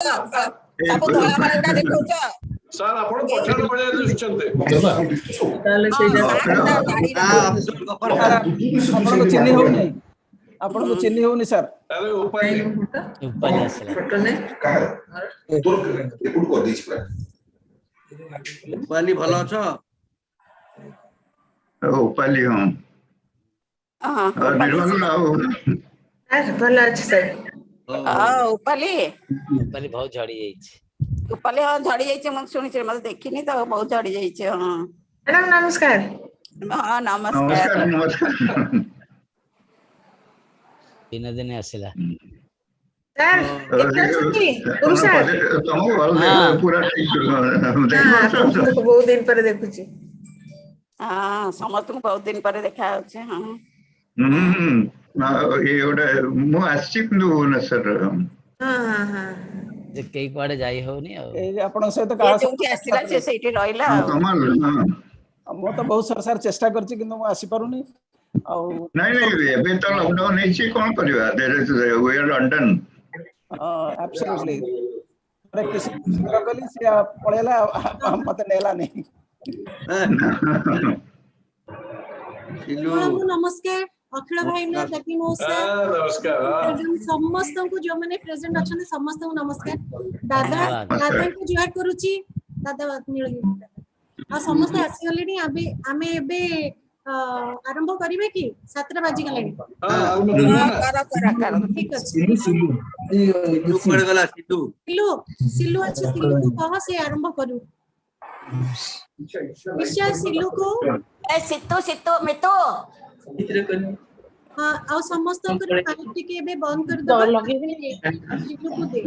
सब धला वाला देखौछ सर आपण पठाण बळिया दिसचंते ताले से आपण को चिन्ह होनी आपण को चिन्ह होनी सर अरे उपाली असला फोटो ने तोर एपुड को दिस पुरा उपाली भलो छ उपाली हां निर्मल राव भलो अछि सर उपाली बहुत झड़ी जाई छै उपाली हां झड़ी जाई छै मन सुनि छै मत देखिनी तो बहुत झड़ी जाई छै हां मैडम नमस्कार। हां नमस्कार नमस्कार दिन दिन आसिला सर केतना छुट्टी गुरु सर तुम पूरा ठीक बहुत दिन पर देखु छी। हां समस्त को बहुत दिन पर देखा छै हां ये ओडा मु आछि न सर हां हां हां जे कई पाड़े जाई होनी ए आपण सहित का जोठी आसिला से सेठी रहिला कमाल हां मो तो बहुत सार चेष्टा करछि किंतु मु आसी पारुनी नहीं एबे तो लॉकडाउन है छी कोन करबा there is we are London absolutely अरे किसी गली से पळेला हम मत नेला नहीं नमस्कार अखिल भाई ना देवी मौसा नमस्कार समस्त को जो माने प्रेजेंट अछन समस्त को नमस्कार दादा दादा को जोहार करूची दादा नीलगिरी आ समस्त आसी गलेनी अबे आमे एबे आरंभ करिवे कि 7 बाजी गलेनी कर ठीक अछि सिलू पड़ गला सिलू सिलू अच्छे सिलू को कह से आरंभ करू विषय सिलू को ए सित्तो मितो हां आ समस्त को माइक टिके बे बंद कर दो लगेबे सिलू को दे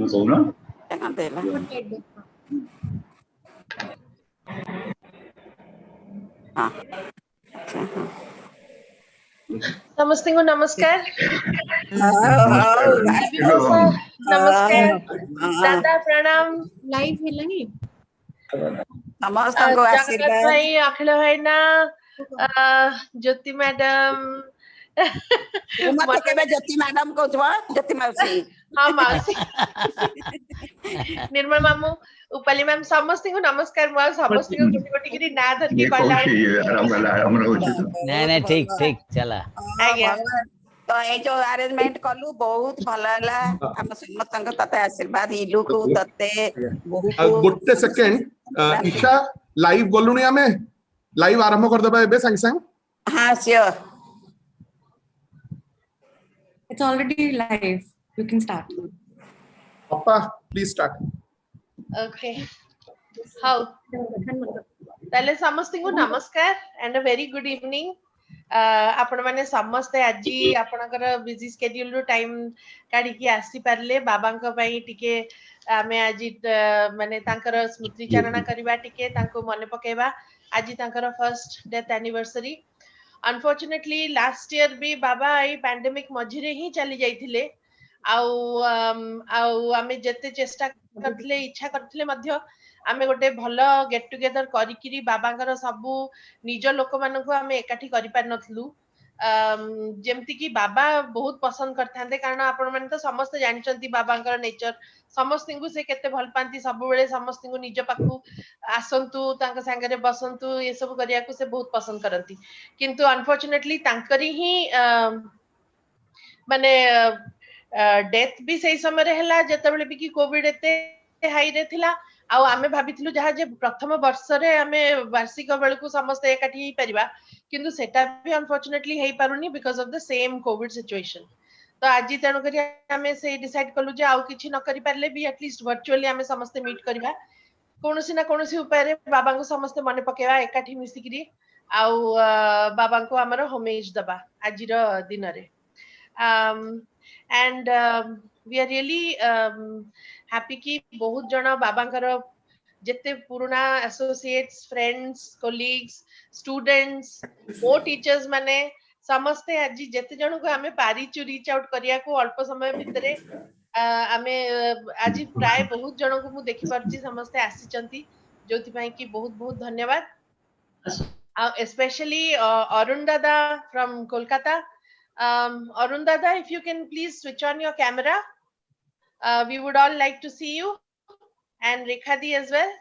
देला हां समस्त को नमस्कार। नमस्कार दादा प्रणाम। लाइव हेलनी नमस्त को आशीर्वाद भाई अखिल भाई ना ज्योति मैडम मत केबे ज्योति मैडम को ज्योति मौसी हां मौसी निर्मल मामू उपाली मैम समस्त को नमस्कार म समस्त को गोटी गिरी ना धर के कहला आराम रहउछि नहीं ठीक चला आज्ञा तो ए जो अरेंजमेंट करलु बहुत भलो हला हम समस्त को तते आशीर्वाद इलु को तते गोटे सेकंड ईशा लाइव बोलुनी हमें लाइव आरंभ कर देबा एबे संग संग हां sure It's already live. You can start. Papa, please start. Okay. How? ताले समस्त को नमस्कार and a very good evening. आपण माने समस्त आजी आपनकर बिजी स्केड्यूल रो टाइम काढी की आसी परले बाबांक पई टिके आमे आजी माने तांकर स्मृति चारणा करबा टिके तांको मने पकेबा आजी तांकर first death anniversary unfortunately last year भी बाबा आई पैंडेमिक मझिरे ही चली जाइथिले आउ आमे जते चेष्टा करथले इच्छा करथले मध्य आमे गोटे भलो गेट टुगेदर करिकिरी बाबांकर सबु निज लोक मानको आमे एकाठी करि पार नथलु जेमति कि बाबा बहुत पसंद करथांते कारण आपण माने तो समस्त जानचंती बाबांकर नेचर समस्त को से केते भल पांती सब बेले समस्त को निज पाखु आसंतु तांक संगे बसंतु ये सब करिया को से बहुत पसंद करंती किंतु अनफॉर्चुनेटली तांकरी ही माने डेथ भी सही समय रे हला जते बेले भी कि कोविड एते हाई रे थिला आ आमे भाबिथिलु जहा जे प्रथम वर्ष रे आमे वार्षिक बेल को समस्त एकाठी ही परिबा किंतु सेटा भी अनफॉर्चुनेटली हेई पारुनी because of the same covid situation तो आज तेणु करी आमे से डिसाइड कलु जे आउ किछि न करि पारले भी एटलीस्ट वर्चुअली आमे समस्त मीट करबा कोनोसी ना कोनोसी उपाय रे बाबा को समस्त मने पकेबा एकाठी मिसिकरी आउ बाबा को हमर होमेज दबा आजिर दिन रे and we are really happy ki बहुत जण बाबांकर जते पुराना एसोसिएट्स फ्रेंड्स कोलीग्स स्टूडेंट्स ओ टीचर्स माने समस्ते आज जते जण को हमें पारी चु रीच आउट करिया को अल्प समय भितरे आमे आज प्राय बहुत जण को मु देखि परची समस्ते आसी चंती जोथि पई कि बहुत बहुत धन्यवाद स्पेशली अरुण दादा from Kolkata Arun Dada, if you can please switch on your camera. We would all like to see you, and Rekhadi as well.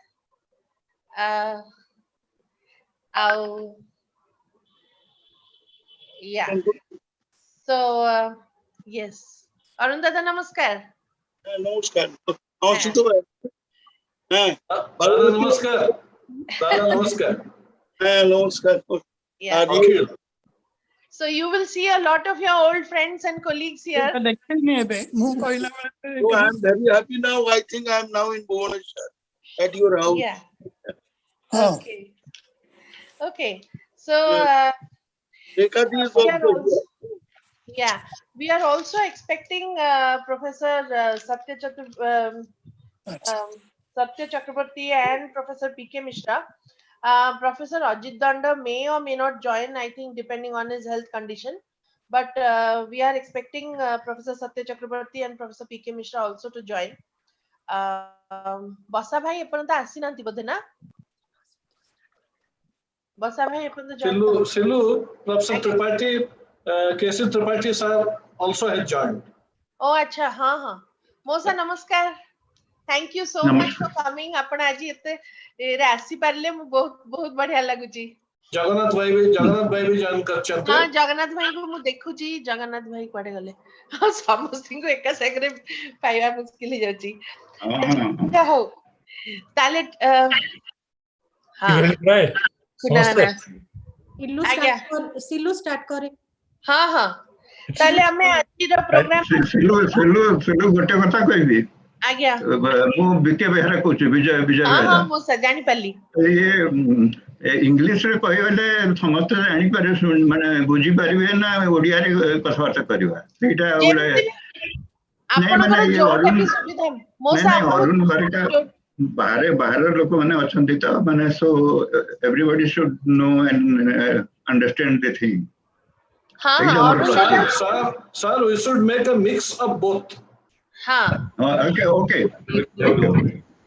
Yeah. So yes. Arun Dada, namaskar. नमस्कार अवस्थित হ্যাঁ নমস্কার দাদা নমস্কার হ্যাঁ নমস্কার Yeah. So you will see a lot of your old friends and colleagues here. Oh, I'm very happy now. I think I'm now in Bhubaneswar at your house. Yeah. Okay. Okay. So yeah, we are also expecting Professor Satya Chakraborty and Professor P.K. Mishra. Professor Ajit Danda may or may not join, I think, depending on his health condition. But we are expecting Professor Satya Chakraborty and Professor P.K. Mishra also to join. Basa bhai eparanta asinanti bodhe na? Basa bhai eparanta join. Silu, Professor Tripathi, K.C. Tripathi sir also has joined. Oh, acha, ha. Mosa, namaskar. Thank you so much for coming. आपण आज इथे आसी पारले बहुत बहुत बढ़िया लागुची. जगन्नाथ भाई भी join करछन्ते. हां जगन्नाथ भाई को मु देखुची. जगन्नाथ भाई कोडे गले. समस्ती को एका सेगरे पाइबा मुश्किल हो जाची. क्या हो ताले हां सिलू स्टार्ट करे. हां ताले हमें आज रो प्रोग्राम सिलू गोटे कथा कहबी. आज्ञा मु बीके बेहरा कहूँ विजय हां मु जानि पाली. ये इंग्लिश रे कहले समस्त जानि पारे माने बुझी परिबे ना ओडिया रे कथबार्ता करबा एटा ओले आपनकर जोटा भी सुविधा मोसा अरुण घरका बाहर लोक माने अछंती त माने so everybody should know and understand the thing. हां sir we should make a mix of both. Okay.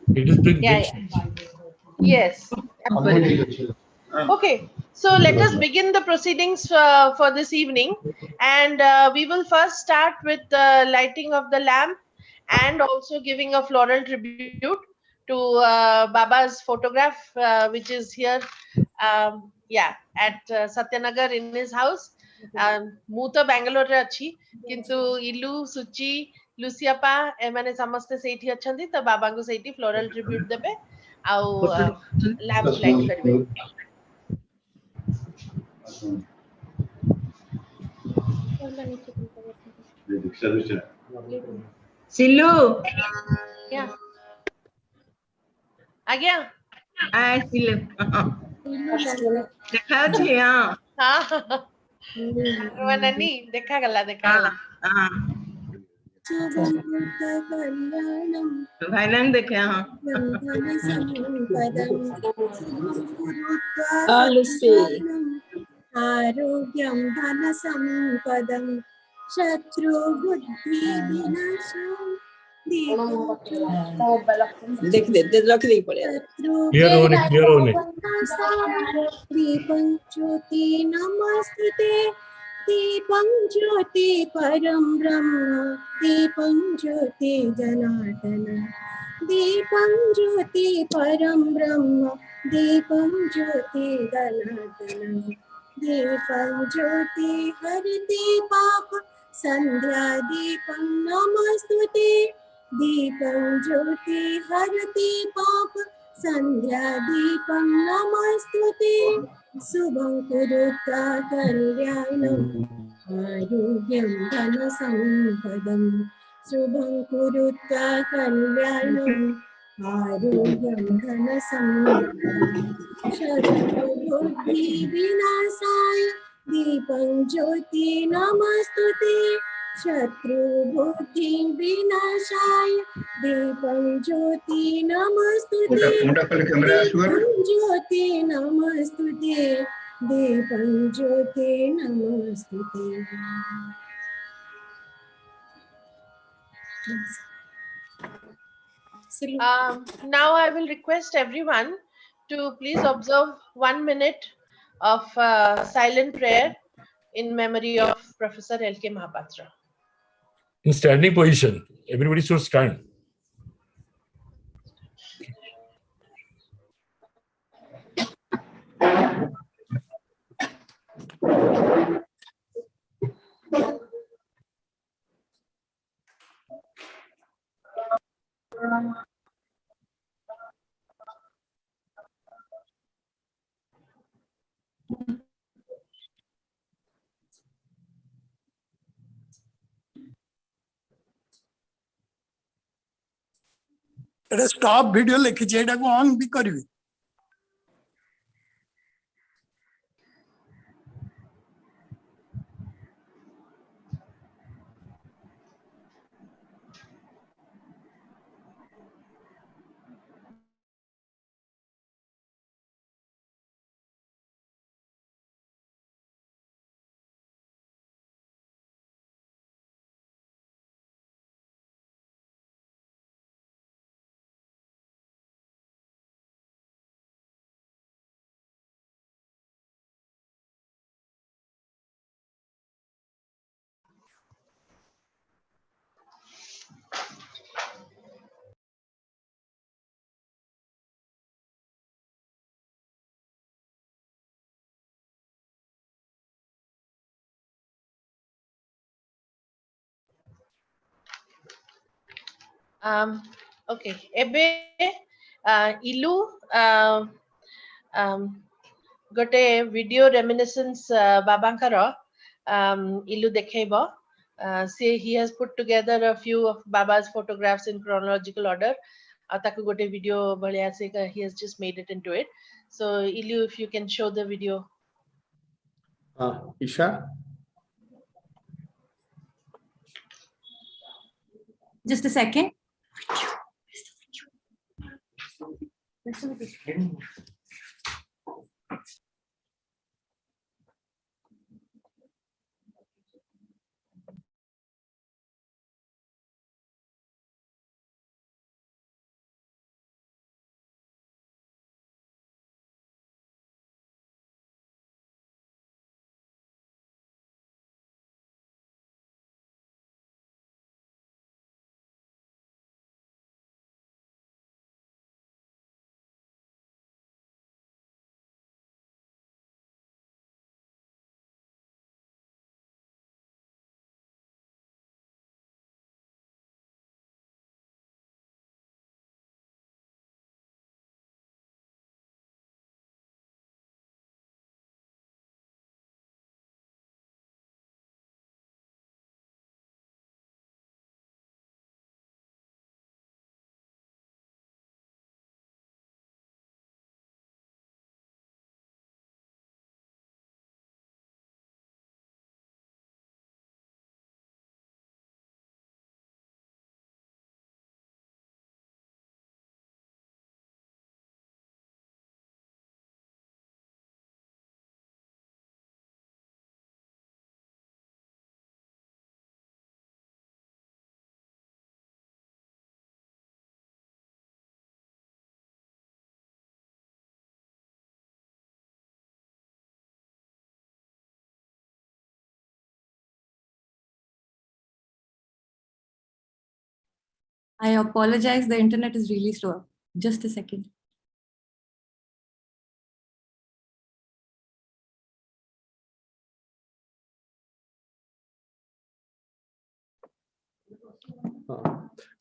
It is big. Yes, absolutely. Okay, so let us begin the proceedings for this evening, and we will first start with the lighting of the lamp and also giving a floral tribute to Baba's photograph, which is here, at Satyanagar in his house. Mu to Bangalore re achi, kintu Ilu, Suchi, लुसियापा एमाने समस्त सेठी अछंती त बाबा को सेठी floral tribute देबे आ lamp light करबे. सिल्लू क्या आ गया सिल्लू देखा छी. हां रोननी देखा गला हां भाईलान देखे. आरोग्यं धन संपदं शत्रु बुद्धि विनाशं देख रख दे पड़े. दीपं ज्योति नमस्ते दीपं ज्योति परम ब्रह्म दीपं ज्योति जनार्दन दीपं ज्योति परम ब्रह्म दीपं ज्योति जनार्दन दीपं ज्योति हरति पाप संध्या दीपं नमस्तुते दीपं ज्योति हरति पाप संध्या दीपं नमस्तुते शुभं कुरुता कल्याणं आरोग्यं धन संपदं शुभं कुरुता कल्याणं आरोग्यं धन संपदं शत्रु बुद्धि विनाशाय दीपं ज्योति नमस्तुते शत्रु बुद्धि विनाशाय दीपं ज्योति नमस्तुते दीपं ज्योति नमस्तुते दीपं ज्योति नमस्तुते. Now I will request everyone to please observe 1 minute of silent prayer in memory of Professor L.K. Mahapatra. in standing position. Everybody should stand. Stop video लिखिए एटा को ऑन भी करिवे Okay, ebe ilu gote video reminiscence babankar ilu dekhebo. Say he has put together a few of Baba's photographs in chronological order. Taku gote video bhaliya se he has just made it into it. So Ilu, if you can show the video. Isha. Just a second. I apologize. The internet is really slow. Just a second.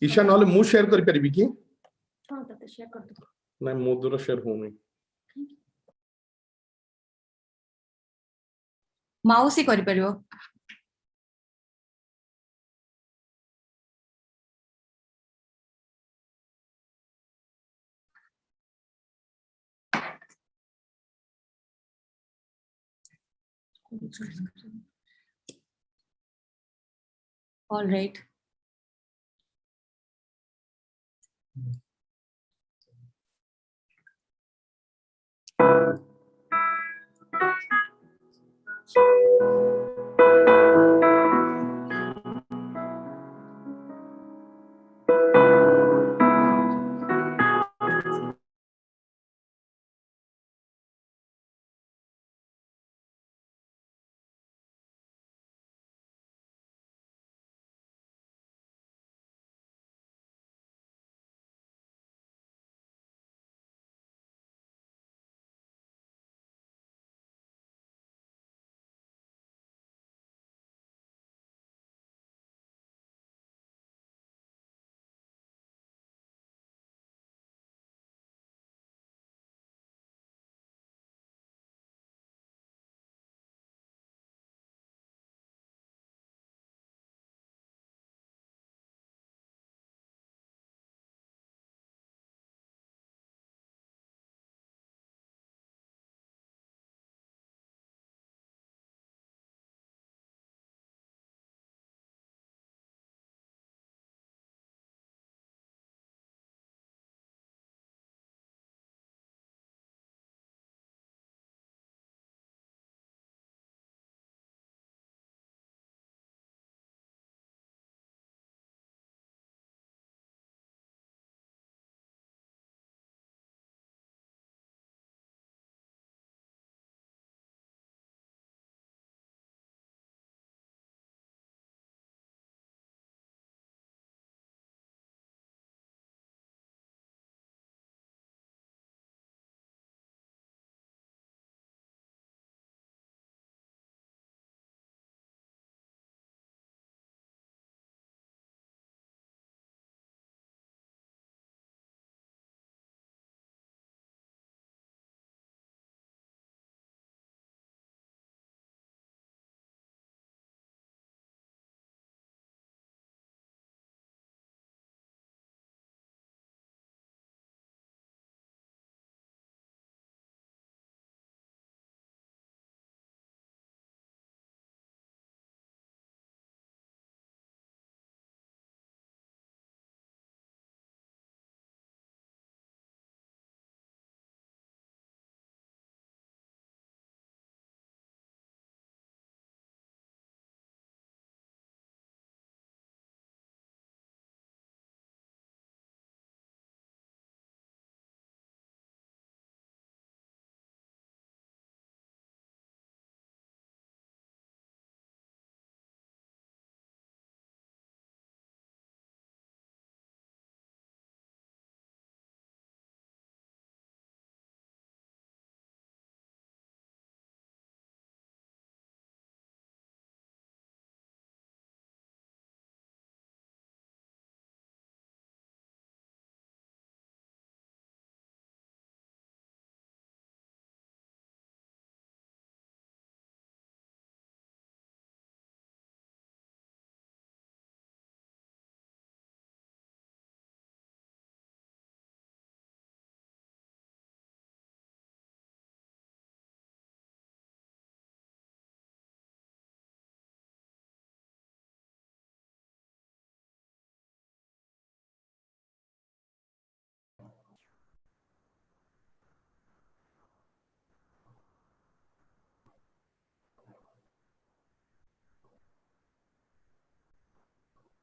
Isha नॉले मु share करि परिबि कि हां तते share कर दो नै मो दूर शेयर होनी माउस ही करि परिबो all right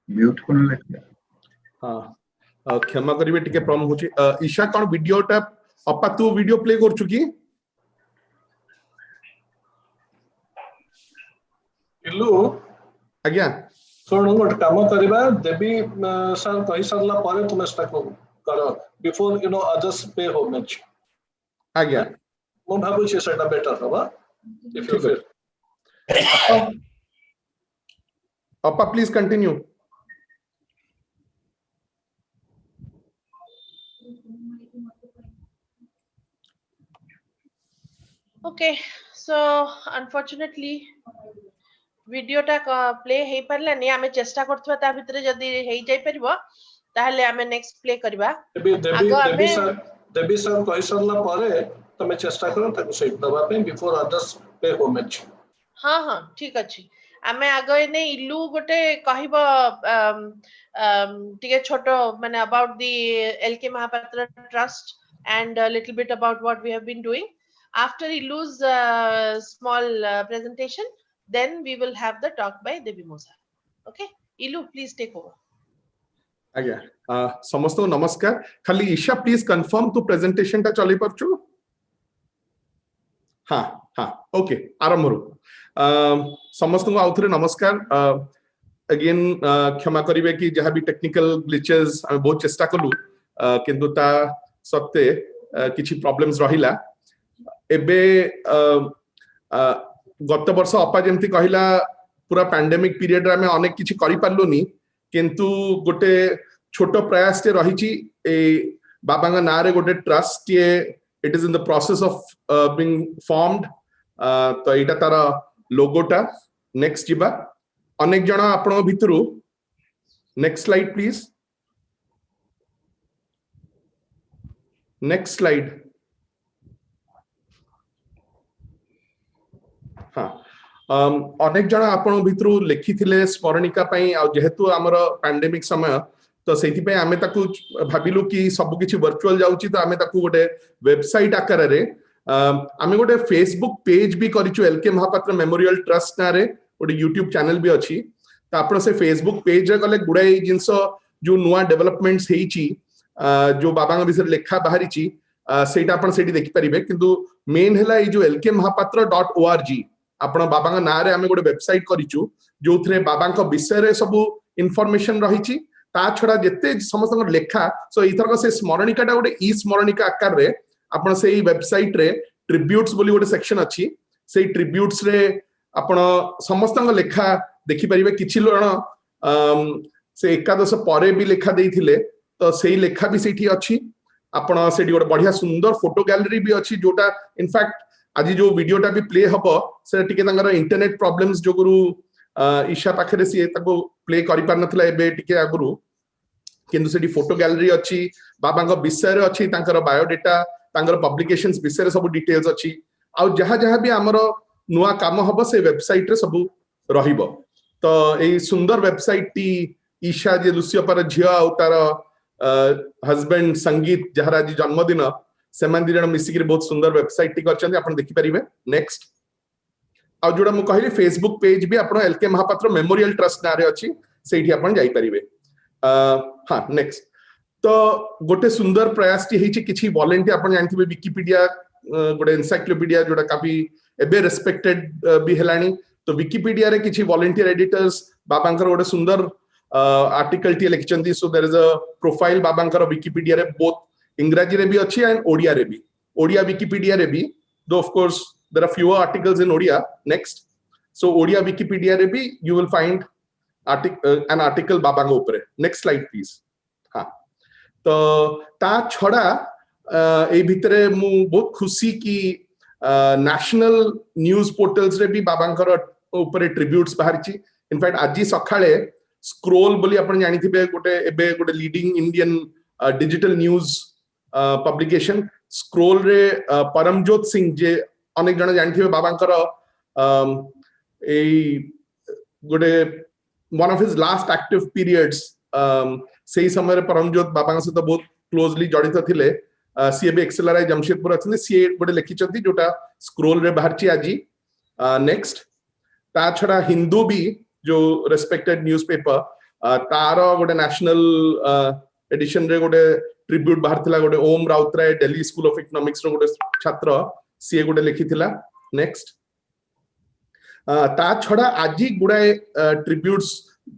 म्यूट कोन लेखिया हां क्षमा करिवे टिके प्रॉब्लम होची ईशा कोन वीडियो टा अपा तू वीडियो प्ले करछु की इल्लू आज्ञा सुन गोटे काम करबा देवी सर कहि सरला परे तुम स्टार्ट करो बिफोर यू नो अदर्स पे होमेज आज्ञा मो भाबु छी सेटा बेटर हबा इफ यू फील अपा please continue Okay, so unfortunately video टा प्ले हे परलानी आमे चेष्टा करथवा ता भितरे जदी हे जाय परबो ताहले आमे नेक्स्ट प्ले करबा देवी सर कहि सरला परे तमे चेष्टा करो ताको सेट दबा पे बिफोर अदर्स पे होमेज हां हां ठीक अछि आमे आगे ने इल्लू गोटे कहिबो टिके छोटो माने about the L.K. Mahapatra trust and a little bit about what we have been doing after Illu's small presentation then we will have the talk by Devi Mosa. Okay, Illu, please take over. आज्ञा समस्त नमस्कार खाली Isha please confirm तू presentation टा चली परछु हां हां okay आरंभ करू समस्त को आउथरे नमस्कार अगेन क्षमा करिवे कि जहां भी टेक्निकल ग्लिचेस हम बहुत चेष्टा कलु किंतु ता सत्ते किछि प्रॉब्लम्स रहिला एबे गत वर्ष अपा जेमति कहिला पूरा पैंडेमिक पीरियड रे हमें अनेक किछि करि पारलुनी किंतु गोटे छोटो प्रयास ते रहिछि ए बाबांगा नारे गोटे ट्रस्ट ये it is in the process of being formed तो एटा तार लोगोटा नेक्स्ट जिबा अनेक जण आपण भितरु next slide please next slide हाँ अनेक जन आपण भितरु लेखिथिले स्मरणिका पई आ जेहेतु हमर पैंडेमिक समय तो सेति पई आमे ताकू भाबिलु कि सब किछि वर्चुअल जाउची तो आमे ताकू गोटे वेबसाइट आकार रे आमे गोटे फेसबुक पेज भी करिछु L.K. महापात्र मेमोरियल ट्रस्ट ना रे गोटे यूट्यूब चैनल भी अछि तो आपण से फेसबुक पेज रे गले गुडाई जिंस जो नुवा डेवलपमेंट्स हेइची जो बाबांग विषय लेखा बाहरीची सेटा आपण सेठी देखि परिबे किंतु मेन हला ए जो lkmahapatra.org आपण बाबांग ना रे आमे गोटे वेबसाइट करिछु जोथरे बाबांक विषय रे सब इंफॉर्मेशन रहिछि ता छडा जत्ते समस्त लेखा सो इथरक से स्मरणिकाटा गोटे ई स्मरणिका आकार रे आपण से ई वेबसाइट रे ट्रिब्यूट्स बोली गोटे सेक्शन अछि से ट्रिब्यूट्स रे आपण समस्त लेखा देखि परिबे किछि लोण से एकादश परे भी लेखा देइथिले तो सेही लेखा भी सेठी अछि आपण सेठी गोटे बढ़िया सुंदर फोटो गैलरी भी अछि जोटा इनफैक्ट आज जो वीडियोटा भी प्ले हबो से टिके तांगर इंटरनेट प्रॉब्लम्स जो गुरु ईशा पाखरे सी ताको प्ले करि पार नथला एबे टिके आगुरु किंतु सेठी फोटो गैलरी अछि बाबांग विषय रे अछि तांकर बायोडाटा तांकर पब्लिकेशंस विषय रे सब डिटेल्स अछि आ जहां जहां भी हमर नुवा काम हबो से वेबसाइट रे सब रहिबो तो ए सुंदर वेबसाइट टी ईशा जे लुसियो पर झिया आ तार हस्बैंड संगीत जहार आज जन्मदिन सेमान दी जण मिसिक बहुत सुंदर वेबसाइट टी करछन आपण देखि परिबे नेक्स्ट आ जोडा मु कहली फेसबुक पेज भी आपण L.K. महापात्र मेमोरियल ट्रस्ट ना रे अछि सेठी आपण जाई परिबे हां नेक्स्ट तो गोटे सुंदर प्रयास टी हेछि किछि वॉलंटियर आपण जानथिबे विकिपीडिया गोटे एनसाइक्लोपीडिया जोडा काफी एबे रेस्पेक्टेड भी हेलानी तो विकिपीडिया रे किछि वॉलंटियर एडिटर्स बाबांकर गोटे सुंदर आर्टिकल टी लिखचंती so there is a profile बाबांकर विकिपीडिया रे बोथ इंग्रजी रे भी अछि एंड ओडिया रे भी ओडिया विकिपीडिया रे भी though of course there are fewer articles in Odia next so Odia Wikipedia रे भी you will find an article बाबांग ऊपर नेक्स्ट स्लाइड प्लीज हां तो ता छडा ए भितरे मु बहुत खुशी की नेशनल न्यूज पोर्टल्स रे भी बाबांकर ऊपर ट्रिब्यूट्स बाहरची इनफैक्ट आज सखाळे स्क्रोल बोली आपण जानिथिबे गोटे एबे गोटे leading Indian digital news publication scroll रे परमजोत सिंह जे अनेक जण जानिथिबे बाबांकर ए गोटे one of his last active periods सेही समय परमजोत बाबांग से तो बहुत क्लोजली जड़ित थिले सी बी एक्सेलआरआई जमशेदपुर अछि सी गोटे लिखिचंती जोटा स्क्रोल रे बाहरची आजी नेक्स्ट ता छडा हिंदू भी जो रेस्पेक्टेड न्यूज़पेपर तार गोटे नेशनल एडिशन रे गोटे ट्रिब्यूट बाहर थिला गोटे Om Routray Delhi School of Economics रो गोटे छात्र सी गोटे लिखिथिला नेक्स्ट ता छडा आजी गुडाए ट्रिब्यूट्स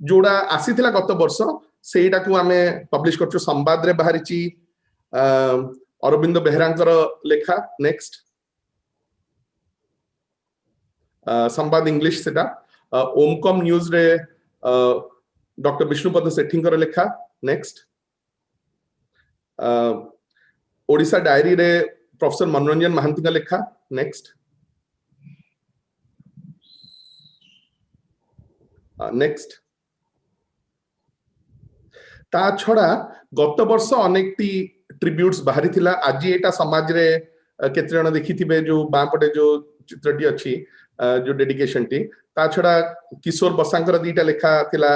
जोड़ा आसीथिला गत वर्ष सेटा को आमे पब्लिश करछु संवाद रे बाहरिची अरविंद बेहरांकर लेखा नेक्स्ट संवाद इंग्लिश सेटा ओमकॉम न्यूज रे डॉक्टर विष्णुपद सेठींकर लेखा नेक्स्ट ओडिशा डायरी रे प्रोफेसर मनोरंजन महांती का लेखा नेक्स्ट नेक्स्ट ता छड़ा गत वर्ष अनेक टी ट्रिब्यूट्स बाहरी थिला आज एटा समाज रे केते जण देखिथिबे जो बापटे जो चित्रटी अछि जो डेडिकेशन टी ता छड़ा किशोर बसांकर दीटा लेखा थिला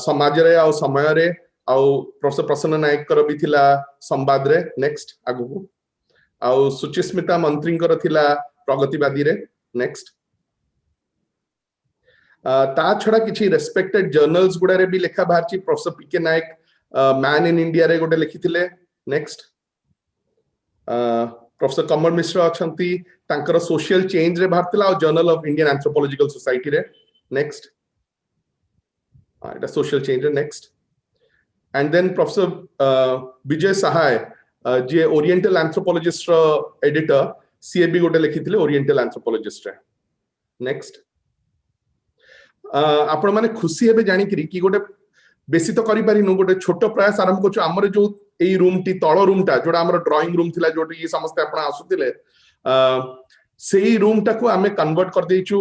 समाज रे आ समय रे आ प्रोफेसर प्रसन्न नायक कर भी थिला संवाद रे नेक्स्ट आगु आ सुचिस्मिता मंत्री कर थिला प्रगतिवादी रे नेक्स्ट ता छड़ा किछि रेस्पेक्टेड जर्नल्स गुडारे भी लेखा बाहरची professor P K Nayak Man in India रे गोटे लिखिथिले नेक्स्ट प्रोफेसर कमर मिश्र अछंती तांकर सोशल चेंज रे बाहरतिला और journal of Indian anthropological society रे नेक्स्ट एटा सोशल चेंज रे next and then professor Vijay Sahay जे ओरिएंटल एंथ्रोपोलॉजिस्ट रो एडिटर सीएबी गोटे लिखिथिले ओरिएंटल एंथ्रोपोलॉजिस्ट रे नेक्स्ट आपण माने खुशी हेबे जानि करी कि गोटे बेसी तो करि पारि नु गोटे छोट प्रयास आरंभ करछु हमर जो एई रूम टी तळ रूम टा जोडा हमर ड्राइंग रूम थिला जोटी समस्त आपण आसुतिले सेई रूम टा को हमें कन्वर्ट कर देछु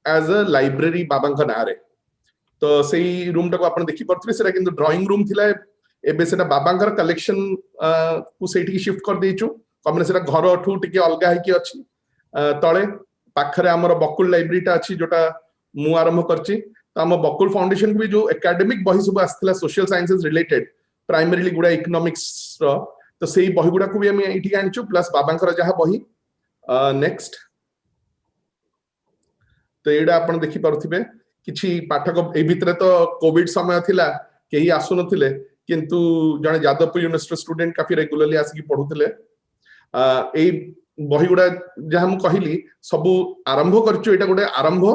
एज अ लाइब्रेरी बाबांक नारे तो सेई रूम टा को आपण देखि परथि सेरा किंतु ड्राइंग रूम थिला एबे सेटा बाबांकर कलेक्शन को सेठी शिफ्ट कर देछु कमने सेटा घर ठू टिके अलगा है कि अछि तळे पाखरे हमर बकुल लाइब्रेरी टा अछि जोटा मु आरंभ करछि तो हम बकुल फाउंडेशन को भी जो एकेडमिक बही सब आस्थिला सोशल साइंसेस रिलेटेड प्राइमरीली गुडा इकोनॉमिक्स रो तो सेही बही गुडा को भी हम एठी आनिछु प्लस बाबांकर जहा बही नेक्स्ट तो एडा आपण देखि पारुथिबे किछि पाठक ए भितरे तो कोविड समय थिला केही आसु नथिले किंतु जने जादवपुर यूनिवर्सिटी स्टूडेंट काफी रेगुलरली आसी पढुथिले ए बही गुडा जहा हम कहिली सब आरंभ करछु एटा गुडा आरंभ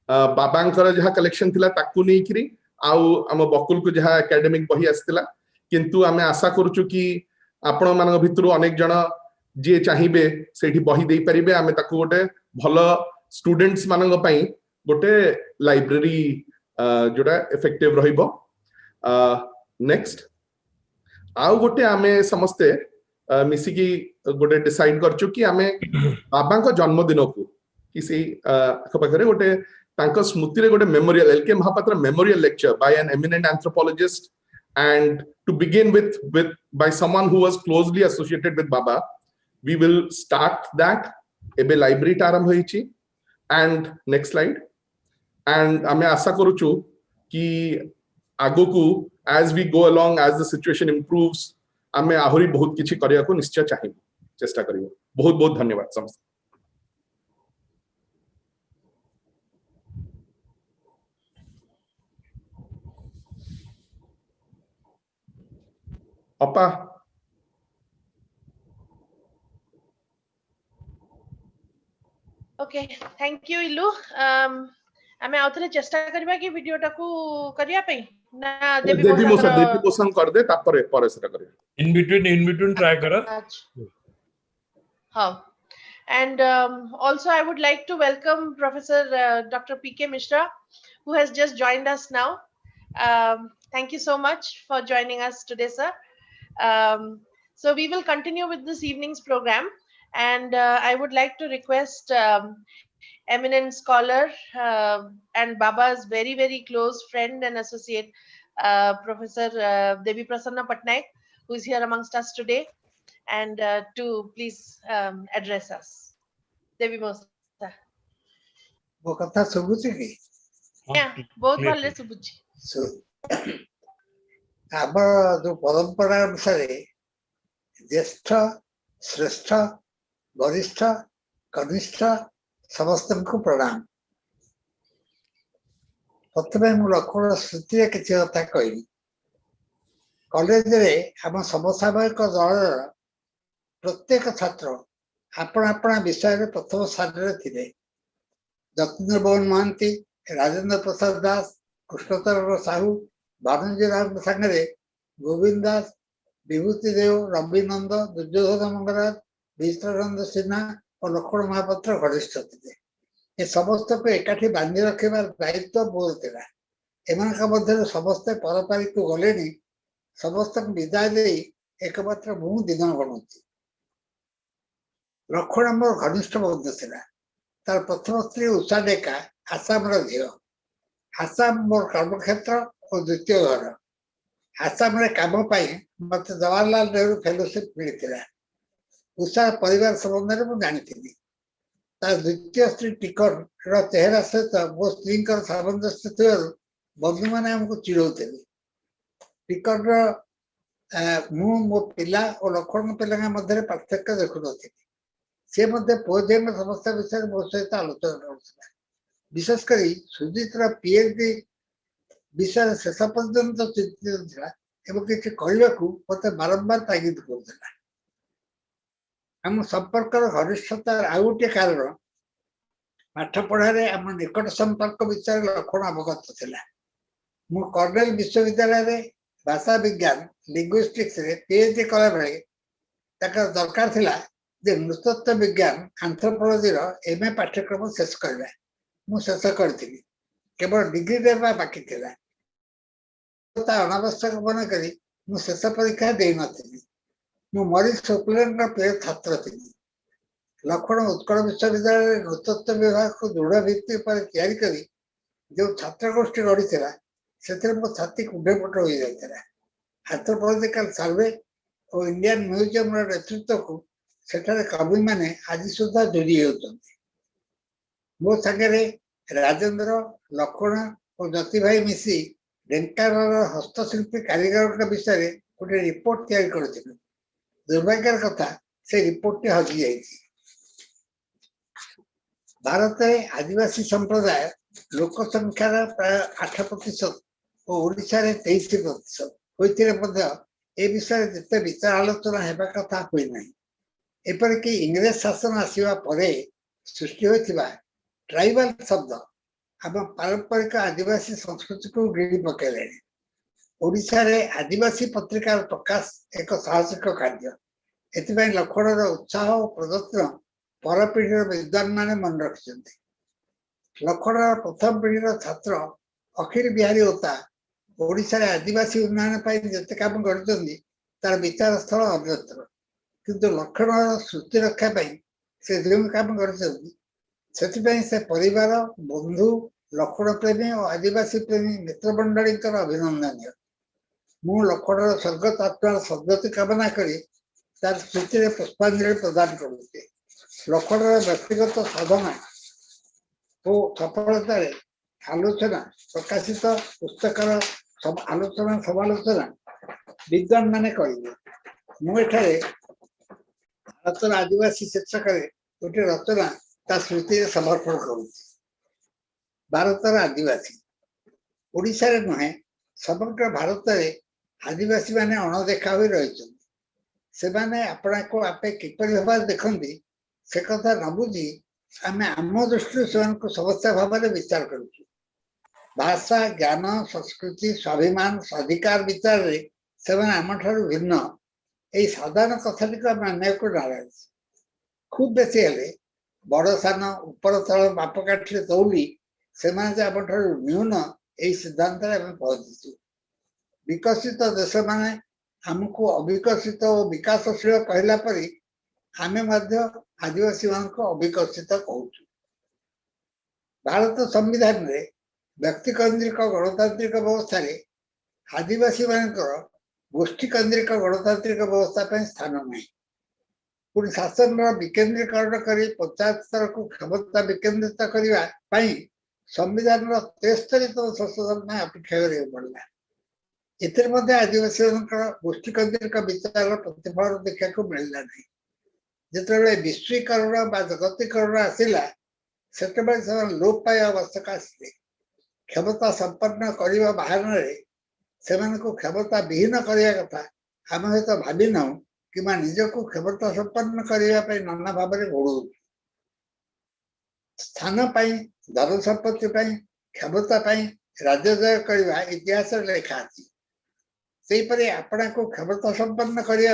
बाबांकर जहा कलेक्शन थिला ताकू नै किरी आउ हम बकुल को जहा एकेडमिक बही आस्तिला किंतु आमे आशा करछु कि आपण मानक भितरु अनेक जण जे चाहिबे सेठी बही देई परिबे आमे ताकू गोटे भलो स्टूडेंट्स मानक पई गोटे लाइब्रेरी जोडा इफेक्टिव रहिबो नेक्स्ट आउ गोटे आमे समस्ते मिसी की गोटे डिसाइड करछु कि आमे बाबा को जन्मदिन को कि से अखपाखरे गोटे तांको स्मृति रे गोटे memorial L.K. Mahapatra memorial lecture by an eminent anthropologist and to begin with by someone who was closely associated with Baba we will start that ebe library ta आरंभ होईची and next slide and आमे आशा करूछु कि आगो को as we go along as the situation improves आमे आहुरी बहुत किछि करिया को निश्चय चाहिबो चेष्टा करियो बहुत बहुत धन्यवाद समस्त अपा ओके थैंक यू इलू आमे आउथरे चेष्टा करबा कि वीडियो टाकू करिया पई ना देवी मोशन कर दे तापरे परे सेटा करिया इन बिटवीन ट्राई करा हां and also I would like to welcome Professor Dr. P.K. Mishra who has just joined us now. Thank you so much for joining us today, sir. So we will continue with this evening's program and I would like to request eminent scholar and Baba's very very close friend and associate Professor Devi Prasanna Patnaik who is here amongst us today and to please address us. Devi Mosta. वो कथा सुबुची की? Yeah, बहुत भले सुबुची. आमर जो परंपरा अनुसार ज्येष्ठ श्रेष्ठ वरिष्ठ कनिष्ठ समस्त को प्रणाम प्रथमे मु लक्ष्मण स्मृति किसी कथा कहबी कॉलेज रे आम समसामयिक दल प्रत्येक छात्र आपण आपण विषय प्रथम स्थान थे जतीन्द्र मोहन महांती राजेन्द्र प्रसाद दास कृष्णचरण साहू भानुजी राव सागर गोविंद दास विभूति देव रविनंद दुर्योधन मंगराज विचित्रानंद सिन्हा और लक्ष्मण महापात्र घनिष्ठ थे ये समस्त को एकाठी बांधि रखा दायित्व मोर था एम समस्ते परपारी को गले समस्त विदाय दे एकमात्र मु दिन गणुची लक्ष्मण मोर घनिष्ठ बंधु था तार प्रथम स्त्री उषा डेका आसाम झील आसाम मोर कर्मक्षेत्र और द्वितीय घर आसाम काम मत जवाहरलाल नेहरू फेलोशिप मिलता उषा परिवार संबंध में जानी द्वितीय स्त्री टिकट चेहरा सहित मो स्त्री सामंजस्य थे बंधु मैंने आमको चिड़ौते टिकट मु मो पिला और लक्ष्मण पिला मध्य पार्थक्य देखु नी सी पुओ झी समस्या विषय मो सहित आलोचना कर विशेषकर सुजीत पीएचडी विषय शेष पर्यंत चिंतित था किसी कहने को मत बारंबार तागिद करूला आम संपर्क घनिष्ठतार आउ गोटे कारण पाठ पढ़ारे आम निकट संपर्क विषय लक्षण अवगत थिला मु कर्नेल विश्वविद्यालय भाषा विज्ञान लिंग्विस्टिक्स रे पीएचडी कला बेले दरकार थिला जे नृतत्व विज्ञान एंथ्रोपोलॉजी रो एमए पाठ्यक्रम शेष करबा मु शेष करथिली केवल डिग्री देबा बाकी थिला अनावश्यक मन करी मु शेष परीक्षा दे नथिली मु मरीज सुप्लेंट प्रिय छात्र थी लक्ष्मण उत्कल विश्वविद्यालय नृतत्व विभाग को दृढ़ भित्ति पर तैयारी करी जो छात्र गोष्ठी गढ़ी से मो छाती कुंडेपट हो जाता एंथ्रोपोलॉजिकल सर्वे और इंडियन म्यूजियम नेतृत्व को सेठारे कवि माने आज सुधा जोड़ी होती मो सागरे राजेन्द्र लक्ष्मण और ज्योति भाई मिसी ढेंकानाल हस्तशिल्पी कारीगर विषय गोटे रिपोर्ट तैयारी कर दुर्भाग्यर कथा से रिपोर्ट हजि जाइए भारत में आदिवासी संप्रदाय लोक संख्यार प्राय 8% और ओडिशा रे 23% होते ए विषय जिते विचार आलोचना हेबा कथा हुई नहीं एपरिक इंग्रेज शासन आसवा पर सृष्टि होता ट्राइबल शब्द आम पारंपरिक आदिवासी संस्कृति को गिड़ी पकड़े ओडिशा रे आदिवासी पत्रिका प्रकाश एक साहसिक कार्य एथिपाई लक्ष्मणर उत्साह और प्रयत्न पर पीढ़ीर विद्वान माने मन रखिछन्ति लक्ष्मणर प्रथम पीढ़ीर छात्र अखिल बिहारी ओता ओडिशा रे आदिवासी उन्नयन पाई जते काम करछन्ति तार विचार स्थल अन्यत्र किंतु लक्ष्मणर स्मृति रक्षा पाई से जो काम करछन्ति सेथिपाई से परिवार बंधु लक्ष्मण प्रेमी और आदिवासी प्रेमी मित्रमंडली अभिनंदनीय मु लक्ष्मणर स्वर्गत आत्मार सद्गति कामना करी तार स्मृति में पुष्पांजलि प्रदान करुचे लक्ष्मणर व्यक्तिगत साधना और सफलता आलोचना प्रकाशित पुस्तकर आलोचना समालोचना विद्वान माने करेंगे मुझे भारतर आदिवासी शीर्षक गोटे रचना ता स्मृति समर्पण करुच्ची भारतर आदिवासी ओडिशा रे नुहे समग्र भारत में आदिवासी माने अणदेखा हो रही से माने अपना को आपे किपरि भाव देखती से कथा न बुझी आम आम दृष्टि से समस्या भाव में विचार करुचु भाषा ज्ञान संस्कृति स्वाभिमान स्वाधिकार विचार रे से आम ठारू भिन्न यही साधारण कथाटी को मानने को नाराज खूब बेसी हेले बड़ सान उपर तल मापकाठी दौड़ी से आम ठारू न्यून यही सिद्धांत पहुंचीचु विकसित देश माने हमको अविकसित और विकासशील कहला परी आमे मध्य आदिवासी मान को अविकसित कहूँ भारत संविधान रे व्यक्ति केन्द्रिक गणतांत्रिक व्यवस्था रे आदिवासी मानकर गोष्ठी केन्द्रिक गणतांत्रिक व्यवस्था पे स्थान नहीं पुणी शासन विकेन्द्रीकरण कर पंचायत स्तर को क्षमता विकेन्द्रित करने संविधान 73तम संशोधन अपेक्षा पड़ा एतिर आदिवासी गोष्ठी केन्द्रिक विचार प्रतिफलन देखा मिलला नहीं जिते विश्वीकरण जगतीकरण आसला से लोप पाई आवश्यक आसले क्षमता संपन्न करने बाहर से क्षमता विहीन करने कथा आम सहित भावी ना कि निजक क्षमता संपन्न करने नाना भाव में घोड़ू स्थान धन संपत्ति क्षमता राज्यजय करने इतिहास लेखा अच्छी आपण को क्षमता संपन्न करने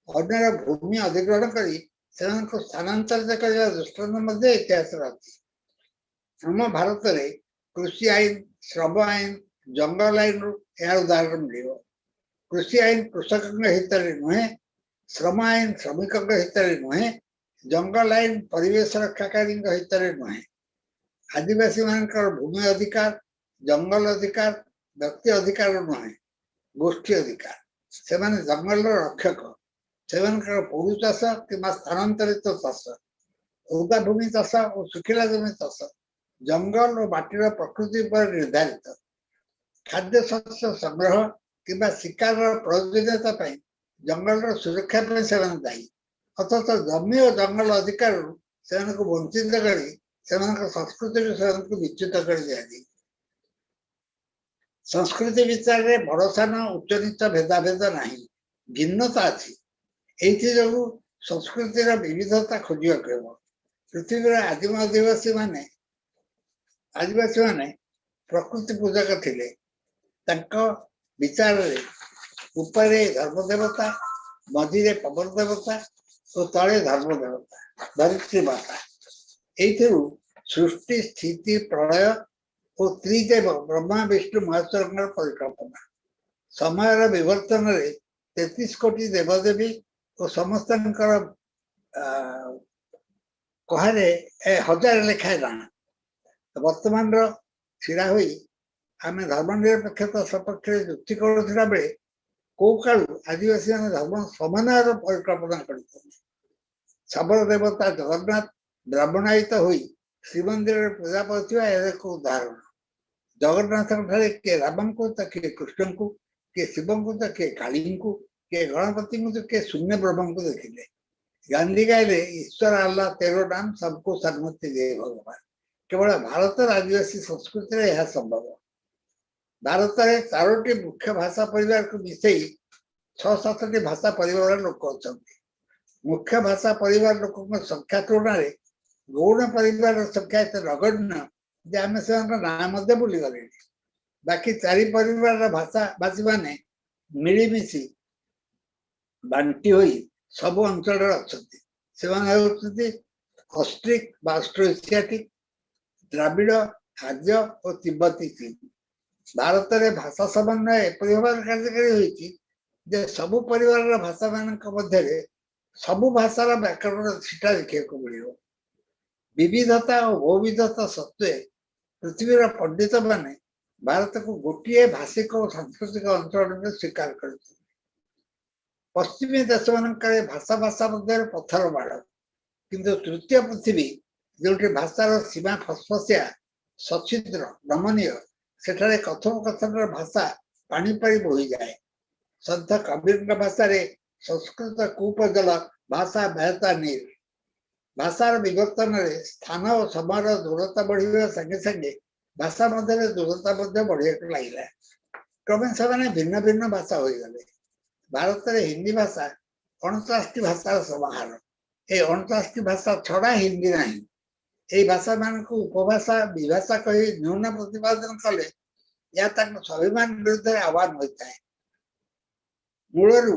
अन्य भूमि अधिग्रहण कर स्थानांतरित करने दृष्टांत इतिहास अच्छी आम भारत में कृषि आईन श्रम आईन जंगल आईन यार उदाहरण मिल कृषि आईन कृषक हित नुहे श्रम आईन श्रमिक हित नुहे जंगल आईन परिवेश रक्षाकारी हित नुहे आदिवासी मान भूमि अधिकार जंगल अधिकार व्यक्ति अधिकार नुहे गोष्ठी अधिकार से जंगल रक्षक से पौरु चाष कि स्थानांतरित चाष उदा भूमि चाष और सुखिला जमी चाष जंगल और माटीर प्रकृति पर निर्धारित खाद्य शस्य संग्रह कि शिकार प्रयोजनीयता जंगल सुरक्षा से दायी अथच जमी और जंगल अधिकार से वंचित कर संस्कृति को विच्युत कर दिया संस्कृति विचार में बड़सान उच्च नीच भेदाभेद नहीं भिन्नता अच्छी जो संस्कृतिर विविधता खोजा पृथ्वी आदिम आदिवासी माने प्रकृति पूजक थिले विचार ऊपर धर्मदेवता मझे पवन देवता और तले धर्मदेवता धरित्री माता ये सृष्टि स्थिति प्रलय और त्रिदेव ब्रह्मा विष्णु महेश्वर परिकल्पना समय विवर्तन 33 कोटी देवदेवी और समस्त कहे हजार लेखाए जाना वर्तमान छिड़ा हुई आम धर्मनिरपेक्षता सपक्ष युक्ति करुला बेले कौ कालू आदिवासी मान धर्म समन्वय परिकल्पना कर सबल देवता जगन्नाथ ब्राह्मणायित हुई श्रीमंदिर पूजा पाता एक उदाहरण जगन्नाथ किए राम को तो किए कृष्ण को किए शिव को तो किए काली को किए गणपति को तो किए शून्य ब्रह्म को देखिले गांधी गाइले ईश्वर अल्लाह तेरो नाम सबको सन्मति दे भगवान केवल भारत आदिवासी संस्कृति यह संभव भारत में 4टी मुख्य भाषा परिवार को मिसई 6-7टी भाषा परिवार लोक अच्छा मुख्य भाषा परिवार लोक संख्या तुलन में गौण परिवार संख्या एत नगण्य जे आम से ना भूली गले बाकी 4 परिवार भाषा भाषी मैंने मिलमिशी बांटी हुई सब अंचल अच्छा ऑस्ट्रिक ऑस्ट्रो एशियाटिक द्राविड़ आर्य और तिब्बती चीन भारत में भाषा समन्वय एपरी भाव कार्यकारी होती सबु परिवार भाषा मान मध्य सबु भाषार व्याकरण सीटा देखा मिल विविधता और बहुविधता सत्वे पृथ्वीर पंडित माने भारत को गोटे भाषिक और सांस्कृतिक अंचल में स्वीकार कर पश्चिमी देश मान भाषा भाषा मध्य पत्थर बाड़ किंतु तृतीय पृथ्वी जो भाषार सीमा फसफसिया सचिद्र नमनीय सेठारे कथोपकथन भाषा पानी पानी बोही जाए संत कबीर भाषा संस्कृत कूपजल भाषा बहता नीर भाषार विवर्तन में स्थान और समय दूरता बढ़िया संगे संगे भाषा मध्य दूरता बढ़िया लगे क्रमे से भिन्न भिन्न भाषा हो गले भारत में हिंदी भाषा 49टी भाषार समाहार ये 49टी भाषा छड़ा हिंदी ना यही भाषा मान को उपभाषा विभाषा कही न्यून प्रतिपादन कले या स्वाभिमान विरुद्ध आह्वान होता है मूलर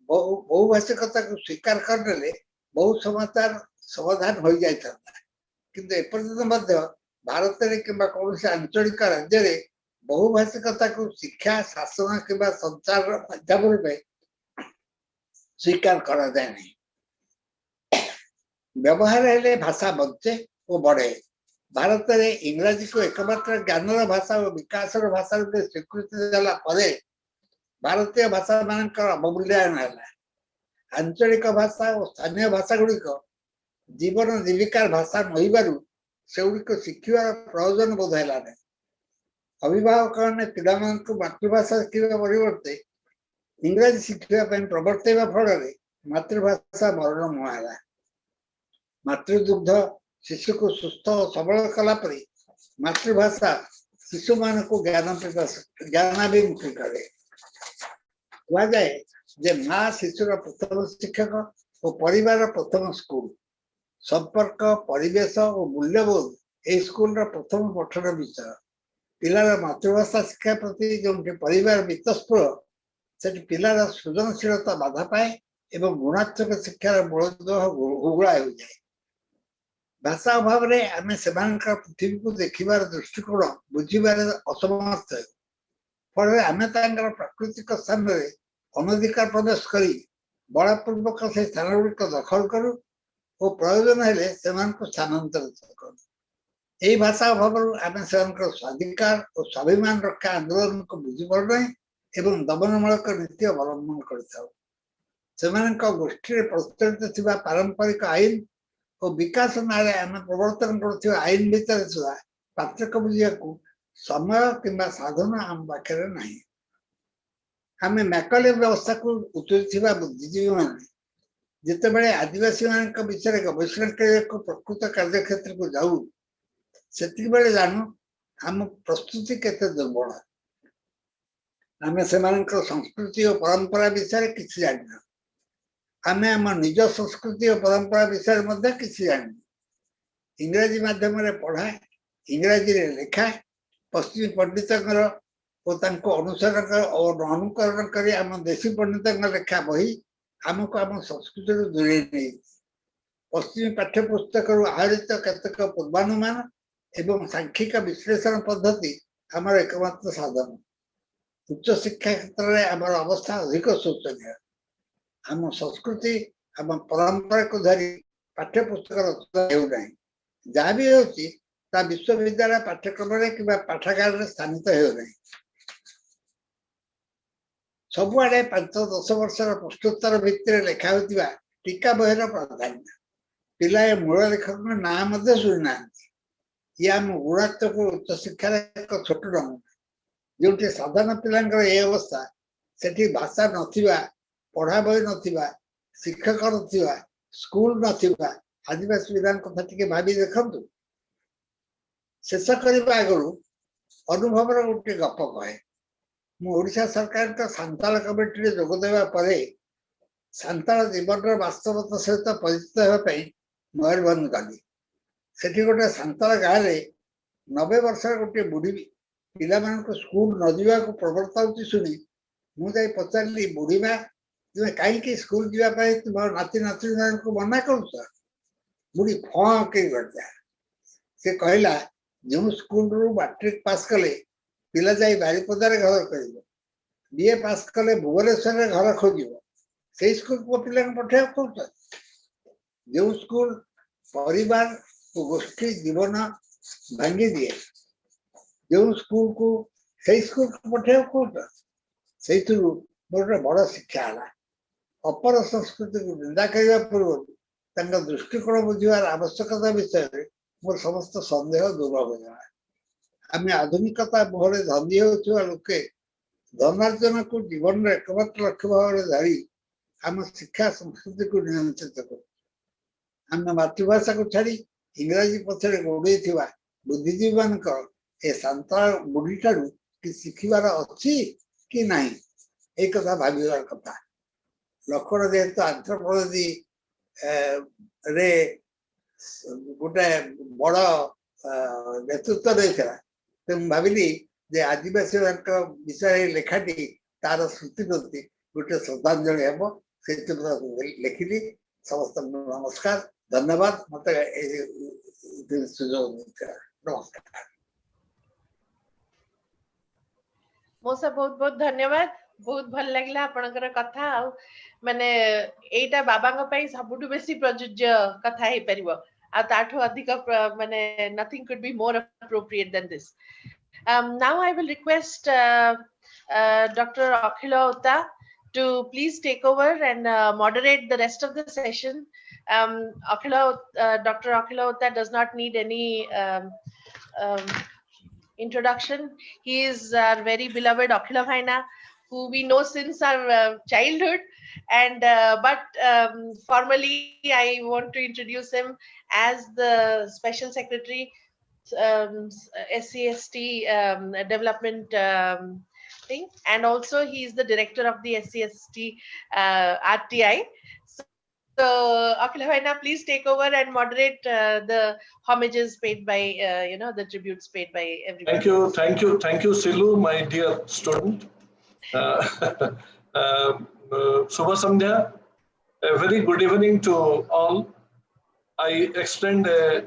बहुभाषिकता को स्वीकार करने बहुत समाचार समाधान हो जाता किंतु एपर्यंत भारत में कि कौन आंचलिक राज्य में बहुभाषिकता को शिक्षा शासन कि संचार माध्यम रूप स्वीकार करा जाए नहीं व्यवहार हेले भाषा बचे और बढ़े भारत में इंग्राजी को एकमात्र ज्ञानर भाषा और विकास भाषा रूप स्वीकृति देला भारतीय भाषा मान अवमूल्यन है आंचलिक भाषा और स्थानीय भाषा गुड़िक जीवन जीविकार भाषा नहींबार से शिखिबार प्रयोजन बोध है अभिभावक मैंने पिला मातृभाषा शिखा परिवर्ते इंग्राजी शिखा प्रवर्तवा फल मातृभाषा मरण मुहारा मातृदुग्ध शिशु को सुस्थ और सबल कला मातृभाषा शिशु मान को ज्ञानाभिमुखी करे कहुए जे माँ शिशुर प्रथम शिक्षक और परिवार प्रथम स्कूल संपर्क परिवेश और मूल्यबोध ए स्कूल प्रथम पठन विषय पिलार मातृभाषा शिक्षा प्रति जो परिवार वितस्पुर से पिलार सृजनशीलता बाधा पाए एवं गुणात्मक शिक्षार मूलदुआ उगुड़ा हो जाए भाषा अभाव में आम से पृथ्वी को देखार दृष्टिकोण बुझार असमर्थ फल आम प्राकृतिक स्थान में अनधिकार प्रवेश कर बलपूर्वक से स्थान गुड़िक दखल करूँ और प्रयोजन हेले स्थानांतरित करूँ यही भाषा अभाव आम से स्वाधिकार और स्वाभिमान रक्षा आंदोलन को बुझीपार एवं दमनमूलक नीति अवलंबन कर गोष्ठी प्रचलित पारंपरिक आईन और विकास ना आम प्रवर्तन कर आईन भितर पार्थक्य बुझा समय किंबा साधन आम पाखे ना आम मैकले व्यवस्था को उतरी बुद्धिजीवी मान जिते आदिवासी मान विषय गवेषणा प्रकृत कार्यक्षेत्र को जाऊ से जानू आम प्रस्तुति केते दुर्बल आम से संस्कृति और परंपरा विषय किसी जाना आम आम निज संस्कृति और परंपरा विषय किसी जान इंग्राजी माध्यम पढ़ा इंग्राजी लिखा पश्चिमी पंडित अनुसरण और अनुकरण कर आम देशी पंडित लिखा बही आमको आम संस्कृति दूरे नहीं पश्चिमी पाठ्यपुस्तक आहरित केतक पूर्वानुमान एवं सांख्यिक विश्लेषण पद्धति आमर एकमात्र साधन उच्च शिक्षा क्षेत्र में आम अवस्था अधिक शोचनीय आम संस्कृति आम परंपरा को धरी पाठ्यपुस्तक रचना जहाँ भी हो विश्वविद्यालय पाठ्यक्रम कि पाठागार में स्थानित हो सबुआड़े 5-10 वर्षर प्रश्नोत्तर भित्तिर लिखा होता टीका बहिर प्राधान्य पिलाए मूल लेखक ना शुणुना ये आम गुणात्मक उच्च शिक्षार एक छोट नमूना जो साधारण पिला ये अवस्था से भाषा नथिबा पढ़ा बही नथिबा शिक्षक नथिबा स्कूल नथिबा आदिवासी पिला कथा टिके भाभी देखंतु शेष करने आगु अनुभव गोटे गप कहे मुझा सरकार का सांताल कमिटी जोगदेवा पर सांताल जीवन वास्तवता सहित परिचित होगापी मयूरभंज गली से गोटे सांताल गाँव में 90 वर्ष गोटे बुढ़ी पिला स्कूल न जावा प्रवर्ताऊँ शुणी मुझे पचारि बुढ़ी माँ तुम्हें कहीं स्कूल जावाई तुम नाती नाती को मना कर बुढ़ी फे गया से कहला जो स्कूल रू मैट्रिक पास कले पिला जाई बारिपदार घर कर बीए पास कले भुवनेश्वर घर खोज से स्कूल को पिला पठे जो स्कूल परिवार और गोष्ठी जीवन भांगी दिए जो स्कूल को से स्कूल को पठे से मोर बड़ शिक्षा है अपर संस्कृति को निंदा करने पूर्व दृष्टिकोण बुझार आवश्यकता विषय में मोर समस्त सन्देह दूर हो गला आम आधुनिकता मुहरे धनी होता लोके धनार्जन को जीवन एकमात्र लक्ष्य भाव धारी आम शिक्षा संस्कृति को नियंत्रित कर आम मातृभाषा को छाड़ी इंग्राजी पछरे गोड़े बुद्धिजीवी मान सांताल बुढ़ी ठारू कि शिखबार अच्छी कि नहीं एक कथा भावार कथा लक्ष्मण जेहेतु आंथ्रोपोलॉजी रे गोटे बड़ नेतृत्व देता तेणु भाविली जे आदिवासी विषय लेखाटी तार स्मृति प्रति गोटे श्रद्धांजलि हम से लिखिली समस्त नमस्कार धन्यवाद मत सुजोग नमस्कार मौसा बहुत बहुत धन्यवाद बहुत भल लगला आपनकर कथा आ माने एटा बाबांग पई सबुटु बेसी प्रयोज्य कथा हे परिबो आ ताठो अधिक माने nothing could be more appropriate than this. Now I will request Dr. Akhila Utta to please take over and moderate the rest of the session. Dr. Akhila Utta does not need any introduction. He is our very beloved Akhila Bhaina, who we know since our childhood, and but formally I want to introduce him as the Special Secretary SC/ST development thing, and also he is the director of the SC/ST RTI. So Akhil Bhaina, please take over and moderate the homages paid by the tributes paid by everybody. Thank you, Silu, my dear student. Shubha Sandhya, a very good evening to all. I extend a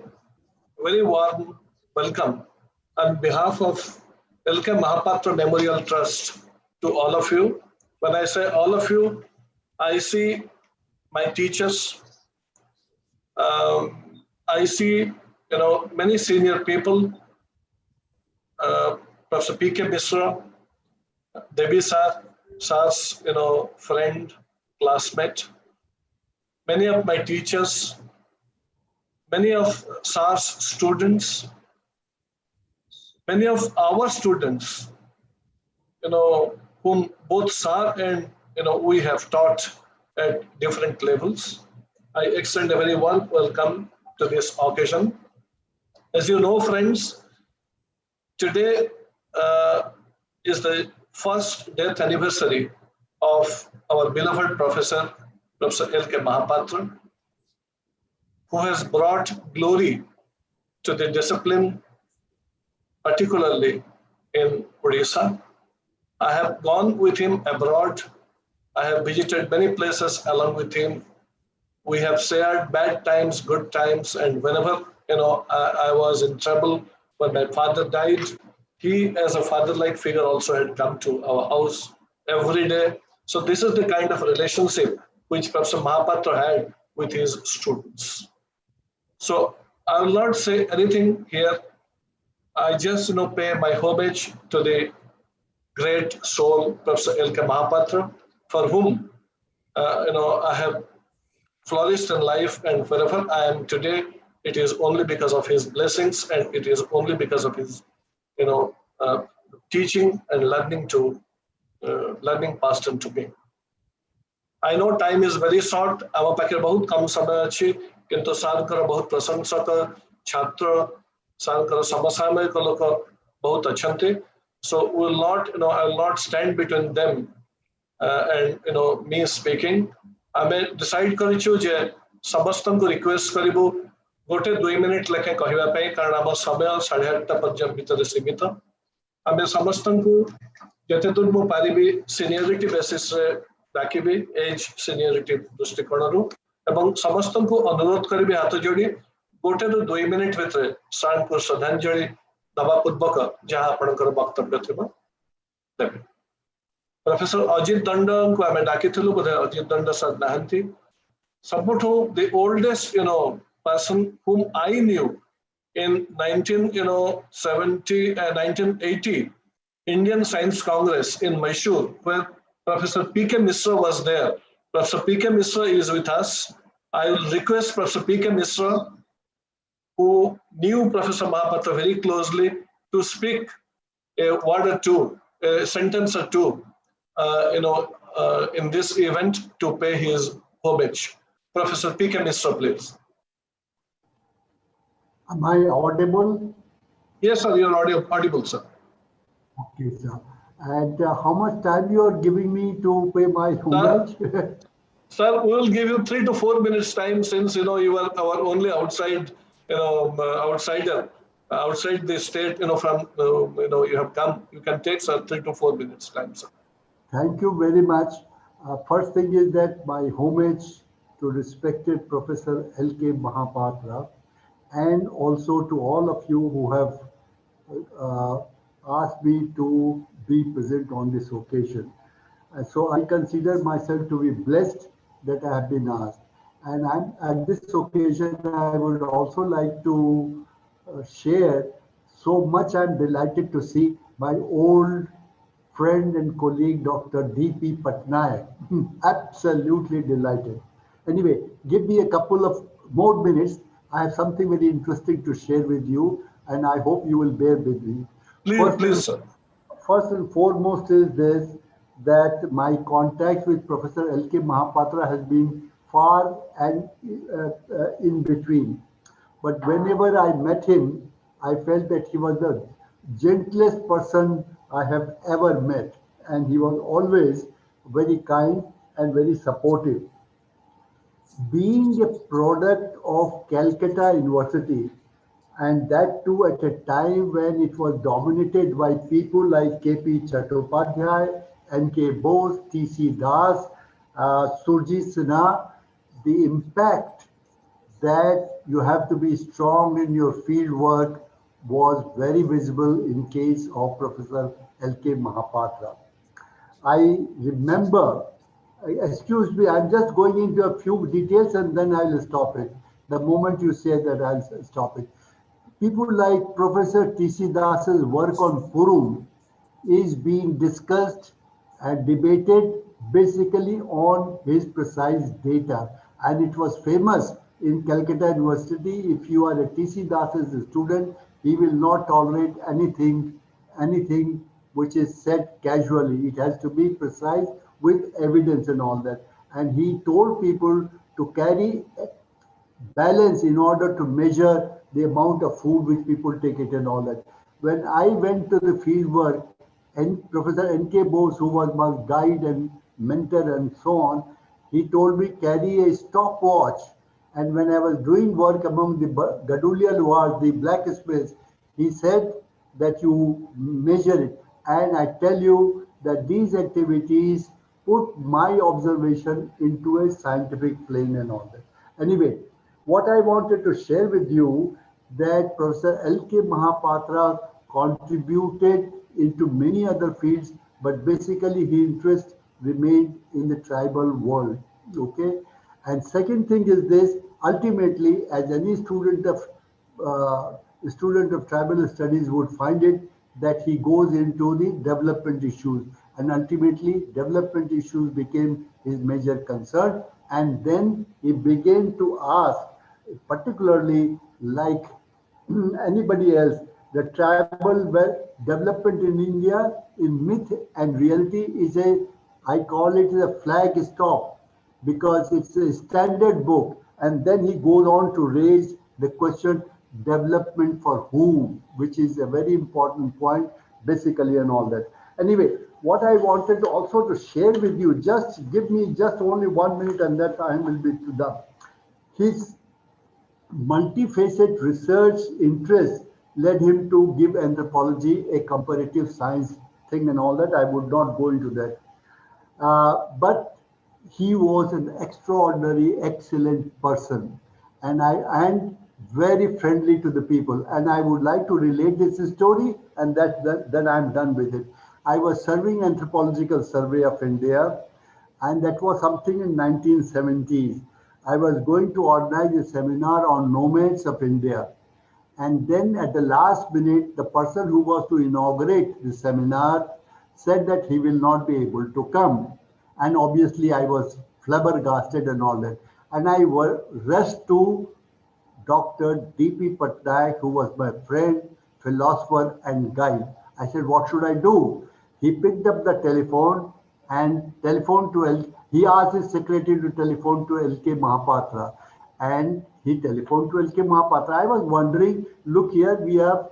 very warm welcome on behalf of L.K.Mahapatra Memorial Trust to all of you. When I say all of you, I see my teachers. I see, many senior people. Professor P.K. Misra, Devi Sir's, friend, classmate. Many of my teachers, many of Sir's students, many of our students, whom both Sir and we have taught at different levels. I extend a very warm welcome to this occasion. As you know, friends, today is the first death anniversary of our beloved Professor L.K.Mahapatra, who has brought glory to the discipline, particularly in Odisha. I have gone with him abroad. I have visited many places along with him. We have shared bad times, good times, and whenever I was in trouble when my father died, he, as a father-like figure, also had come to our house every day. So this is the kind of relationship which Professor Mahapatra had with his students. So I will not say anything here. I just pay my homage to the great soul, Professor L.K.Mahapatra, for whom I have flourished in life, and wherever I am today, it is only because of his blessings, and it is only because of his teaching and learning passed on to me. I know time is very short. Our pakhre bahut kam samay achi, kintu sankar bahut prasangsaka chhatra, sankar samasamayika loka bahut achanti. So we will not, I will not stand between them and me speaking. आमे decide करिछु जे समस्तन को request करिबो गोटे 2 minute लेखे कहिबा पई कारण हम समय 8:30 पर्यंत भीतर सीमित आमे समस्तन को जते दूर मो पारिबी सीनियरिटी बेसिस रे डाकिबी एज सीनियरिटी दृष्टिकोण रु एवं समस्तन को अनुरोध करिबी हाथ जोड़ी गोटे 2 मिनिट भीतर शान को श्रद्धांजलि दबा पूर्वक जहां आपनकर वक्तव्य थिबो देबे Professor Ajit Danda को हमें डाकी थलु बोले अजित दंड sir नाहंती सबुठो the oldest person whom I knew in 1980 Indian Science Congress in Mysore, where Professor P.K. Misra was there. Professor P.K. Misra is with us. I will request Professor P.K. Misra, who knew Professor Mahapatra very closely, to speak a word or two, a sentence or two in this event to pay his homage. Professor P.K. Misra, please. Am I audible? Yes, sir, you are audible, sir. Okay, sir. And how much time you are giving me to pay my homage? Sir, we will give you 3 to 4 minutes time, since you are our only outsider outside the state. From you have come. You can take, sir, 3 to 4 minutes time, sir. Thank you very much. First thing is that my homage to respected Professor L.K. Mahapatra, and also to all of you who have asked me to be present on this occasion. So I consider myself to be blessed that I have been asked. And at this occasion, I would also like to share so much. I'm delighted to see my old friend and colleague, Dr. D.P. Patnaik. Absolutely delighted. Anyway, give me a couple of more minutes. I have something very interesting to share with you, and I hope you will bear with me. Please, sir. First and foremost is this, that my contact with Professor L.K. Mahapatra has been far and in between. But whenever I met him, I felt that he was the gentlest person I have ever met, and he was always very kind and very supportive. Being a product of Calcutta University, and that too at a time when it was dominated by people like K.P. Chattopadhyay, N.K. Bose, T.C. Das, Surjit Sinha, the impact that you have to be strong in your field work was very visible in case of Professor L.K. Mahapatra. I remember, excuse me, I'm just going into a few details and then I'll stop it. The moment you say that, I'll stop it. People like Professor T.C. Das's work on Purum is being discussed and debated basically on his precise data. And it was famous in Calcutta University. If you are a T.C. Das's student, he will not tolerate anything which is said casually. It has to be precise with evidence and all that. And he told people to carry balance in order to measure the amount of food which people take it and all that. When I went to the field work, and Professor N.K. Bose, who was my guide and mentor and so on, he told me carry a stopwatch. And when I was doing work among the Gadulia Luars, the blacksmiths, he said that you measure it. And I tell you that these activities put my observation into a scientific plane and all that. Anyway, what I wanted to share with you that Professor L.K. Mahapatra contributed into many other fields, but basically his interest remained in the tribal world. Okay, and second thing is this: ultimately, as any student of tribal studies would find it, that he goes into the development issues, and ultimately development issues became his major concern, and then he began to ask, particularly like anybody else, the tribal development in India in myth and reality is I call it a flag stop, because it's a standard book. And then he goes on to raise the question, development for whom, which is a very important point basically and all that. Anyway, what I wanted also to share with you, just give me just only 1 minute and that time will be done. His multifaceted research interest led him to give anthropology a comparative science thing and all that. I would not go into that. But he was an extraordinary, excellent person, and very friendly to the people. And I would like to relate this story, and then I'm done with it. I was serving Anthropological Survey of India, and that was something in 1970s. I was going to organize a seminar on nomads of India. And then at the last minute, the person who was to inaugurate the seminar said that he will not be able to come. And obviously I was flabbergasted and all that. And I rushed to Dr. D.P. Patnaik, who was my friend, philosopher and guide. I said, what should I do? He picked up the telephone and telephoned to he asked his secretary to telephone to L.K. Mahapatra. And he telephoned to L.K. Mahapatra. I was wondering, look here, we are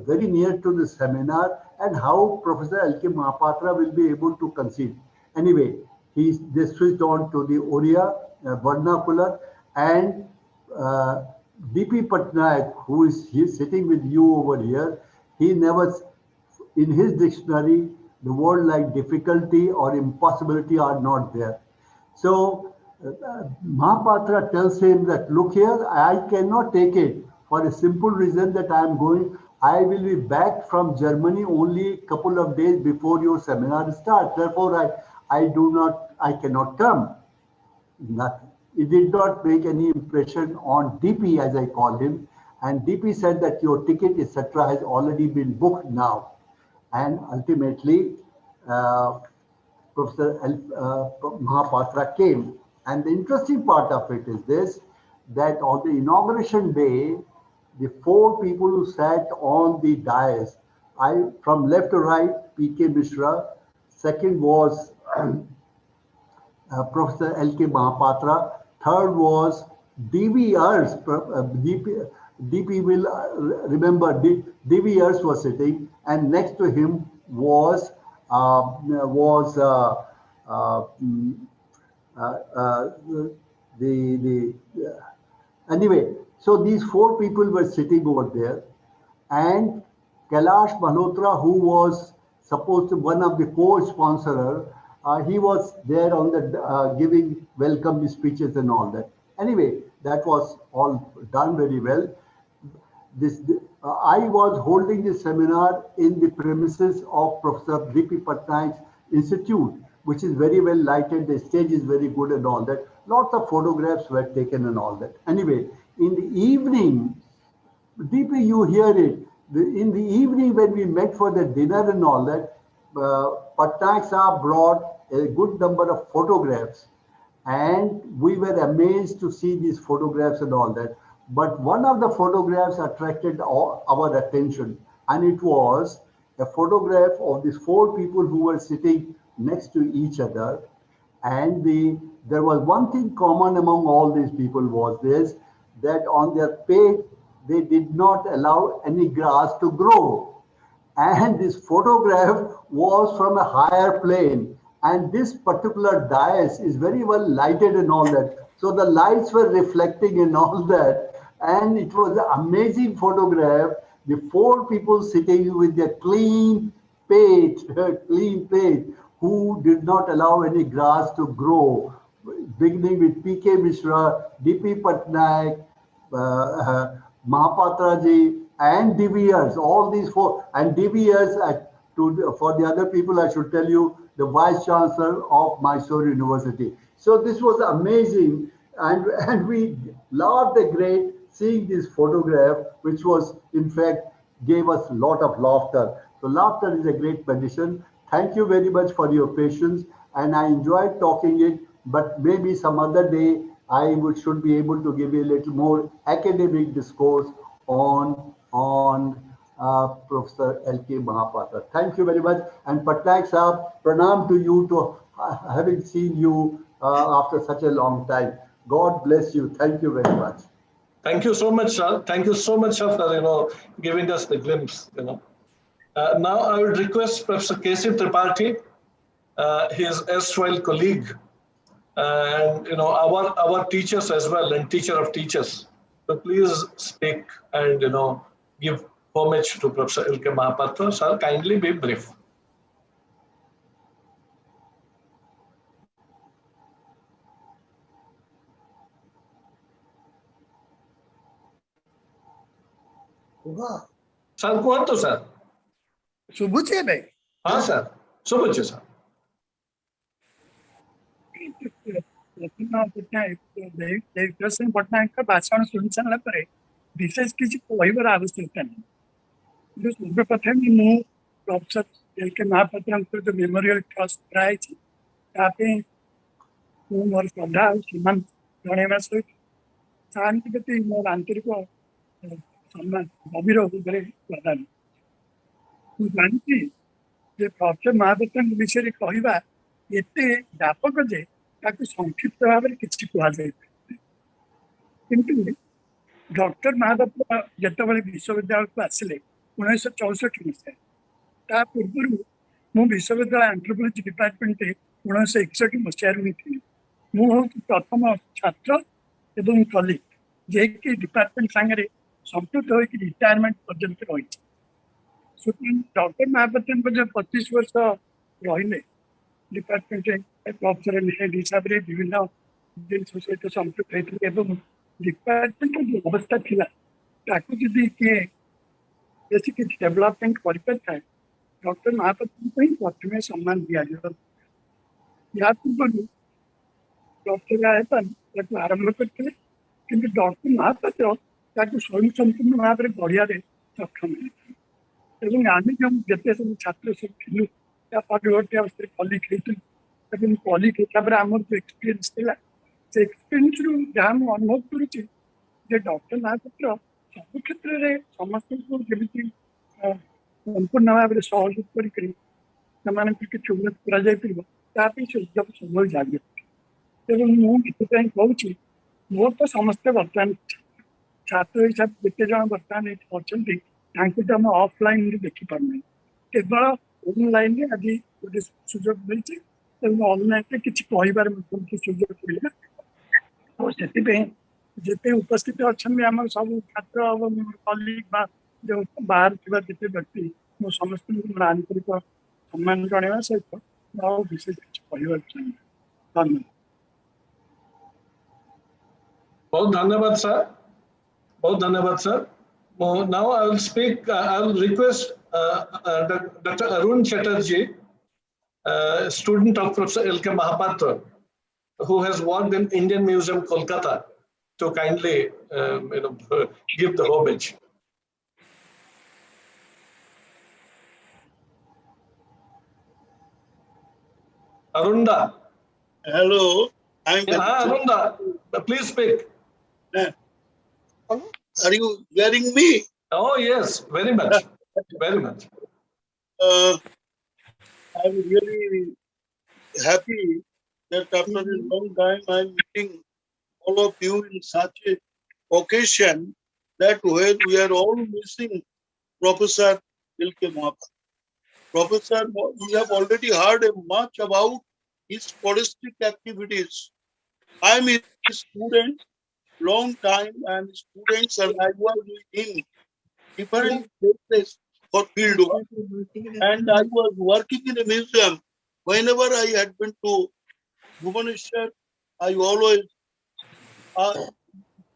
very near to the seminar, and how Professor L.K. Mahapatra will be able to conceive. Anyway, they switched on to the Oriya vernacular, and D.P. Patnaik, who is sitting with you over here, he never, in his dictionary, the word like difficulty or impossibility are not there. So Mahapatra tells him that, look here, I cannot take it for a simple reason that I will be back from Germany only a couple of days before your seminar starts. Therefore, I cannot come. Nothing. It did not make any impression on DP, as I call him. And DP said that your ticket, etc., has already been booked now. And ultimately, Professor Mahapatra came. And the interesting part of it is this, that on the inauguration day, the 4 people who sat on the dais, from left to right, P.K. Mishra, second was Professor L.K. Mahapatra, third was D.V. Ers, DP will remember De Beers was sitting, and next to him was mm, the anyway. So these four people were sitting over there, and Kailash Malhotra, who was supposed to one of the co-sponsorer, he was there on the giving welcome speeches and all that. Anyway, that was all done very well. I was holding this seminar in the premises of Professor D.P. Patnaik's institute, which is very well lighted. The stage is very good and all that. Lots of photographs were taken and all that. Anyway, in the evening, DP, you hear it. In the evening when we met for the dinner and all that, Patnaik Sahab brought a good number of photographs, and we were amazed to see these photographs and all that. But one of the photographs attracted our attention, and it was a photograph of these four people who were sitting next to each other. And there was one thing common among all these people was this, that on their page, they did not allow any grass to grow. And this photograph was from a higher plane. And this particular dais is very well lighted and all that. So the lights were reflecting and all that. And it was an amazing photograph. The four people sitting with their clean page, who did not allow any grass to grow, beginning with P.K. Mishra, D.P. Patnaik, Mahapatra ji, and De Beers, all these four. And De Beers, for the other people, I should tell you, the Vice Chancellor of Mysore University. So this was amazing. And we laughed a great seeing this photograph, which was, in fact, gave us a lot of laughter. So laughter is a great medicine. Thank you very much for your patience. And I enjoyed talking it, but maybe some other day, should be able to give you a little more academic discourse on Professor L.K.Mahapatra. Thank you very much. And Patnaik Sahab, pranam to you to having seen you after such a long time. God bless you. Thank you very much. Thank you so much, sir. Thank you so much, sir, for giving us the glimpse. Now I would request Professor K.C. Tripathi, his erstwhile colleague, and our teachers as well, and teacher of teachers. So please speak and give homage to Professor L.K.Mahapatra. Sir, kindly be brief. Sir, kuhantu sir. ଶୁଭୁଛି ଏବେ? हाँ sir, ଶୁଭୁଛି sir. ପଟ୍ଟନାୟକଙ୍କ ଭାଷଣ ଶୁଣି ସାରିଲା ପରେ ବିଶେଷ କିଛି କହିବାର ଆବଶ୍ୟକତା ନାହିଁ। କିନ୍ତୁ ସର୍ବପ୍ରଥମେ ମୁଁ ପ୍ରଫେସର L.K. ମହାପାତ୍ରଙ୍କର ଯୋଉ ମେମୋରିଆଲ ଟ୍ରଷ୍ଟ କରାଯାଇଛି ତା ପାଇଁ ମୁଁ ମୋର ଶ୍ରଦ୍ଧା ଆଉ ସମ୍ମାନ ଜଣାଇବା ସହିତ ସାରଙ୍କ ପ୍ରତି ମୋର ଆନ୍ତରିକ ସମ୍ମାନ ଗଭୀର ଭାବରେ ପ୍ରଦାନ। ମୁଁ ଜାଣିଛି ଯେ ପ୍ରଫେସର ମହାପାତ୍ରଙ୍କ ବିଷୟରେ କହିବା ଏତେ ବ୍ୟାପକ ଯେ ତାକୁ ସଂକ୍ଷିପ୍ତ ଭାବରେ କିଛି କୁହାଯାଇପାରେ। କିନ୍ତୁ ଡକ୍ଟର ମହାପାତ୍ର ଯେତେବେଳେ ବିଶ୍ୱବିଦ୍ୟାଳୟକୁ ଆସିଲେ 1964 ମସିହାରେ, ତା ପୂର୍ବରୁ ମୁଁ ବିଶ୍ୱବିଦ୍ୟାଳୟ ଆନ୍ଥ୍ରୋପୋଲୋଜି ଡିପାର୍ଟମେଣ୍ଟରେ 1961 ମସିହାରୁ ହିଁ ଥିଲି। ମୁଁ ହେଉଛି ପ୍ରଥମ ଛାତ୍ର ଏବଂ କଲିଗ ଯିଏକି ଡିପାର୍ଟମେଣ୍ଟ ସାଙ୍ଗରେ ସମ୍ପୃକ୍ତ ହୋଇକି ରିଟାୟାରମେଣ୍ଟ ପର୍ଯ୍ୟନ୍ତ ରହିଛି। ଡକ୍ଟର ମହାପାତ୍ରଙ୍କ ଯୋଉ 25 ବର୍ଷ ରହିଲେ ଡିପାର୍ଟମେଣ୍ଟରେ ପ୍ରଫେସର ହେଡ୍ ହିସାବରେ ବିଭିନ୍ନ ଜିନିଷ ସହିତ ସମ୍ପୃକ୍ତ ହୋଇଥିଲେ ଏବଂ ଡିପାର୍ଟମେଣ୍ଟର ଯୋଉ ଅବସ୍ଥା ଥିଲା ତାକୁ ଯଦି କିଏ ବେଶୀ କିଛି ଡେଭଲପମେଣ୍ଟ କରିପାରିଥାଏ ଡକ୍ଟର ମହାପାତ୍ରଙ୍କୁ ହିଁ ପ୍ରଥମେ ସମ୍ମାନ ଦିଆଯିବ। ଏହା ପୂର୍ବରୁ ପ୍ରଫେସର ରାୟପାନ ତାକୁ ଆରମ୍ଭ କରିଥିଲେ, କିନ୍ତୁ ଡକ୍ଟର ମହାପାତ୍ର ତାକୁ ସ୍ୱୟଂ ସମ୍ପୂର୍ଣ୍ଣ ଭାବରେ ଗଢ଼ିବାରେ ସକ୍ଷମ ହେଇଥିଲେ। ଏବଂ ଆମେ ଯେତେ ସବୁ ଛାତ୍ର ସବୁ ଥିଲୁ ତା ପରବର୍ତ୍ତୀ ଅବସ୍ଥାରେ କଲିଗ ହେଇଥିଲୁ ଏବଂ କଲିଗ ହିସାବରେ ଆମର ଯୋଉ ଏକ୍ସପିରିଏନ୍ସ ଥିଲା ସେ ଏକ୍ସପିରିଏନ୍ସରୁ ଯାହା ମୁଁ ଅନୁଭବ କରୁଛି ଯେ ଡକ୍ଟର ମହାପାତ୍ର ସବୁ କ୍ଷେତ୍ରରେ ସମସ୍ତଙ୍କୁ ଯେମିତି ସମ୍ପୂର୍ଣ୍ଣ ଭାବରେ ସହଯୋଗ କରିକରି ସେମାନଙ୍କୁ କିଛି ଉନ୍ନତି କରାଯାଇପାରିବ ତା ପାଇଁ ସେ ଉଦ୍ୟମ ସବୁବେଳେ ଜାରି ରଖିଥିଲେ। ଏବଂ ମୁଁ ଏଥିପାଇଁ କହୁଛି ମୋର ତ ସମସ୍ତେ ବର୍ତ୍ତମାନ छात्र हिसाब से जिते जन बर्तमान अच्छा ऑफलाइन देखी पारना केवल ऑनलाइन आज गोटे सुजोग मिलती ऑनलाइन किसी कहबार सुजोग मिलना और से जिते उपस्थित अच्छा आम सब छात्र कलिग जो बाहर थी जिते व्यक्ति मो समस्त आंतरिक सम्मान जन सहित विशेष किसी कहबार चाहिए धन्यवाद। बहुत धन्यवाद सर, बहुत धन्यवाद sir. Now I will speak. I will request Dr. Arun Chatterjee, student of Professor L.K.Mahapatra, who has worked in Indian Museum, Kolkata, to kindly give the homage. Arunda. Hello, I'm Arunda, please speak. Are you hearing me? Oh yes, very much, very much. I'm really happy that after a long time I'm meeting all of you in such a occasion that where we are all missing Professor L.K.Mahapatra. Professor, we have already heard much about his scholastic activities. I'm his student, long time, and students, and I was with him different places for field work. And I was working in a museum. Whenever I had been to Bhubaneswar, I always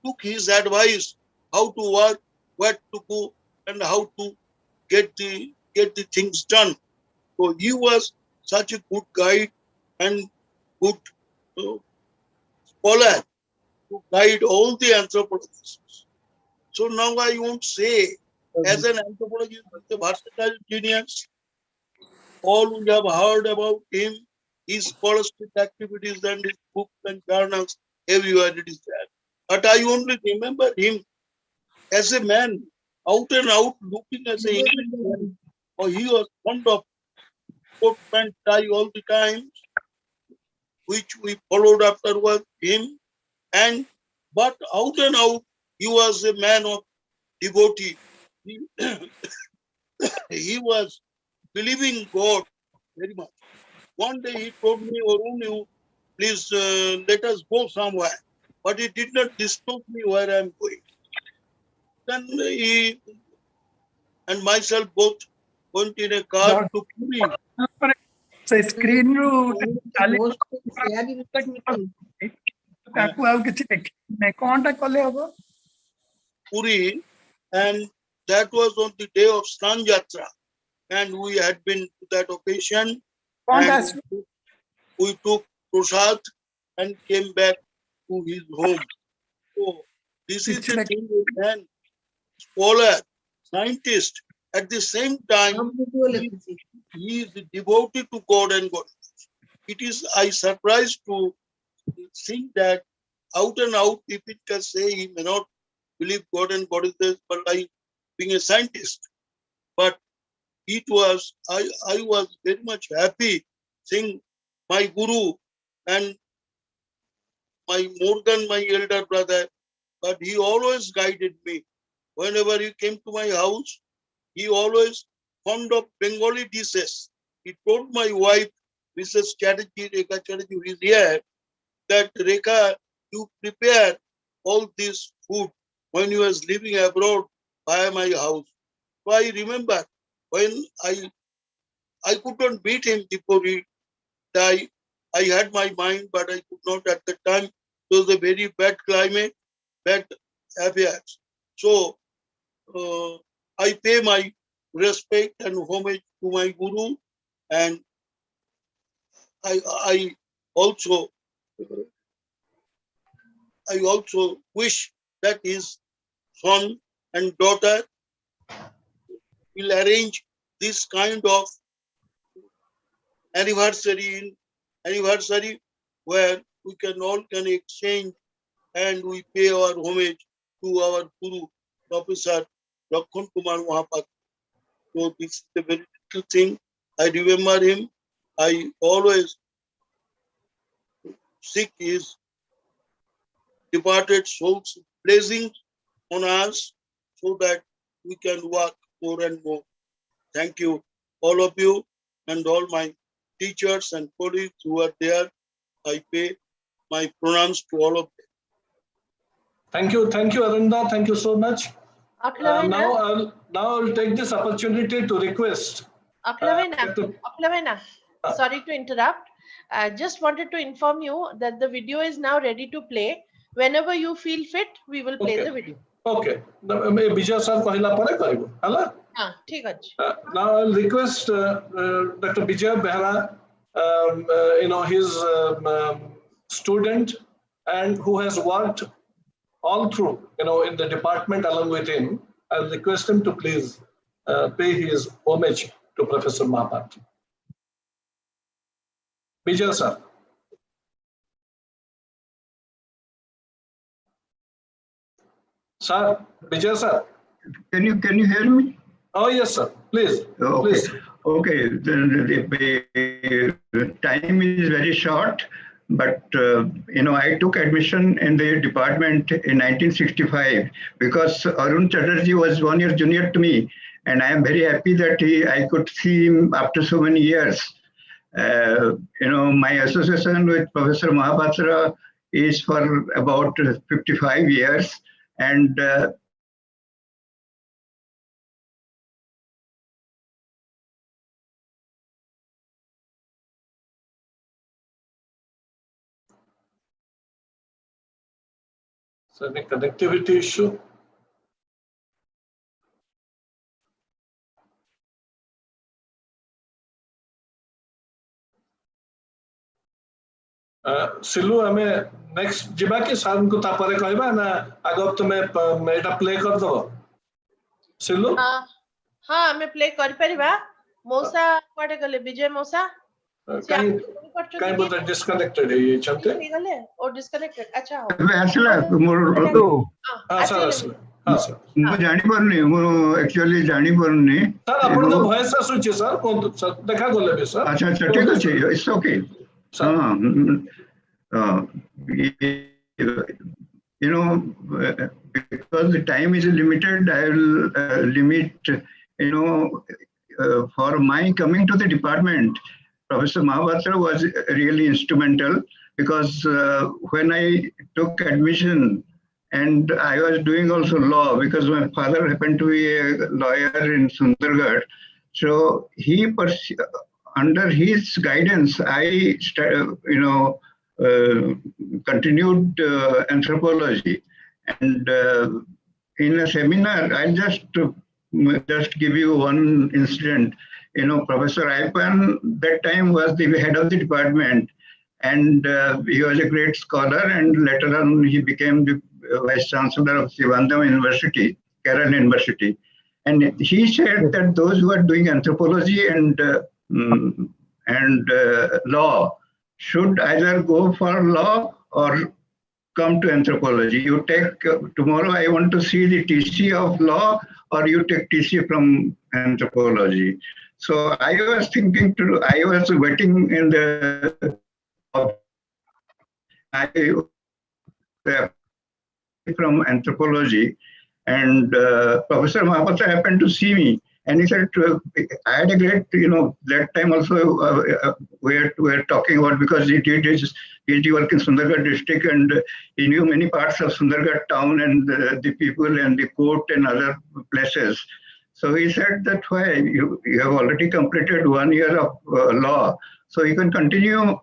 took his advice how to work, where to go, and how to get the things done. So he was such a good guide and good scholar to guide all the anthropologists. So now I won't say, as an anthropologist, he's a versatile genius. All we have heard about him, his scholastic activities and his books and journals, everywhere it is there. But I only remember him as a man, out and out, looking as an Englishman. Or he was fond of coat pant tie all the time, which we followed afterward him. But out and out, he was a man of devotee. He was believing God very much. One day he told me, Arun, you please let us go somewhere. But he did not disclose me where I am going. Then he and myself both went in a car to Puri. से screen रु Puri, and that was on the day of Snan Yatra. And we had been to that occasion. And we took prasad and came back to his home. So this is the thing with man, scholar, scientist. At the same time, he is devoted to God and God. It is I surprised to think that out and out, if it can say he may not believe God and God is there, but like being a scientist. But it was I was very much happy seeing my guru and my more than my elder brother, but he always guided me. Whenever he came to my house, he always fond of Bengali dishes. He told my wife, Mrs. Chatterjee, Rekha Chatterjee, who is here, that Rekha, you prepare all this food when you was living abroad by my house. So I remember when I could not beat him before he died. I had my mind, but I could not at the time. It was a very bad climate, bad affairs. So I pay my respect and homage to my guru, and I also wish that his son and daughter will arrange this kind of anniversary where we all can exchange and we pay our homage to our guru, Professor Lakshman Kumar Mahapatra. So this is a very little thing. I remember him. I always seek his departed soul's blessings on us so that we can work more and more. Thank you, all of you, and all my teachers and colleagues who are there. I pay my pronouns to all of them. Thank you, Arunda. Thank you so much. Aklavena. Now I'll take this opportunity to request. Aklavena, sorry to interrupt. I just wanted to inform you that the video is now ready to play. Whenever you feel fit, we will play the video. Okay. Vijay sir कहला परे करिबो हला हाँ ठीक है. Now I'll request Dr. Vijay Behra, his student and who has worked all through, in the department along with him. I'll request him to please pay his homage to Professor Mahapatra. Vijay sir. Sir, Vijay sir. Can you hear me? Oh yes, sir. Please. Okay. Please. Okay. The time is very short, but I took admission in the department in 1965 because Arun Chatterjee was 1 year junior to me, and I am very happy that I could see him after so many years. My association with Professor Mahapatra is for about 55 years, and So any connectivity issue? सिलु हमें next जिबा के सार को तापरे कहबा ना आगो तुमे एटा प्ले कर दबो सिलु हाँ हमें प्ले कर परिबा मौसा कोडे गले विजय मौसा काई बोलता डिस्कनेक्टेड है ये चलते गले और डिस्कनेक्टेड अच्छा हो आसला हां सर हां सर मु जानि परनी मु एक्चुअली जानि परनी सर अपन को वॉइस आसुची सर कोन सर देखा गले बे सर अच्छा ठीक अछि it's okay because the time is limited, I will limit, for my coming to the department, Professor Mahapatra was really instrumental because when I took admission and I was doing also law because my father happened to be a lawyer in Sundargarh. So under his guidance, I continued anthropology, and in a seminar, I'll just give you one incident. Professor Aipan that time was the head of the department, and he was a great scholar, and later on he became the vice chancellor of Trivandrum University, Kerala University. And he said that those who are doing anthropology and law should either go for law or come to anthropology. You take tomorrow I want to see the TC of law, or you take TC from anthropology. So I was thinking I was waiting in the from anthropology, and Professor Mahapatra happened to see me, and he said, I had a great, that time also we were talking about, because he did his PhD work in Sundargarh district, and he knew many parts of Sundargarh town and the people and the court and other places. So he said that why you have already completed 1 year of law, so you can continue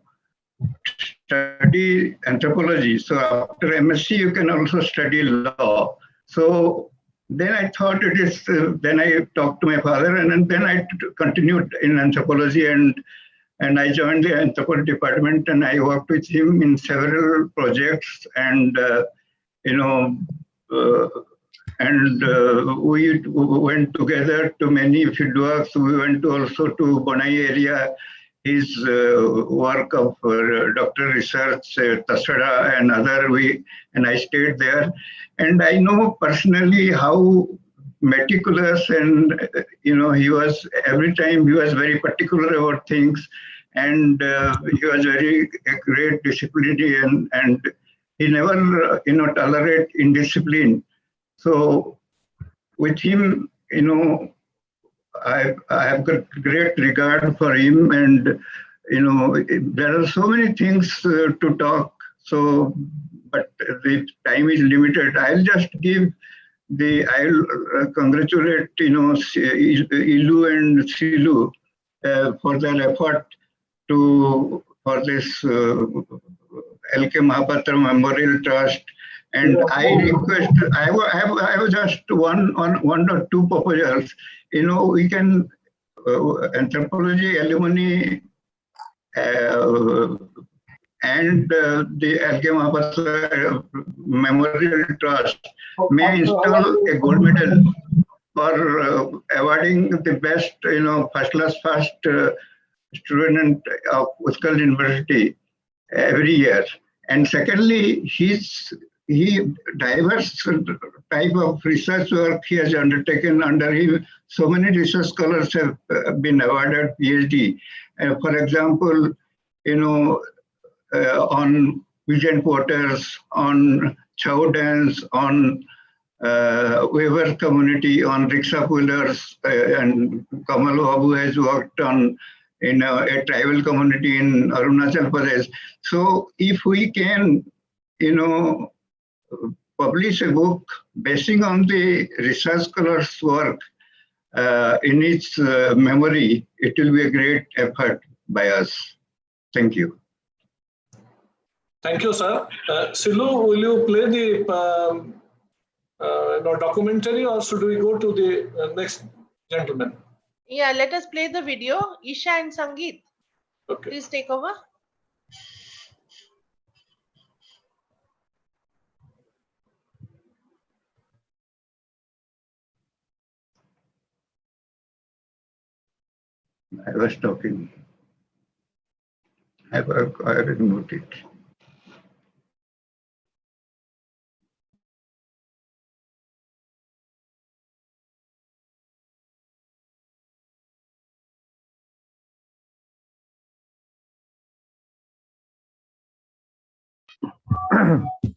study anthropology. So after MSc, you can also study law. So then I thought it is, then I talked to my father, and then I continued in anthropology, and I joined the anthropology department, and I worked with him in several projects, and we went together to many fieldworks. We went also to Bonai area, his work of doctoral research, Tasada and other, and I stayed there. And I know personally how meticulous, and he was, every time he was very particular about things, and he was very great disciplinarian, and he never tolerate indiscipline. So with him, I have got great regard for him, and there are so many things to talk. So, but the time is limited. I'll congratulate Ilu and Silu for their effort for this L.K.Mahapatra Memorial Trust. And I request, I have just one or two proposals. We can anthropology alumni and the L.K.Mahapatra Memorial Trust may install a gold medal for awarding the best, first student of Utkal University every year. And secondly, he diverse type of research work he has undertaken. Under him, so many research scholars have been awarded PhD. For example, on pigeon quarters, on chow dance, on Weaver community, on rickshaw pullers, and Kamal Babu has worked in a tribal community in Arunachal Pradesh. So if we can, publish a book basing on the research scholars' work in its memory, it will be a great effort by us. Thank you. Thank you, sir. Silu, will you play the documentary, or should we go to the next gentleman? Yeah, let us play the video. Isha and Sangeet, okay, please take over. I was talking. I removed it.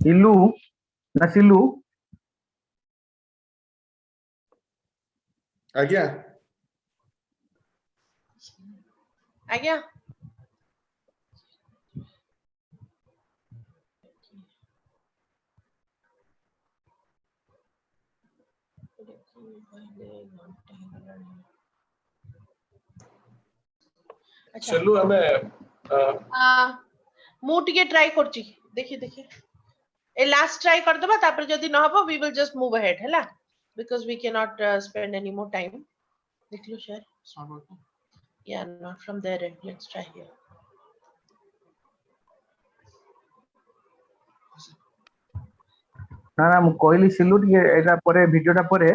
Ilu, Nasilu. Agya. Agya. Silu, ମୁଁ ଟିକେ try କରୁଛି ଦେଖି ए last try करदबा तापर जदी न हबो we will just move ahead हैला because we cannot spend any more time देख लो share it's not working yeah not from there end let's try here ना ମୁଁ କହିଲି ସିଲୁ ଟିକେ ଏଟା ପରେ ଭିଡିଓଟା ପରେ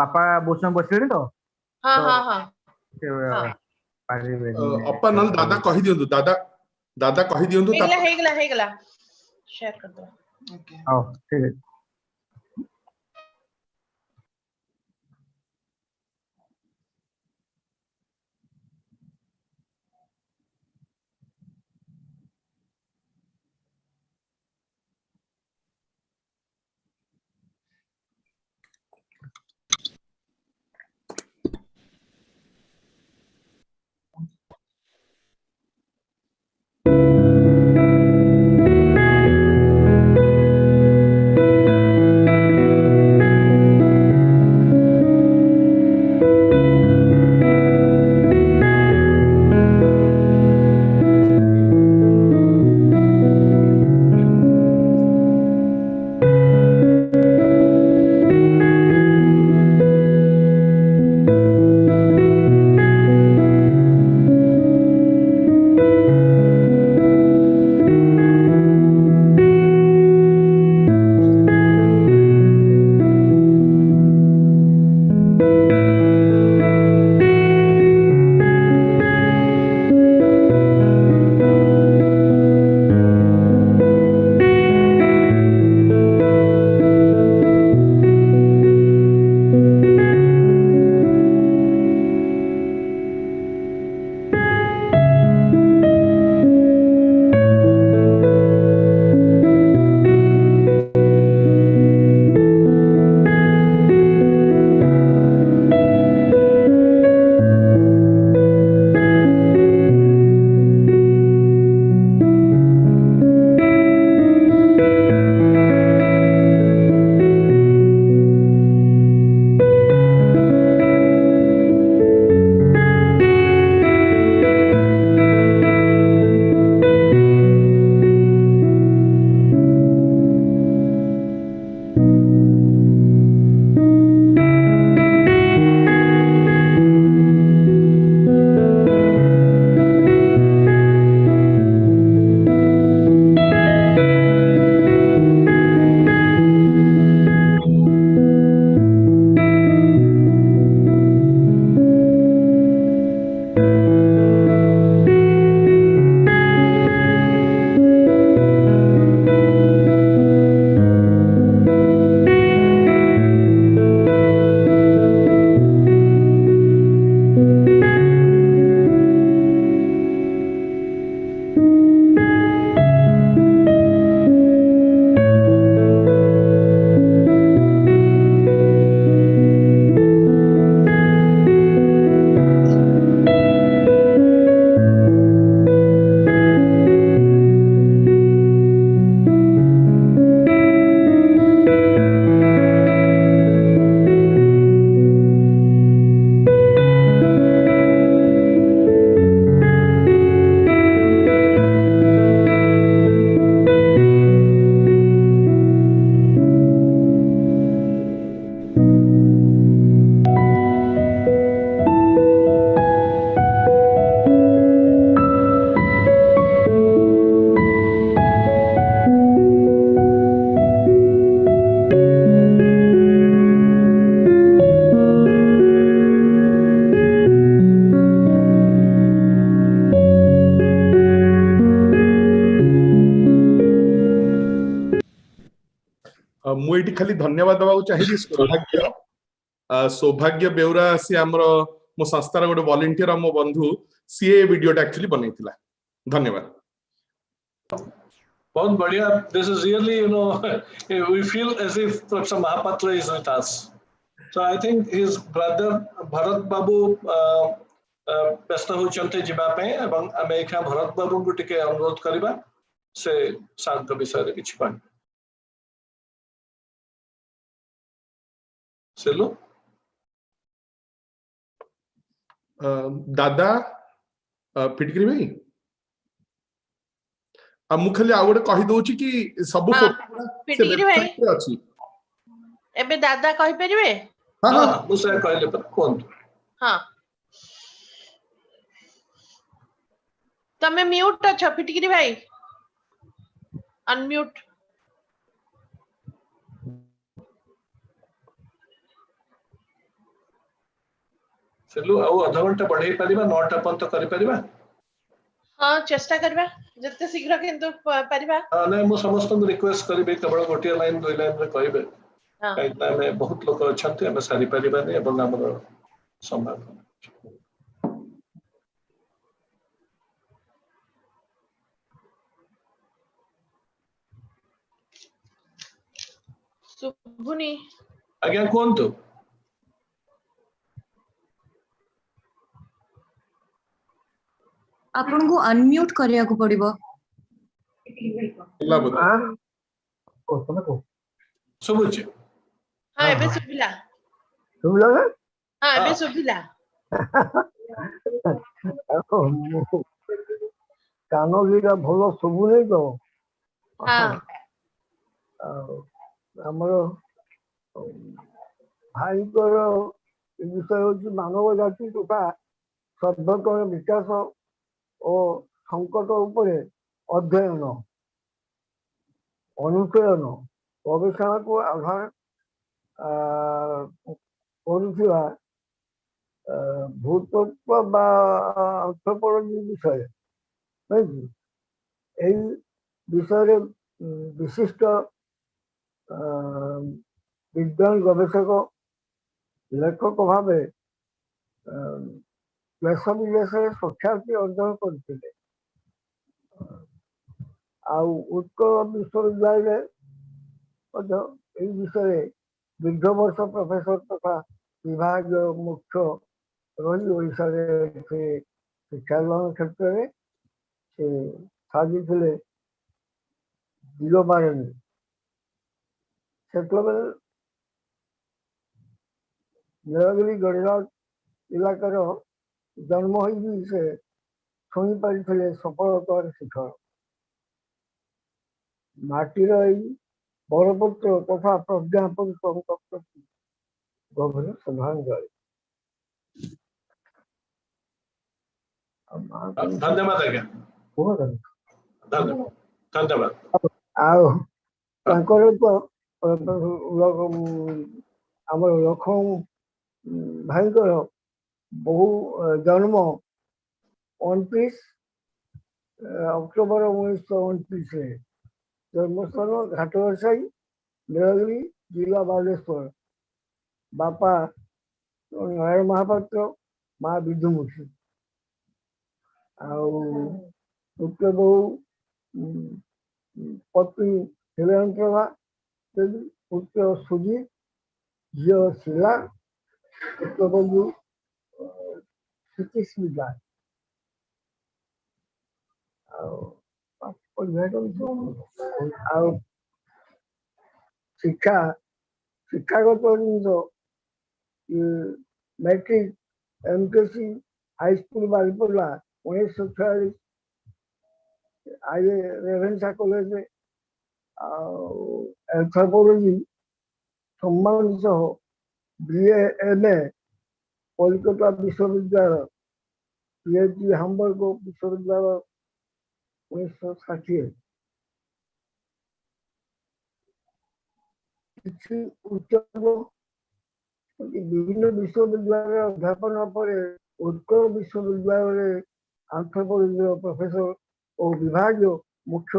ବାପା ବୋସମ ବସିଲେଣି ତ हां हां हां ଅପା ନହେଲେ ଦାଦା କହିଦିଅନ୍ତୁ ଦାଦା କହିଦିଅନ୍ତୁ ହେଇଗଲା share कर दो ओके ହଉ ଠିକ ଅଛି मुझे खाली धन्यवाद देवा चाहिए सौभाग्य बेउरा सी आमर मो संस्थार गोटे वॉलंटियर मो बंधु सी वीडियोटा एक्चुअली बनैतिला धन्यवाद बहुत बढ़िया this is really we feel as if Professor Mahapatra is with us so I think his brother Bharat Babu व्यस्त होचंते जिबा पे एवं आमे एखा भरत बाबू को टिके अनुरोध करबा से शांत विषय रे किछ पान सेलो दादा फिटकरी भाई आ मु खाली आ गोटे कहि दोछि कि सब फोटो फिटकरी भाई अछि एबे दादा कहि परिबे हां हां मु से कहले पर कोन हां तमे म्यूट छ फिटकरी भाई अनम्यूट सेलु आ आधा घंटा बढ़ाई परिबा 9टा पर्यंत करि परिबा हां चेष्टा करबा जते शीघ्र किंतु परिबा नै मु समस्त को रिक्वेस्ट करबे केवल गोटे लाइन दुई लाइन रे कहबे काइना में बहुत लोग अछंते हम सारी परिबा नै एवं हमर संभावना सुभुनी आज्ञा कोनतो आपन को अनम्यूट करिया को पड़िबो ला बता को तमे को सुबुच हां एबे सुबिला सुबिला हां एबे सुबिला कानो लीगा भलो सुबु नै तो हां हमर भाई को विषय होची मानव जाति तथा सभ्यतार विकास और संकट उपरे अध्ययन अनुशीलन गवेषणा को आधार करुवा भूतत्व बा एंथ्रोपोलॉजी विषय विषय विशिष्ट विज्ञान गवेषक लेखक भाव देश विदेश सुख्याति अर्जन करते उत्कल विश्वविद्यालय विषय दीर्घ वर्ष प्रोफेसर तथा विभाग मुख्य रही ओडिशा से शिक्षादान क्षेत्र में से साजी जीरो बारे से नीलगिरी गड़ियाल इलाकार जन्म हो से छुई पारी सफलतार शिखर माटीर ବରପୁତ୍ର ତଥା ପ୍ରଜ୍ଞାପନ ଗଭୀର ଶ୍ରଦ୍ଧାଞ୍ଜଳି। ଧନ୍ୟବାଦ ଆଜ୍ଞା, ଧନ୍ୟବାଦ। ଆଉ ତାଙ୍କର ତ ଆମର ଲକ୍ଷ୍ମଣ ଭାଇଙ୍କର ବହୁ ଜନ୍ମ 29 ଅକ୍ଟୋବର 1929 ଜନ୍ମସ୍ଥାନ ଘାଟବସାଇ, ନୀଳଗିରି ଜିଲ୍ଲା ବାଲେଶ୍ୱର। ବାପା L.K.Mahapatra, ମା ବିଧୁମୁଖୀ। ଆଉ ପୁତ୍ର ବୋହୂ ପତ୍ନୀ ହିରଣ୍ୟପ୍ରଭା ଦେବୀ, ପୁତ୍ର ସୁଜିତ, ଝିଅ ଶିଲା, ପୁତ୍ରବଧୂ ସ୍ମୃତିସ୍ମିତା। ଆଉ ଶିକ୍ଷାଗତ ଜିନିଷ मैट्रिक MKC हाईस्कूल बालपल्ला 1946 आए रेभेन्सा कॉलेज एंथ्रोपोलॉजी सम्मान सह BA MA कोलकाता विश्वविद्यालय, PhD हाम्बर्ग विश्वविद्यालय 1960। विभिन्न विश्वविद्यालय अध्यापन पर उत्कल विश्वविद्यालय एंथ्रोपोलॉजी प्रोफेसर और विभागीय मुख्य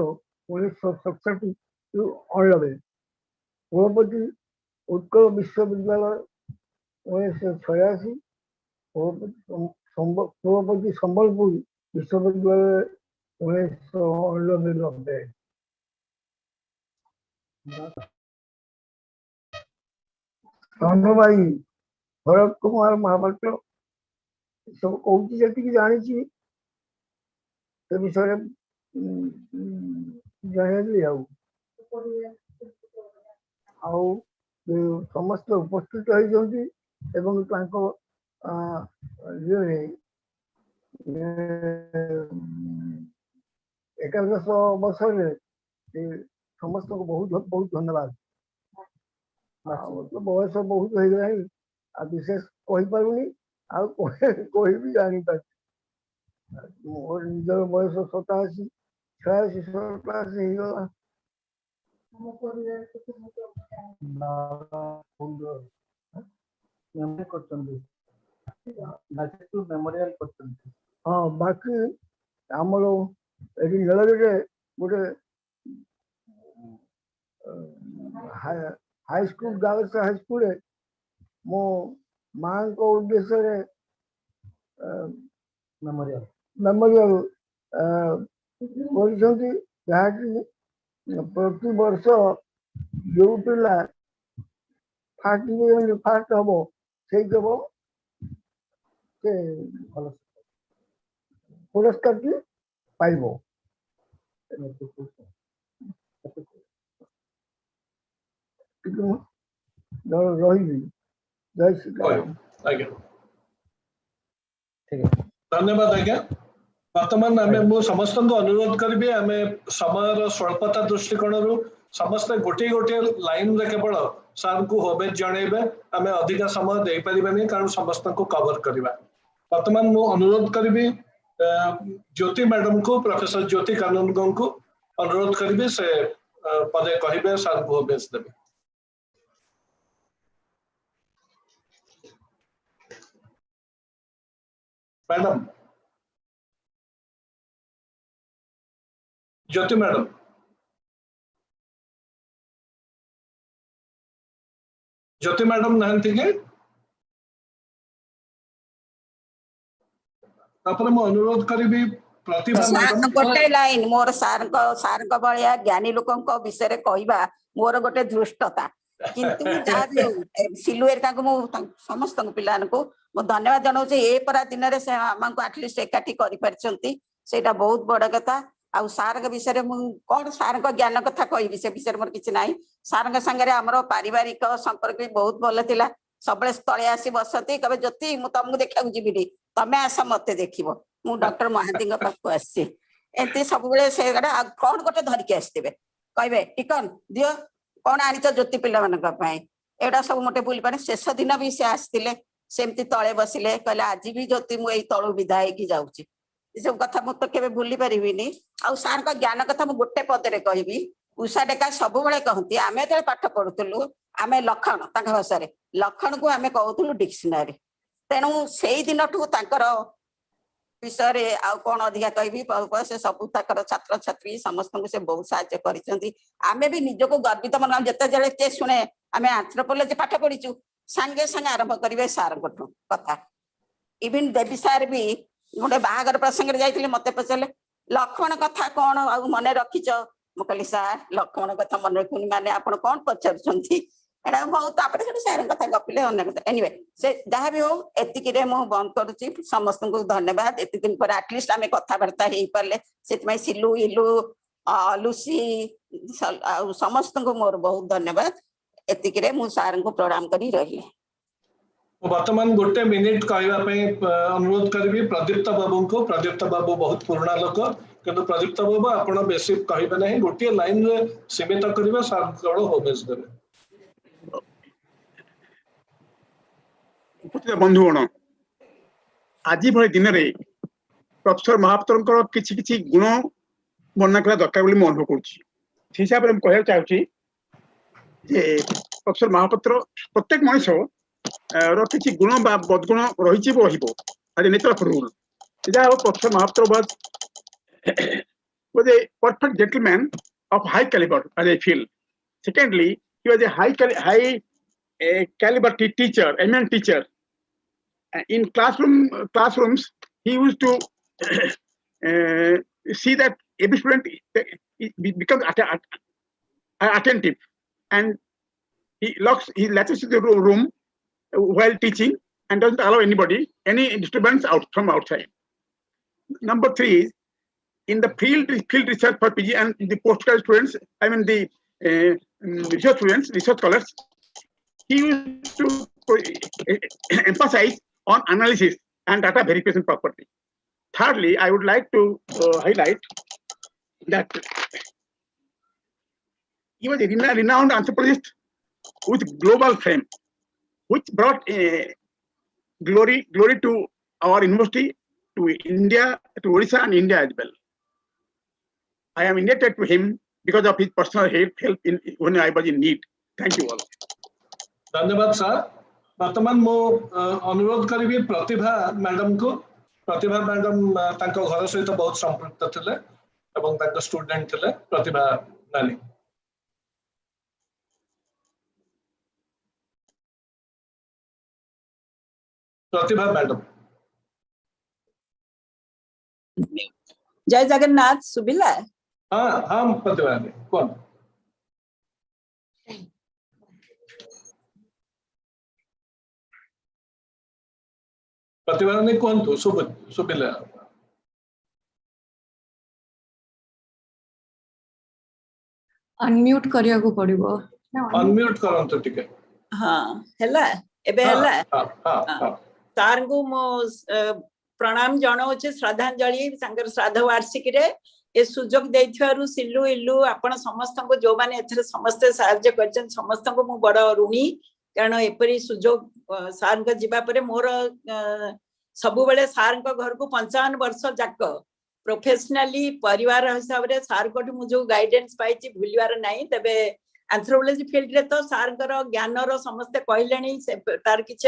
1967 अनलबे। कुलपति उत्कल विश्वविद्यालय 1986, कुलपति संबलपुर विश्वविद्यालय 1989। भाई भरत कुमार महापात्र सब कौन जी जानी विषय जानी समस्त उपस्थित होती एकादश वर्ष समस्त को बहुत बहुत धन्यवाद। तो बयस बहुत हो गला विशेष कहीपरूनी भी जानी मोर निजर बयस 87 86 87 होगला। हाँ बाकी आमर ये नलगिरी गोटे high school girls high school मो माँ को उद्देश्य मेमोरियल प्रति वर्ष जो पिला फास्ट हम से पुरस्कार की पाइब। रही जय श्री राम। धन्यवाद आज्ञा। वर्तमान आम मु समस्त अनुरोध करी आम समय स्वल्पता दृष्टिकोण समस्ते गोटे गोटे लाइन रे केवल सार को होबे जनइबे आम अधिक समय दे परिबानी कारण समस्त को कवर करबा। वर्तमान मु अनुरोध करी ज्योति मैडम को प्रोफेसर ज्योति कानूनगो को अनुरोध करी से पदे कहिबे सार को होबे देबे। मैडम ज्योति मैडम ज्योति मैडम नहंती के तापर मु अनुरोध करी प्रतिभा मैडम गोटे लाइन मोर सार को बलिया ज्ञानी लोकन को विषय रे कहबा मोर गोटे दृष्टता किंतु जा सिलु एरका को समस्त पिलान को मो धन्यवाद जनाऊँ। ए परा दिन से हमको एटलिस्ट एकाठी कर पारछंती सेटा बहुत बड़ कथा। आउ सार के विषय मु कौन सार को ज्ञान कथा कहबी से विषय मोर किछि नाही। सार के संगे हमर पारिवारिक संपर्क भी बहुत भल थिला। सबले तळे आसी बसती कबे जति मु तुमको देखा जीवी तमे आस मते देखिबो मु डॉक्टर महांती पाखु आसी एते सब बेले से कौन गोटे धरिके आसथिबे कहबे टिकन दियो कौन आनी ज्योति पिला एटा सब मोटे भूल पाने शेष दिन भी सी आसते सेमती तले बसिले कहले आज भी ज्योति मुझे तलु विदा होगी जाऊँगी सब कथा मुझे तो केवे भूली पारिनी आ सार का ज्ञान कथा मुझे गोटे पदे कहबी उषा डेका सब बेले कहती आम जो पाठ पढ़ुलु आम लक्षण भाषा लक्षण को आम कहूलु डिक्शनरी तेणु से दिन विषय आउ कौन अधिका कह से सब छात्र छात्री समस्त को से बहुत साहय कर भी निजक गर्वित मन जिते किए शुणे आम एंथ्रोपोलॉजी पाठ पढ़ीचु सांगे सांगे आरंभ करेंगे सार कथा इवन देवी सार भी गोटे बाहागर प्रसंग जाइए मत पचारे लक्ष्मण कथा कौन आ मन रखीच मुझे सार लक्ष्मण कथा मन रखुनि माने आप कौन पचार बहुत सार कथा गपिले एनिवे से जहाँ भी हो एतिक बंद करुच्ची समस्त को धन्यवाद एत दिन पर आटलिस्ट आम कथबार्ता हो पारे से सिलु इलु लुसी समस्त को मोर बहुत धन्यवाद एतिक सार को प्रणाम करी रही वर्तमान गोटे मिनिट कहवाई अनुरोध करी प्रदीप्त बाबू को प्रदीप्त बाबू बहुत पुराना लोक किंतु प्रदीप्त बाबू आप बेसी कहे ना गोटे लाइन सीमित करेंगे सार केवल होमेज देवे बंधुगण आज भाई दिन में प्रोफेसर महापात्र किसी किसी गुण वर्णना करा दरकार बोली मैं अनुभव कर हिसाब से कह चाहूँगी प्रोफेसर महापात्र प्रत्येक मनुष्य किसी गुण बदगुण रही नेचर ऑफ रूल जहाँ professor Mahapatra was a perfect gentleman of high caliber as I feel. Secondly, he was a high caliber teacher, eminent teacher. In classrooms, he used to see that every student becomes attentive, and he latches to the room while teaching and doesn't allow any disturbance from outside. Number 3 is in the field research for PG and the postgraduate students, I mean the research students, research scholars, he used to emphasize on analysis and data verification properly. Thirdly, I would like to highlight that he was a renowned anthropologist with global fame, which brought glory to our university, to India, to Odisha and India as well. I am indebted to him because of his personal help when I was in need. Thank you all. धन्यवाद sir. वर्तमान मो अनुरोध करी प्रतिभा madam को। प्रतिभा madam तांको घर सहित बहुत संपृक्त थिले एवं तांको स्टूडेंट थिले प्रतिभा नानी। प्रतिभा मैडम। जय जगन्नाथ सुबिला। हाँ प्रतिभा नानी कौन? प्रतिभा नानी कौन तो सुबिला। अनम्यूट करिया को पड़िबो। अनम्यूट करंतो टिके। हाँ हैला एबे हैला। हाँ तार को मो प्रणाम जणाउछे श्रद्धांजलि संगर श्राद्ध वार्षिक रे ए सुजोग देथिवारु सिल्लू इल्लू आपण समस्त को जो माने एथरे समस्त सहाय्य करछन समस्त को मु बड़ ऋणी कारण एपरी सुजोग सार को जिबा परे मोर सबु बेले सार को घर को 55 वर्ष जाक प्रोफेशनली परिवार हिसाब रे सार को मु जो गाइडेंस पाइछि भूलिवार नाही तबे एंथ्रोपोलॉजी फील्ड रे तो सार को ज्ञान रो समस्त कहलेनी तार किछ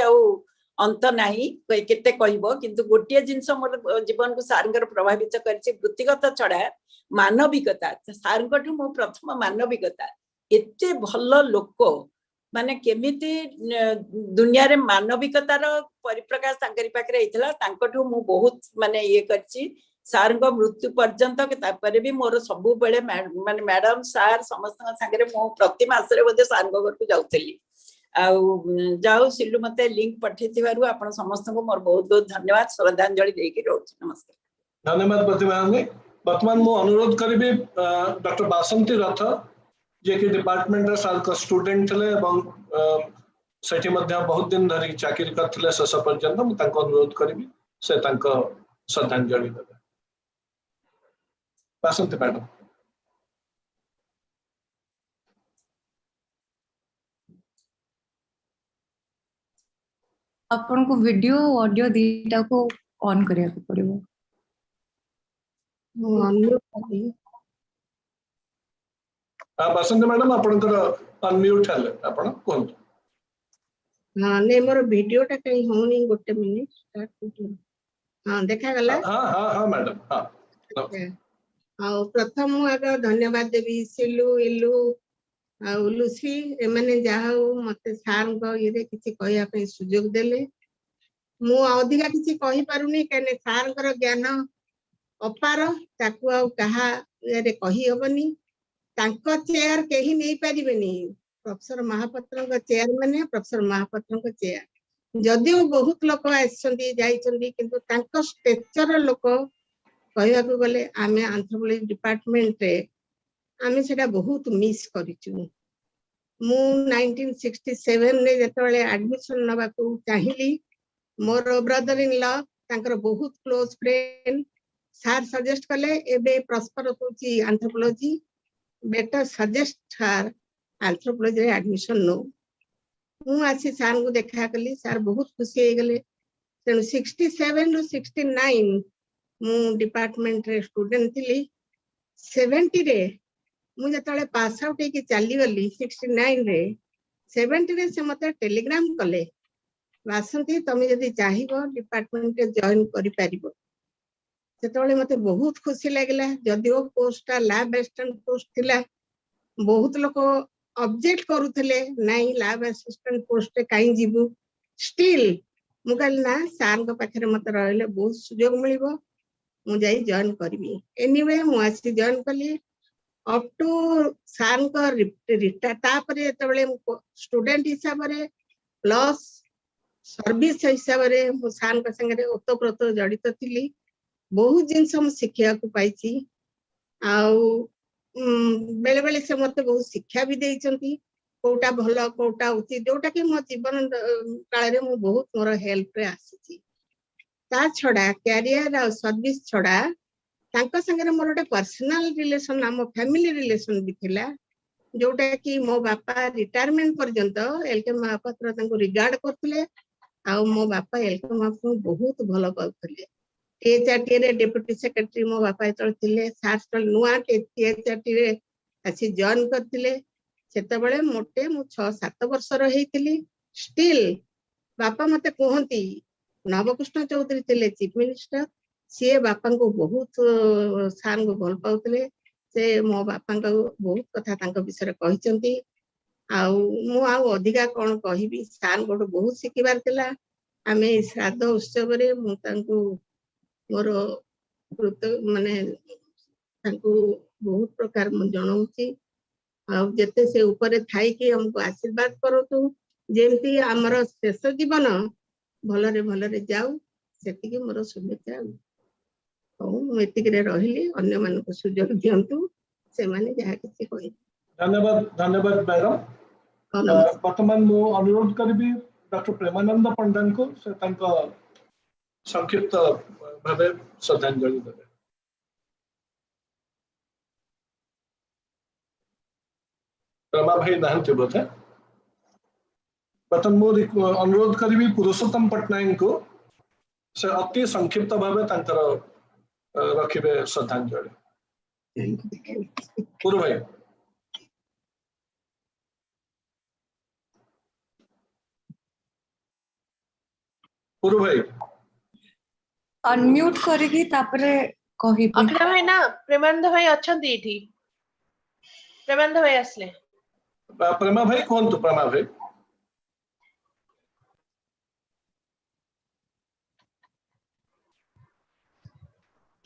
अंत नाही केते कहबो किंतु गोटिए जिंस मोर जीवन को सारंगर प्रभावित करछि वृत्तिगत छड़ा मानविकता सारंगठु मो प्रथम मानविकता एते भलो लोक माने केमिति दुनिया रे मानविकतार परिप्रकाश तांकरी पाखरे हेतला तांकठु मो बहुत माने ये करछि सारंग मृत्यु पर्यंत तापरे भी मोर सबु बेले माने मैडम सार समस्त संगे मो प्रति मास रे बदे सारंग घर को जाउतली जाओ सिल्लू मते लिंक पठेथिबारु आपण समस्त को मोर बहुत बहुत धन्यवाद श्रद्धांजलि देकी रहउछि। नमस्कार। धन्यवाद प्रतिभा नानी। वर्तमान मो अनुरोध करिबे डॉक्टर बासंती रथ जे कि डिपार्टमेंट रे साल का स्टूडेंट थिले एवं सेठी मध्ये बहुत दिन धरि चाकरी करथिले शेष पर्यंत मु तांको अनुरोध करिबी से तांको श्रद्धांजलि देबे। बासंती मैडम। अपन को वीडियो ऑडियो दीटा को ऑन करिया को पड़िबो बसंत मैडम आपनकर अनम्यूट हले आपण कोन हाँ नहीं मोर वीडियोटा कहीं होनी गोटे मिनिट स्टार्ट कर हाँ देखा गला हाँ हाँ हाँ मैडम हाँ हाँ प्रथम मु आगे धन्यवाद देवी सिलू इलू आ लुसी एमाने जहा मते सार को ये किछि कहया पे सुयोग देले मु अधिका किछि कहि पारुनी कने सार कर ज्ञान अपार ताकू आ कहा रे कहि हबनी तांको चेयर केही नहीं पारिबेनी प्रोफेसर महापात्र का चेयर माने प्रोफेसर महापात्र का चेयर जदिও बहुत लोक आछंती जाइछंती किंतु तांको स्टेचर लोक कहया को गले आमे एंथ्रोपोलॉजी डिपार्टमेंट रे आमे सेटा बहुत मिस करिछु मु 1967 ने जतले एडमिशन नबा को चाहिली मोर ब्रदर इन लॉ तांकर बहुत क्लोज फ्रेंड सार सजेस्ट कले एबे प्रॉस्पर होची एंथ्रोपोलॉजी बेटर सजेस्ट हर एंथ्रोपोलॉजी रे एडमिशन नो मु आसी सार को देखा कली सार बहुत खुशी हे गले तेनु 67 रो 69 मु डिपार्टमेंट रे स्टूडेंट थिली 70 रे मु जतले पास आउट के चली गली 69 रे 70 रे से मते टेलीग्राम कले वासंती तमे जदी चाहिबो डिपार्टमेंट रे जॉइन करि परिबो सेतले मते बहुत खुशी लागला जदिओ पोस्ट लैब असिस्टेंट पोस्ट थिला बहुत लोग ऑब्जेक्ट करूथले नहीं लैब असिस्टेंट पोस्ट काई जीवु स्टिल मु कहल ना सार को पाखरे मते रहले बहुत सुयोग मिलिबो मु जाई जॉइन करबी एनीवे मु आसी जॉइन कली अप टू सार को रिटायर तापरे तबले स्टूडेंट हिसाब रे प्लस सर्विस हिसाब रे मु सार को संगे ओतप्रोत जड़ित थिली बहुत जिनस हम शिक्षा को पाइची आउ बेले बेले से मते बहुत शिक्षा भी देइचंती कोटा भलो कोटा उचित जोटा कि मो जीवन काल रे मु बहुत मोर हेल्प रे आसीची ता छडा कैरियर और सर्विस छडा तांको संगे मोर ଗୋଟେ पर्सनल रिलेशन हम फैमिली रिलेशन भी थिला जोटा कि मो बापा रिटायरमेंट पर्यंत एल.के. महापात्र तांको रिगार्ड करथले आ मो बापा एल.के. महापात्र बहुत भलो पाउथले टीएचआरटी रे डेप्यूटी सेक्रेटरी मो बापा चल थिले सार नुआ टीएचआरटी रे आसी जॉइन करथिले सेतबेले मोटे मु 6-7 वर्ष रहितली स्टिल बापा मते कहंती नवकृष्ण चौधरी थिले चीफ मिनिस्टर से बापा को बहुत सार को भल पाउथले से मो बापा को बहुत कथा तांको विषय कहिसंती आ मु आ अधिका कोन कहिबी सार को बहुत सिखिबार थिला आमे श्राद्ध उत्सव रे मु तांको मोर माने तांको बहुत प्रकार मु जणाउची आ जते से ऊपर थाई कि हमको आशीर्वाद करतु जेमती हमर शेष जीवन भलरे जाऊ सेति के मोर शुभेच्छा ओ एतिक रे रहिली अन्य मान को सुजोग दियंतु से माने जहा किछि कहि धन्यवाद मैडम वर्तमान मु अनुरोध करबी डॉक्टर प्रेमानंद पंडन को से तांको संक्षिप्त भावे श्रद्धांजलि देबे प्रमा भाई नाहंते बोथे बतन मु अनुरोध करबी पुरुषोत्तम पटनायक को से अति संक्षिप्त भावे तांकर रखिबे श्रद्धांजलि पुरु भाई अनम्यूट करिकी तापरे कहिबे अखिला भाई ना प्रेमानंद भाई अछंती इठी प्रेमानंद भाई असले प्रेमा भाई कोन तो प्रेमा भाई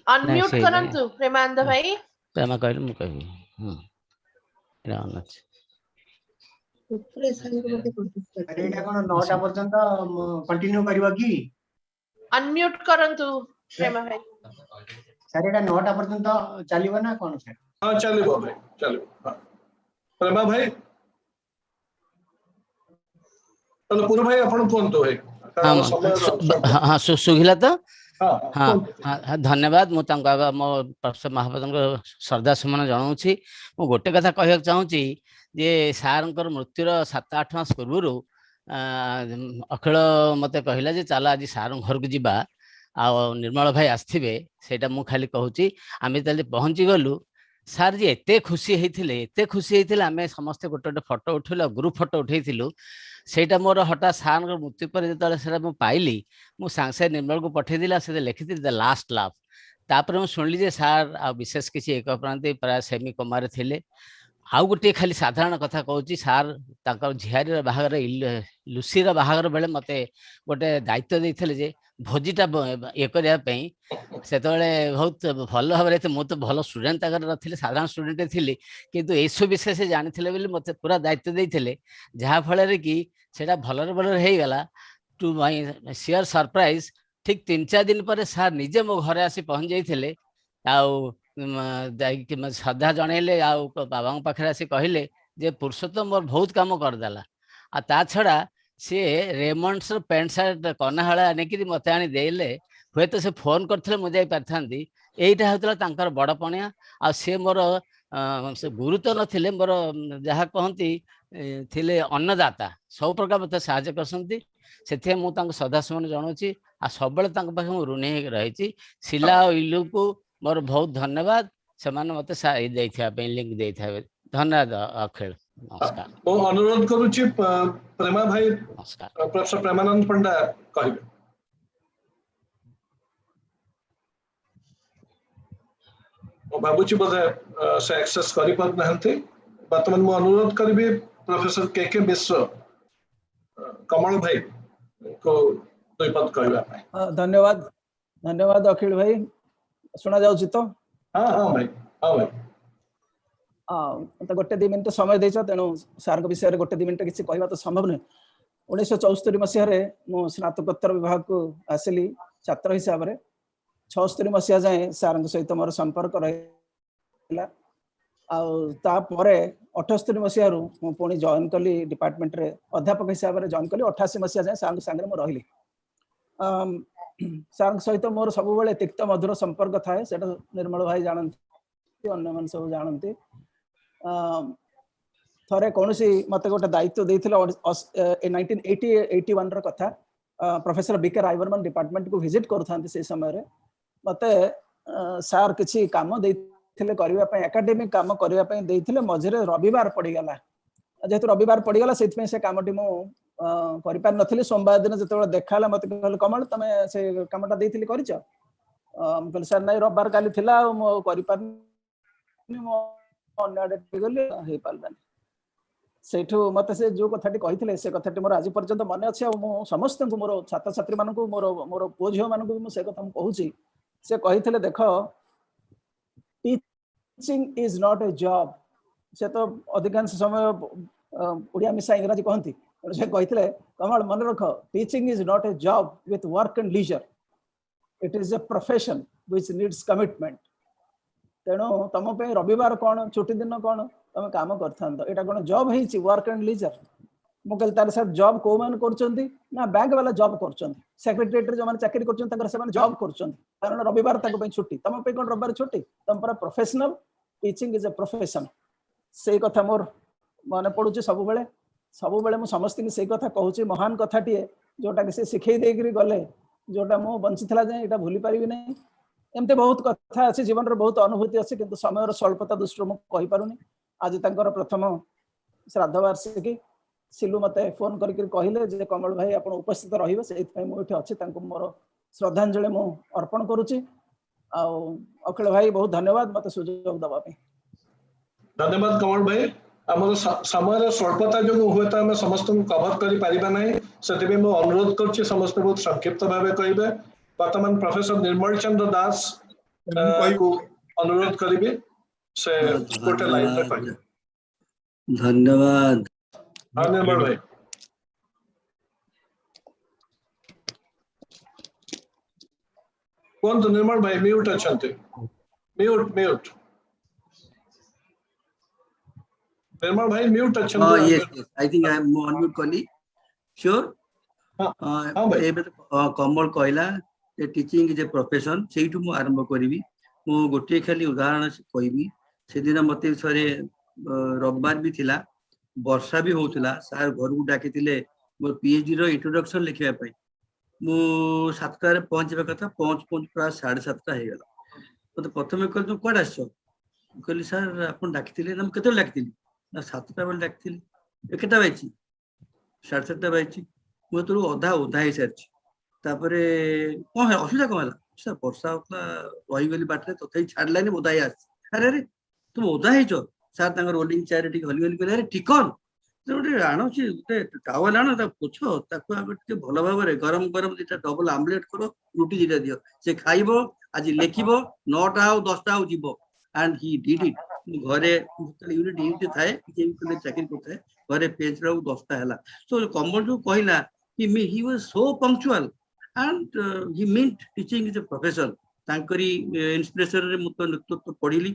अनम्यूट करंतु प्रेमानंद भाई प्रेमा कहले मु कहबी एरा ऑन अछि एटा कोन 9टा पर्यंत कंटिन्यू करबा की अनम्यूट करंतु प्रेमा भाई सर एटा 9टा पर्यंत चलिबो ना कोन सर हां चलिबो भाई चलिबो हां प्रेमा भाई तो पूर्व भाई आपण कोन तो भाई हां सुगिला तो हाँ धन्यवाद मु मो प्रोफेसर महापात्र श्रद्धा सुमन जनाऊँगी मु गोटे कथा कह चाहूँगी जे सार मृत्युर 7-8 मास पूर्व अखिल मते कहला जे चल आज सार घर को जीवा आ निर्मल भाई आसथिबे सेटा मु खाली कहूची आमे तले पहुंची गलु सार जी एते खुशी हेतिले आमे समस्त गोटे गोटे फोटो उठेलो ग्रुप फोटो उठेइथिलु सेटा मोर हटा सार मृत्यु पर जेतले सेटा मु पाइली मु सांसे निर्मल को पठे दिला से लिखिथि द लास्ट लाफ तापर मु सुनली जे सार आ विशेष किसी एक प्रांति प्राय सेमी कोमारे थिले आउ गोटे खाली साधारण कथा कहूँ सार झियारी बाहागर लुसीर बाहागर बेले मते गोटे दायित्व देते जे भोजीटा ये करने से बहुत भल भाव मु तो भल स्टूडेंट नी साधारण स्टूडेंट थी किंतु एसब विषय से जानी मत पूरा दायित्व देते जहाँफल कि सेटा भलर भलर हो गला टू माय सियर सरप्राइज ठीक 3-4 दिन पर सार निजे मो घरे आसी पहुँच जाते श्रद्धा जनइले बाबा पाखे आसी कहले जे पुरुषोत्तम मोर बहुत कम करदेला आ ता छड़ा सी रेमंड्स पैंट सार्ट कनाहला आनिकी मत आनी देले हुए तो से फोन करते मुझे पारि यहीटा होता बड़ पणिया आ सी मोर से गुरु तो नथिले मोर जहाँ कहती थिले अन्नदाता सब प्रकार मत साहाय्य करसंती से मुझे श्रद्धासुमन जनाऊँगी आ सब पाखे ऋणी रही शिला और इलू को मोर बहुत धन्यवाद से मत लिंक दे धन्यवाद अखिल नमस्कार मो अनुरोध करुची प्रेमा भाई प्रोफेसर प्रेमानंद पंडा कहबे मो बाबूची बोधे से एक्सेस करि पार नहंती वर्तमान मो अनुरोध करिबी प्रोफेसर के मिश्र कमल भाई को दुई पद कहबा धन्यवाद धन्यवाद अखिल भाई सुना जाउची तो हाँ हाँ भाई हाँ भाई तो गोटे 2 मिनिट समय देछ तेणु सार विषय गोटे 2 मिनिट किसी कहवा तो संभव नहीं 1974 मसीह मु स्नातकोत्तर विभाग को आसिली छात्र हिसाब से 76 मसीहा जाए सार सहित मोर संपर्क रहा आउे 78 मसीह पुणी जॉइन कली डिपार्टमेंट रे अध्यापक हिसाब से जॉइन कली 88 मसीहा जाए सार सांगे मु रही सार सहित मोर सब बेले तिक्त मधुर संपर्क थाए से निर्मल भाई जानती अन्य मन सब जानती थरे कौन मत गोटे दायित्व देते 1981 कथा प्रोफेसर बीके रायवर्मन डिपार्टमेंट को विजिट करूँ से समय मत सार किसी काम देते एकाडेमिक काम करने मझे रविवार पड़गला जेहेतु रविवार पड़गला से कमटी मुझे नी सोमवार दिन जो देखा मत कहले कमल तुम से कमटा देती कर सर ना रविवार काली कर सेठू मत से जो कथाटी कही से कथाटी मोर आज पर्यंत मन अच्छे समस्त मोर छात्र छात्री मानक मोर मोर पुओ झील मानक भी से कथा कहूँ से कही देख teaching is not a job से तो अधिकांश समय उड़िया मिसा इंग्राजी कहती से कही कमल मन रख teaching is not a job with work and leisure it is a profession which needs commitment तेणु तुम रविवार कौन छुट्टी दिन कौन तुम काम कर कौन जॉब है वर्क एंड लीजर मुझे तार सर जॉब कौ मान कर बैंक वाला जॉब कर सेक्रेटेरिएट जो मैंने चाकरी कर जॉब कर रविवार छुट्टी तुम कौन रविवार छुट्टी तुम पूरा professional teaching is a profession से कथा मोर मन पड़ू सब मुझे समस्त से कथा कहूँ महान कथाटे जोटा कि से शिखे देकर गले जोटा मु बंचीला जाए यहाँ भूली पारि नहीं एमती बहुत कथा अच्छी जीवन में बहुत अनुभूति अच्छी किंतु समय स्वल्पता दृष्टि मुझे पारुनी आज तंकर प्रथम श्राद्ध वार्षिकी सिलू मत फोन करके कहले कमल भाई आप उपस्थित रही से मुझे अच्छी मोर श्रद्धांजलि मु अर्पण करुच्ची अखिल भाई बहुत धन्यवाद मत सुजोग दवाई धन्यवाद कमल भाई आम समय स्वल्पता जो हुए तो आम समस्त कभर कर अनुरोध कर समस्त बहुत संक्षिप्त भाव कहे वर्तमान प्रोफेसर निर्मल चंद्र दास को अनुरोध करी से गोटे लाइन में कहिए धन्यवाद निर्मल भाई कौन निर्मल भाई म्यूट अच्छा म्यूट निर्मल भाई म्यूट अच्छा yes I think I am unmute कली श्योर कमल कहला टीचिंग इज ए प्रोफेशन से आरंभ करी मु गोटे खाली उदाहरण कहबी से दिन मत थे रविवार भी थिला वर्षा भी होता सार घर को डाकी मोर पीएचडी रो इंट्रोडक्शन लिखिया पई मु 7टा रे पहुंचबा कथा पहुंच प्राय 7:30 हे गेला तो प्रथमे कहल तू कोड आछो कहली सर आपन डाकिथिले ना केते डाकिथिली ना 7टा बेल डाकिथिली केटा बाइची 7:30 बाइची मु तो ओधा हे सरची तापरे कोन है असुविधा कोन हला सर वर्षा होतला रही गली बाटरे तथै छाडलानी ओधा आस अरे अरे तुम ओधा हेचो सर तांगर रोलिंग चेयर टी हली हली कहले अरे ठिकन गोटे आणुची गोटे टावल आण ता पोछ ताको आगे टिके भल भाबरे गरम गरम दिटा डबल आमलेट करो रुटी दिटा दियो से खाइबो आज लेखिबो 9टा आउ 10टा आउ जीवो एंड ही डिड इट घरे यूनिट यूनिट थाए जे भी चाकरी करथाए घरे पेज रो 10टा हला सो कमल जो कहला he was so punctual and he meant teaching is a profession तांकरी इंस्पिरेशन रे मुत नेतृत्व पढिली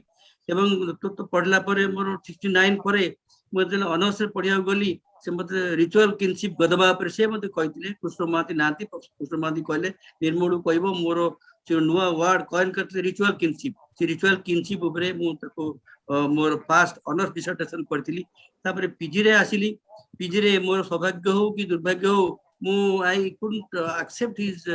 एवं नेतृत्व पढला परे मोर 69 परे मुझे अनर्स पढ़िया गली से मत रिचुअल किनशिप गदबा पर से मत कहते कृष्ण महाती नाती कृष्ण महाती कहले निर्मल कहब मोर जो नुआ वर्ड कॉइन करते रिचुअल किनशिप से रिचुअल किनशिप ऊपर मु ताको मोर फास्ट अनर्स डिसर्टेशन करथिली तापर पीजी रे आसिली पीजी रे मोर सौभाग्य हो कि दुर्भाग्य हो मु I couldn't accept his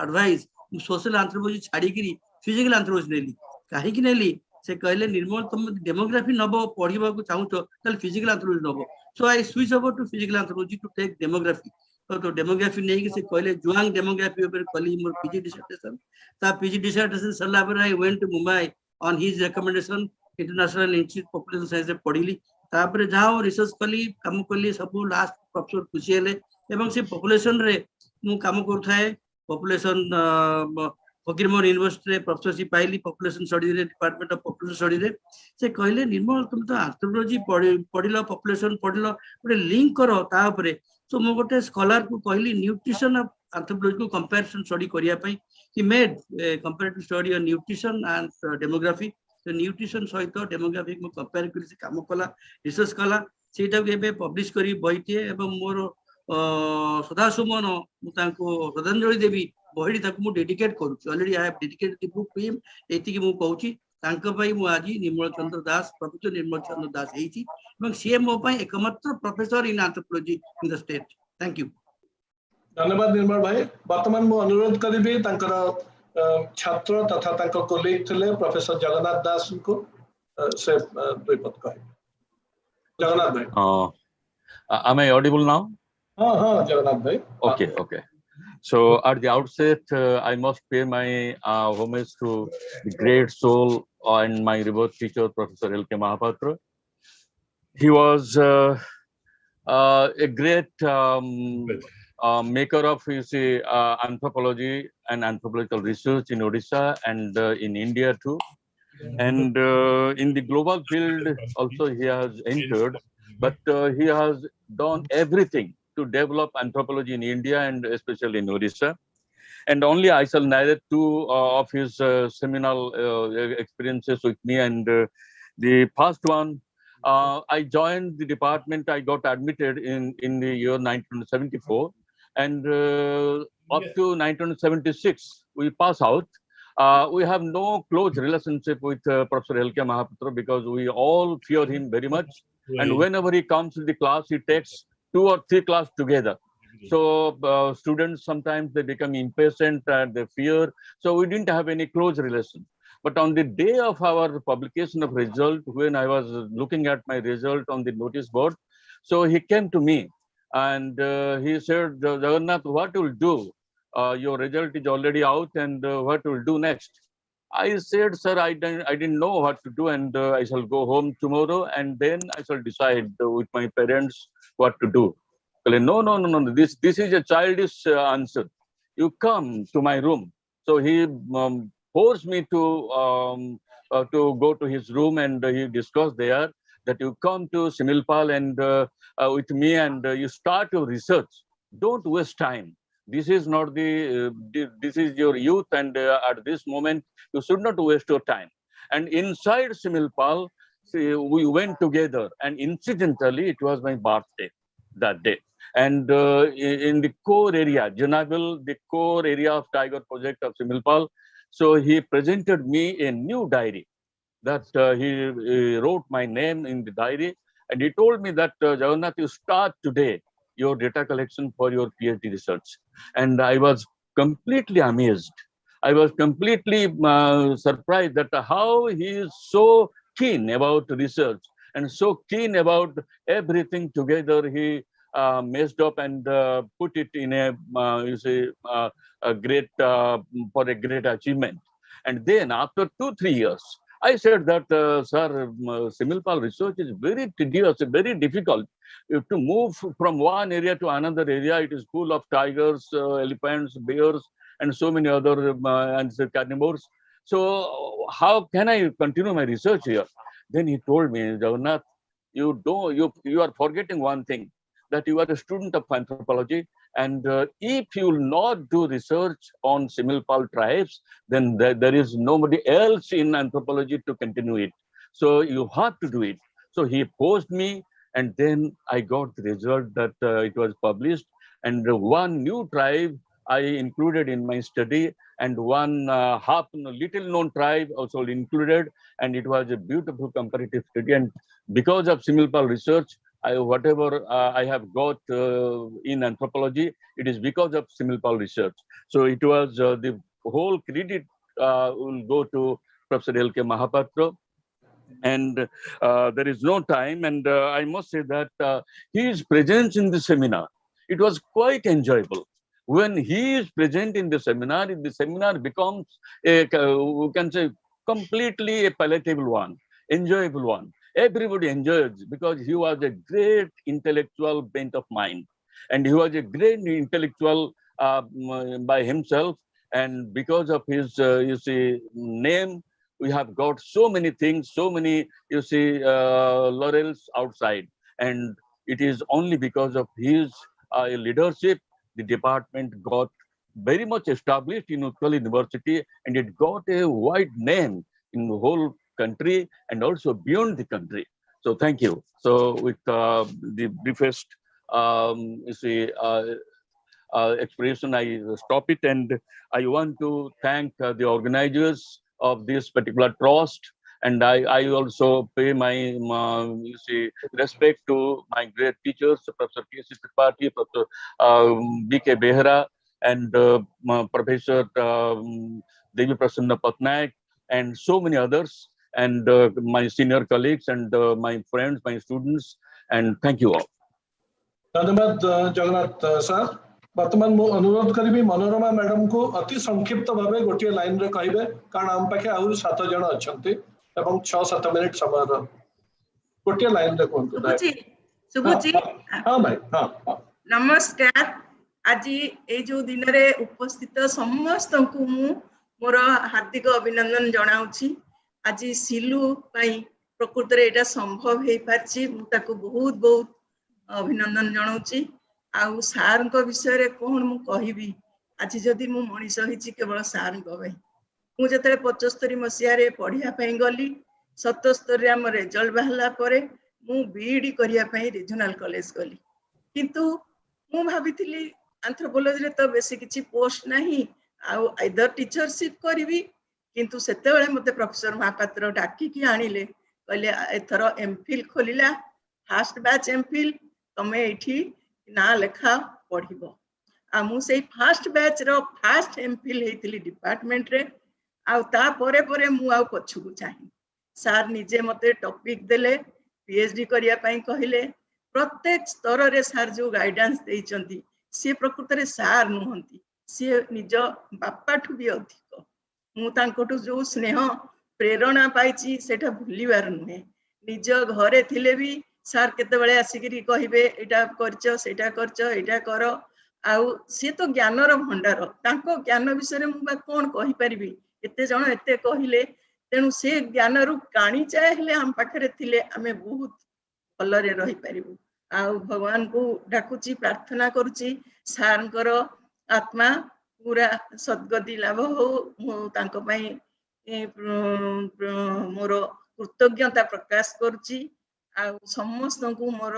advice social anthropology छाड़ी करी फिजिकल एंथ्रोपोलॉजी नेली काहे कि नेली से कहले निर्मल तुम डेमोग्राफी नबो पढ़िबा को चाहूचो तल फिजिकल एंथ्रोपोलॉजी नबो so I switch over to physical anthropology to take demography तो डेमोग्राफी नहीं कि से कहले जुआंग डेमोग्राफी ऊपर कली मोर पीजी डिसर्टेशन ता पीजी डिसर्टेशन सरला पर I went to Mumbai on his recommendation international institute population science रे पढ़िली तापर जाओ रिसर्च कली काम कली सब लास्ट प्रोफेसर खुशी हेले एवं से पॉपुलेशन रे मु काम करथाए पॉपुलेशन फकीरमोहन यूनिवर्सिटी रे प्रोफेसरशिप पाइली पॉपुलेशन स्टडी रे डिपार्टमेंट ऑफ पॉपुलेशन स्टडी रे से कहले निर्मल तुम तो एंथ्रोपोलॉजी पढ़िलो पॉपुलेशन पढ़िलो गोटे लिंक करो ता ऊपर सो मो गोटे स्कॉलर को कहली न्यूट्रिशन ऑफ एंथ्रोपोलॉजी को कंपैरिजन स्टडी करिया पई कि made comparative study on nutrition and demography तो न्यूट्रिशन सहित डेमोग्राफी को कंपेयर करी से काम कला रिसर्च कला सेटा को एबे पब्लिश करी बहिटे एवं मोर सदासुमन मु तांको श्रद्धांजलि देवी बहिडी ताको मु डेडिकेट करूची already I have dedicated the book to him एति कि मु कहूची तांको पई मु आजी निर्मल चंद्र दास प्रोफेसर निर्मल चंद्र दास हेची एवं सी मो पई एकमात्र professor in anthropology in the state thank you धन्यवाद निर्मल भाई वर्तमान मु अनुरोध करिबी तांकर छात्र तथा तांकर कोलीग थिले प्रोफेसर जगन्नाथ दास को से दुई पद कहे जगन्नाथ भाई am I audible now? हाँ जगन्नाथ भाई Okay. So at the outset, I must pay my homage to the great soul and my revered teacher, Professor L.K.Mahapatra. He was a great maker of anthropology and anthropological research in Odisha and in India too. And in the global field also he has entered, but he has done everything to develop anthropology in India and especially in Odisha. And only I shall narrate two of his seminal experiences with me. And the first one, I joined the department, I got admitted in the year 1974. And up to 1976, we pass out. We have no close relationship with Professor L.K.Mahapatra because we all fear him very much. And whenever he comes to the class, he takes 2 or 3 classes together. So students sometimes they become impatient and they fear. So we didn't have any close relation. But on the day of our publication of result, when I was looking at my result on the notice board, so he came to me and he said, Jagannath, what will do? Your result is already out, and what will do next? I said, sir, I didn't know what to do, and I shall go home tomorrow, and then I shall decide with my parents what to do. No. This is a childish answer. You come to my room. So he forced me to go to his room, and he discussed there that you come to Similpal and with me, and you start your research. Don't waste time. This is not this is your youth, and at this moment you should not waste your time. And inside Similpal, we went together, and incidentally, it was my birthday that day. And in the core area, Junabil, the core area of Tiger Project of Similpal, so he presented me a new diary that he wrote my name in the diary, And he told me that, Jagannath, you start today your data collection for your PhD research. And I was completely amazed. I was completely surprised that how he is so keen about research and so keen about everything together. He messed up and put it in a, a great, for a great achievement. And then after 2-3 years, I said that, sir, similpal research is very tedious, very difficult. You have to move from one area to another area. It is full of tigers, elephants, bears, and so many other carnivores. So how can I continue my research here? Then he told me, Jagannath, you are forgetting one thing, that you are a student of anthropology, and if you will not do research on similpal tribes, then there is nobody else in anthropology to continue it. So you have to do it. So he posed me, and then I got the result that it was published, and one new tribe I included in my study, and one little known tribe also included, and it was a beautiful comparative study. And because of similpal research, whatever I have got in anthropology, it is because of similpal research. So it was the whole credit will go to Professor L.K.Mahapatra. And there is no time, and I must say that his presence in the seminar, it was quite enjoyable. When he is present in the seminar becomes a, we can say, completely a palatable one, enjoyable one. Everybody enjoys, because he was a great intellectual bent of mind, and he was a great intellectual by himself. And because of his, name, we have got so many things, so many, laurels outside. And it is only because of his leadership, the department got very much established in Utkal University, and it got a wide name in the whole country and also beyond the country. So thank you. So with the briefest expression, I stop it, and I want to thank the organizers of this particular trust, and I also pay my respect to my great teachers, Professor K.C. Tripathi, Professor B.K. Behra, and Professor Devi Prasanna Patnaik, and so many others, and my senior colleagues, and my friends, my students, and thank you all. धन्यवाद Jagannath sir. बर्तमान मु अनुरोध करी Manorama madam को अति संक्षिप्त भाव गोटे लाइन रे कहिबे, कारण आम पाखे आहुरी 7 जन अछंती एवं 6-7 मिनिट समय गोटे लाइन रे कोन सुबुची हां भाई हां नमस्कार। आज ए जो दिन रे उपस्थित समस्त को मु मोर हार्दिक अभिनंदन जणाउछि। आज सिलु पई प्रकृत रे एटा संभव हे पाछि, मु ताको बहुत बहुत अभिनंदन जणाउछि। आउ सार को विषय रे कोन मु कहिबी, आज जदि मु मनीष होइछि केवल सार को भाई। मु जतरे 75 मसिया रे पढिया पई गली, 77 रे हम रिजल्ट बाहला परे मु बीडी करिया पई रीजनल कॉलेज गली, किंतु मु भाबिथिली एंथ्रोपोलॉजी रे तो बेसी किछि पोस्ट नाही, आउ आइदर टीचरशिप करबी। किंतु सेते बेले मते प्रोफेसर महापात्र डाकी की आनिले, कहले एथर एमफिल खोलिला, फर्स्ट बैच एमफिल तमे एठी ना लेखा पढिबो। आ मु सेई first batch row first MPhil हेतिली department रे। आ ता परे परे मु आ पछुकु चाहि सार निजे मते टॉपिक देले, पीएचडी करिया पई कहिले। प्रत्येक स्तर रे सार जो गाइडेंस देइचंती से प्रकृत रे सार नुहंती, से निज बापाठु भी अधिक। मु तांकोटु जो स्नेह प्रेरणा पाइची सेटा भूलिबार नुहे। निज घरे थिले भी सार केते बेले आसिकरी कहिबे एटा करछ, सेटा करछ, एटा कर। आउ से तो ज्ञानर भंडार, तांको ज्ञान विषय मु बा कोन कहि परिबी, एते जण एते कहिले। तेणु से ज्ञान रु काणी चाहे हेले हम पाखरे थिले आमे बहुत भलरे रही परिबु। आउ भगवान को डाकुची, प्रार्थना करूची सारंकर आत्मा पूरा सद्गति लाभ हो। मु तांको पई मोर कृतज्ञता प्रकाश करूची। आ समस्त को मोर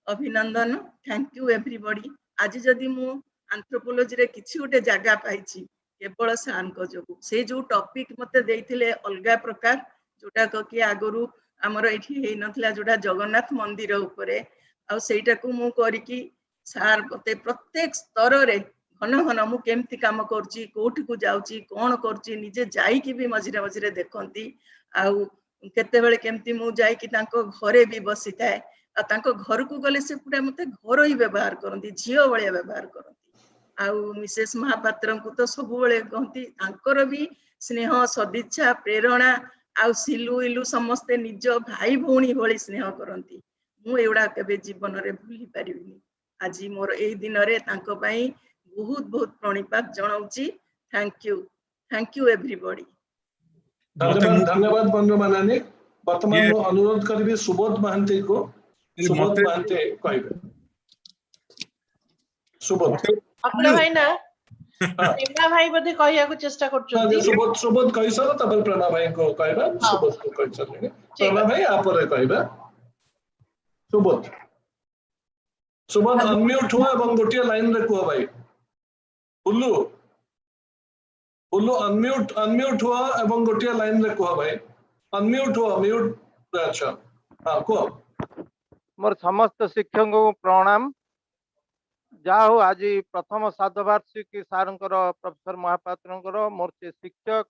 अभिनंदन। Thank you everybody. आज जदि मु एंथ्रोपोलॉजी रे किछि गोटे जगह पाइछि केवल सार को जो से जो टॉपिक मते देइथिले अलगा प्रकार, जोटा कि आगरु आमर ये नथिला जोड़ा जगन्नाथ मंदिर उपरे आ सेटा को मु करिकी सार मते प्रत्येक स्तर रे घन घन मु केमती काम करची कोठी को जाउची कोन करची निजे जाई की भी मझिरे मझिरे देखंती आ केते बेले केमती मु जाई की तांको घरे भी बसी थाए आ तांको घर को गले से पुरा मते घर ही व्यवहार करंती झियो बळिया व्यवहार करंती आ मिसेस महापात्र को तो सब बेले कहंती तांकर भी स्नेह सदिच्छा प्रेरणा आ सिलु इलु समस्ते निज भाई भौणी भली स्नेह करंती मु एवडा केबे जीवन रे भूली परिबिनी आज मोर ए दिन रे तांको पई बहुत बहुत प्रणिपात जणाउची थैंक यू एवरीबॉडी धन्यवाद धन्यवाद बंधु माननी वर्तमान मु अनुरोध करबी सुबोध महांती को सुबोध महांती कहबे सुबोध अपना भाई ना प्रेमा भाई बदे कहिया को चेष्टा करछथि सुबोध सुबोध कहि सर तब प्रेमा भाई को कहबा सुबोध को कहि सर प्रेमा भाई आपरे कहबा सुबोध सुबोध अनम्यूट हुआ एवं गोटिया लाइन रे को भाई बुल्लू बुल्लू अनम्यूट हुआ एवं गोटिया लाइन रे को भाई अनम्यूट हुआ म्यूट अच्छा हां को मोर समस्त शिक्षक को प्रणाम जा हो आज प्रथम साधवार्षिकी सार प्रोफेसर महापात्र मोर से शिक्षक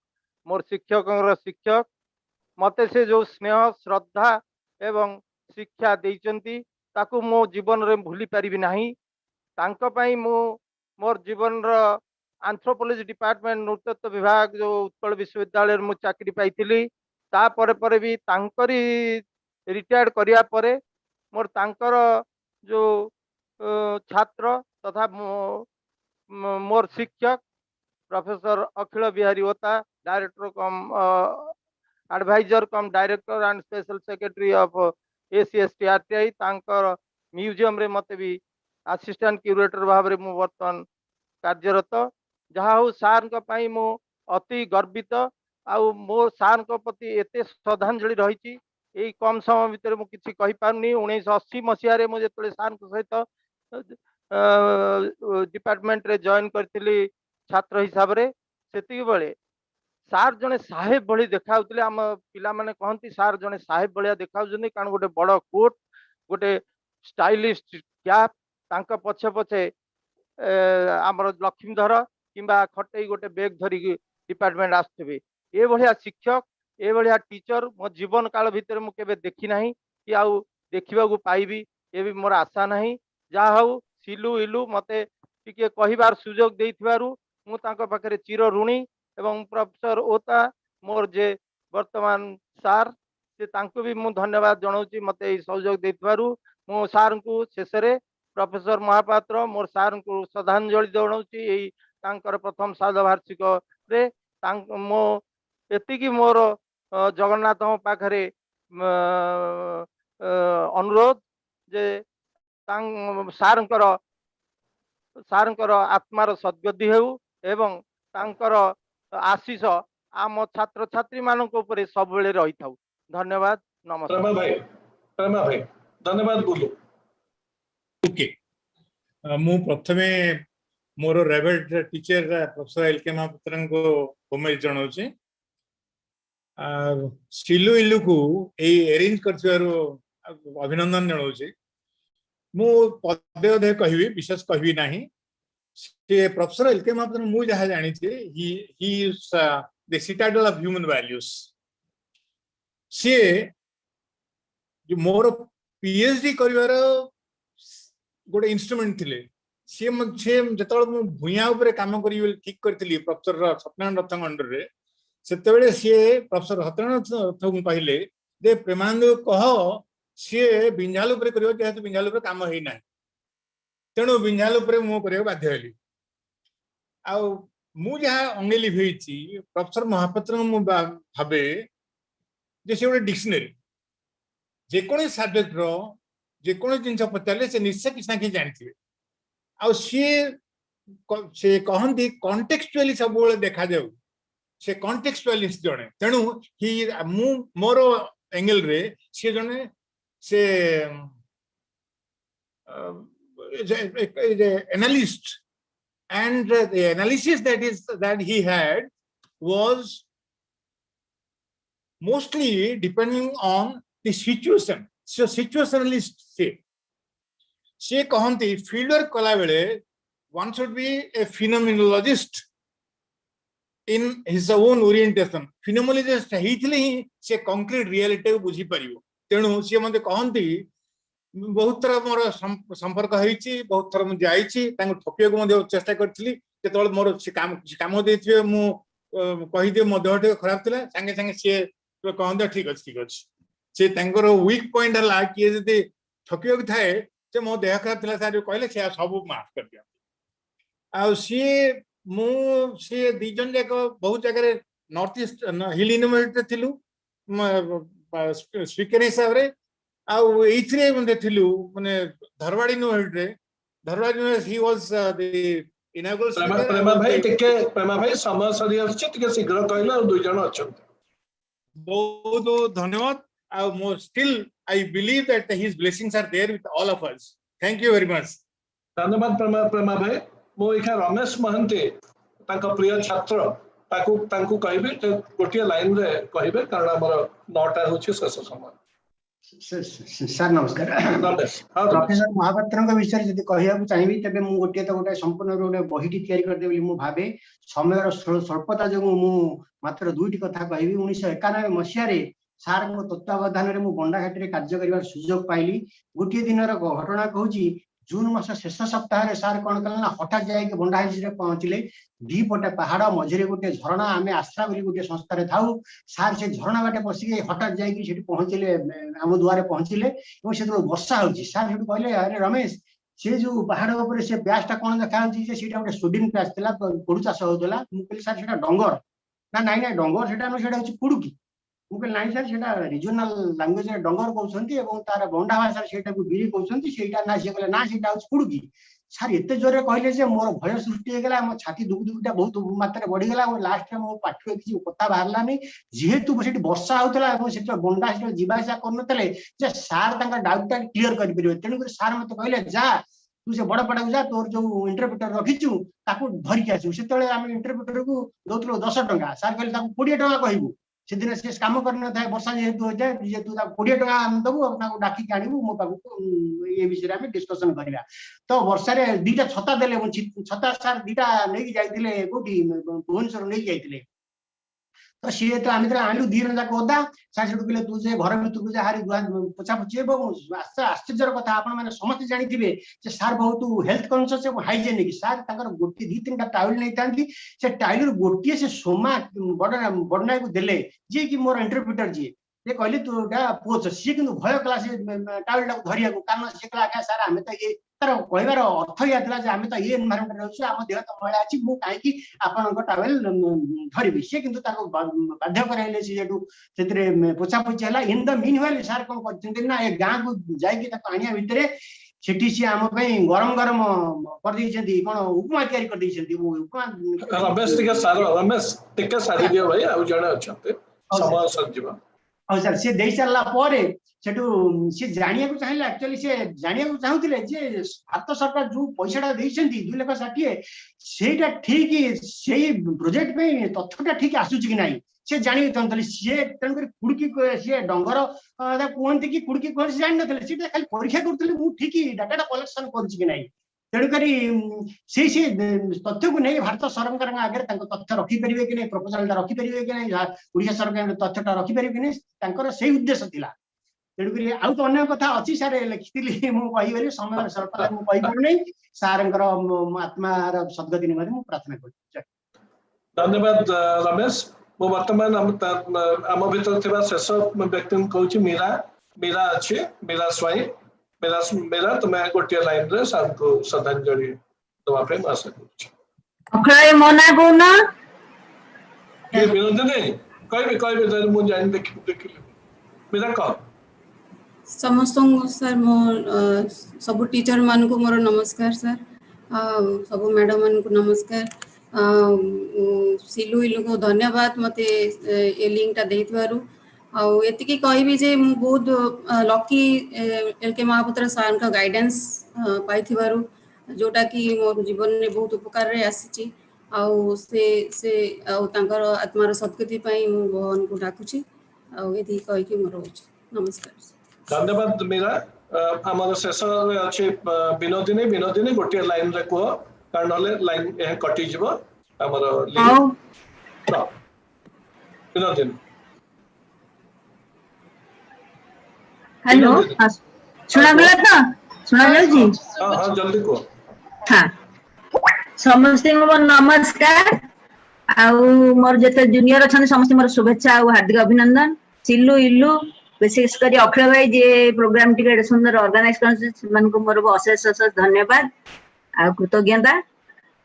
मोर शिक्षक मते से जो स्नेह श्रद्धा एवं शिक्षा देइचंती ताकू मो जीवन रे भूली पारिबी नाही तांको पई मो मोर जीवन रो एंथ्रोपोलॉजी डिपार्टमेंट नृतत्व विभाग जो उत्कल विश्वविद्यालय मु चाकरी पाइतिली ता परे भी तांकरी रिटायर्ड करिया परे मोर तांकर जो छात्र तथा मोर शिक्षक प्रोफेसर अखिल बिहारी होता director cum adviser cum director and special secretary of ACSTRTI तांकर म्यूजियम रे मते भी असिस्टेंट क्यूरेटर भाव रे मु वर्तमान कार्यरत जहा हो सार को पई मु अति गर्वित आउ मो सार को प्रति एते श्रद्धांजलि रही यही कम समय भितर मु किछि कहि पारनी 1980 मसिया रे मु जेतले सार को सहित डिपार्टमेंट रे जॉइन करथिली छात्र हिसाब रे सेति बेले सार जने साहेब भली देखाउतले हम पिला माने कहंती सार जने साहेब भलिया देखाउजनी कारण गोटे बड़ कोट गोटे स्टाइलिश कैप तांका पछे पछे हमर लक्ष्मीधर किंबा खटई गोटे बैग धरी डिपार्टमेंट आस्थबे ए भलिया शिक्षक ए भलिया टीचर मो जीवन काल भितर मु केबे देखि नाही कि आउ देखिबा को पाइबी ए भी मोर आशा नाही जा हौ सिलु इलु मते टिके कहिबार सुयोग देइथिबारु मु तांका पाखरे चिर ऋणी एवं प्रोफेसर ओता मोर जे वर्तमान सार से तांको भी मु धन्यवाद जणाउची मते सहयोग देइथिबारु मु सार को शेषरे प्रोफेसर महापात्र मोर सार को श्रद्धांजलि जणाउची एई तांकर प्रथम साधवार्षिक रे तांक मो एतिकी मोर जगन्नाथ पाखरे अनुरोध जे सारंकर आत्मार सद्गति हेउ एवं तांकर आशीष आम छात्र छात्री मानक ऊपर सब बेले रही थाउ धन्यवाद नमस्कार प्रेमा भाई धन्यवाद बोलो ओके मु प्रथमे मोर रेवेड टीचर प्रोफेसर L.K. महापात्र को होमेज जणाउची सिलु इलु को ए अरेंज करथिबारो अभिनंदन जणाउची मु पदे अधे कहबी विशेष कहबी नाही से प्रोफेसर L.K. महापात्र मु जहा जानि छे he is the Citadel of human values से जो मोर पीएचडी करिवार गोटे इंस्ट्रूमेंट थिले से जतल मु भुइया ऊपर काम करी ठीक करथिली प्रोफेसर सत्यनारायण रथ अंडर रे सेतेबेले से प्रोफेसर सत्यनारायण रथ को कहले जे प्रेमानंद कह सी बिंझाल उपर करियो जेहेतु बिंझाल उपर काम हेई नाही तेणु बिंझाल उपर मु करियो बाध्य हेली आ मु जहा अंगेली भेची प्रोफेसर महापात्र मु भाबे जे से गोटे डिक्शनरी जे कोन सब्जेक्ट रो जे कोन जिंस पचाले से निश्चय किछ ना कि जानथिबे आ से कहंती कॉन्टेक्चुअली सब बेले देखा जाऊ से कॉन्टेक्चुअलिस्ट जणे तेणु ही मु मोर एंगल रे से जणे से analyst and the analysis that he had was mostly depending on the situation, so situationalist से कहती फील्ड वर्क कला बेले one should be a phenomenologist in his own orientation. Phenomenologist ହେଇଥିଲେ ହିଁ से concrete reality को बुझी परिबो। तेणु से मते कहती बहुत थर मोर संपर्क होईची, बहुत थर मु जाईची, तांको ठपिया को मते चेष्टा करथिली। जेतबेले मोर से काम देथिबे मु कहि दे मो देहटे खराब थिला, संगे संगे से कहंदे ठीक अछि से तांकर वीक पॉइंट हला कि जदि ठकियो कि थाए से मो देह खराब थिला सार कहले से सब माफ कर दिया आ सी दी जन जाक बहुत जगह नॉर्थ ईस्ट हिल यूनिवर्सिटी थिलु स्पीकर हिसाब रे आइथरे मते थिलु माने Dharwad university he was the inaugural speaker. प्रेमा भाई समय सरी अछि टिके शीघ्र कहले और दुई जन अछंती। बहुत बहुत धन्यवाद। Still, I believe that his blessings are there with all of us. Thank you very much. धन्यवाद प्रेमा भाई। मो इखा रमेश महंती तांका प्रिय छात्र तांकु कहबे गोटिया लाइन रे कहबे कारण हमर 9टा होछि शेष समय। सर नमस्कार। प्रोफेसर महापात्र विषय जदि कहया चाहिए तबे मु गोटे तो गोटे संपूर्ण गोटे बहिटी तैयारी कर देबली मु भाबे समय स्वल्पता जो मु मात्र दुईटी कथा कहबी। 1991 मसिया रे सार को तत्वावधान रे मु बंडाघाटी रे कार्य करिवार सुयोग पाइली। गोटे दिनर घटना कहूची जून मास शेष सप्ताह रे सार कोन कला ना हठात जाय के बंडाघाटी रे पहुंचले। दी पटे पहाड़ मझरे गोटे झरणा आमे आश्रा बोली गोटे संस्था रे थाउ सार से झरणा बाटे पसी हठात जाय के सेठी पहुंचले हम दुआरे पहुंचले और से वर्षा होची। सार सेठी कहले अरे रमेश से जो पहाड़ ऊपर से प्यासटा कोन देखा होची जे सेटा गोटे सुडिन प्यास थिला पुडु चाष होतला। मु कहली सार सेटा डंगर ना नाइ नाइ डंगर सेटा सेटा होची पुडुकी। मु कहली नाइ सार सेटा रीजनल लैंग्वेज रे डंगर कहउछंती एवं तार बंडा भाषा सेटा को बिरी कहउछंती सेटा ना से कहले ना सेटा होची पुडुकी। सार एते जोरे कहले जे मोर भय सृष्टि हे गेला मो छाती दुगुटा बहुत मात्रा बढ़ी गेला और लास्ट में मो पाठे किछि कथा बाहरला नै जेहेतु सेठी वर्षा होतला और सेठी बंडा सेठी जीवासा करनतले जे सार तांका डाउट क्लियर करि परिबे। तेनु कर सार मते कहले जा तू से बड़ पड़ा जा तोर जो इंटरप्रेटर रखिचु ताकू धरि के आसु। सेतले हम इंटरप्रेटर को दोतलो 10 टका सार कहले ताकू 20 टका कहबू। से दिन से काम करन थाए वर्षा जेहेतु हो जाए जे तू 20 टका हम दबु अपना को डाकी काढिबू मो पाकू ए विषय हम डिस्कशन करिया। तो वर्षा रे दीटा छता देले छता सार दीटा नै जाइतिले कोठी भुवनेश्वर नै जाइतिले। तो सी तो आम आणलु दी जन जाक ओदा सार से कहले तू जे घर भीतर को हारी पोछा पोछे आश्चर्य कथा आपण माने समस्त जानि थिबे जे सार बहुत हेल्थ कॉन्शियस एवं हाइजेनिक। सार तांकर गोटी दी तीनटा टावल नै तांती से टाइलर गोटी से सोमा बडना को देले जे कि मोर इंटरप्रेटर जे ये कहले तू डा पोछ सी किंतु भय क्लास टावल को धरिया को कारण से कला आका सार हमें तो ये तार कहबार अर्थ या थिला जे हमें तो ये एनवायरनमेंट रहछु हम देह तो मैला अछि मु काहे कि आपन को टावल धरिबी। से किंतु ताको बाध्य कराइले से जेटू सेतरे पोछा पोछी हला। इन द मीन व्हाइल सार कोन करछन ना ए गां को जाई कि ताको आनिया भितरे सेठी से हम पई गरम गरम कर दै छथि कोन उपमा तयारी कर दै छथि। वो उपमा रमेश टिके सारी दियो भाई आ जणे अछते समय संजीवा और सर से देई चलला परे सेटू से जानिया को चाहिए एक्चुअली से जानिया को चाहुतिले जे भारत सरकार जो पैसाटा देइछन्ती 2,60,000 सेटा ठीक सेही प्रोजेक्ट में तथ्यटा ठीक आसुची कि नाही से जानि तंतली से तन कर कुडकी से डंगर कहंती कि कुडकी कोन से जानि नथले सेटा खाली परीक्षा करतले मु ठीक डाटाटा कलेक्शन करछि कि नाही। तेणु करी से तथ्य को नहीं भारत सरकार आगे तथ्य रखिपारे कि नहीं प्रपोजाल रखिपारे कि नहीं ओडिशा सरकार तथ्यटा रखिपारे कि नहीं से उद्देश्य थिला। तेणु करी आउ तो अन्य कथा अच्छी सार लिखिली मु कहि समय सरकार मु कहि पड़ नहीं सारंकर आत्मार सद्गति निमंत्रण मु प्रार्थना करि। धन्यवाद रमेश। मो वर्तमान आम भीतर थिबा शेष व्यक्ति कहूची मीरा अछि मीरा स्वाई मेरा तो मैं गोटे लाइन रे सबको श्रद्धांजलि दवा पे आशा करूछी। अखराय मना गुना ये विनोद नहीं कहबे मु जानि देखि मेरा कह समस्त सर मोर सब टीचर मान को मोर नमस्कार सर सब मैडम मान को नमस्कार सिलु इलु को धन्यवाद मते ए लिंक टा देइतवारु आउ एतिकी कहबी जे मु बहुत लकी एल.के. महापात्र सर का गाइडेंस पाइथिबारु जोटा कि मोर जीवन में बहुत उपकार रे आसीची आउ से आउ तांकर आत्मार सद्गति पई मु भगवान को डाकुची आउ एति कहि कि मोर होची। नमस्कार धन्यवाद मीरा आमर शेष अच्छे विनोदिनी विनोदिनी गोटे लाइन रे कह कारण ना लाइन यह कटि जीव आमर विनोदिनी हेलो सुना गला तो सुना जाउची हां जल्दी को हां समस्ते मोर नमस्कार आउ मोर जते जूनियर अछन समस्त मोर शुभेच्छा आउ हार्दिक अभिनंदन सिल्लू इल्लू विशेष करी अखिल भाई जे प्रोग्राम टिके सुंदर ऑर्गेनाइज करन मन को मोर अशेष अशेष धन्यवाद आ कृतज्ञता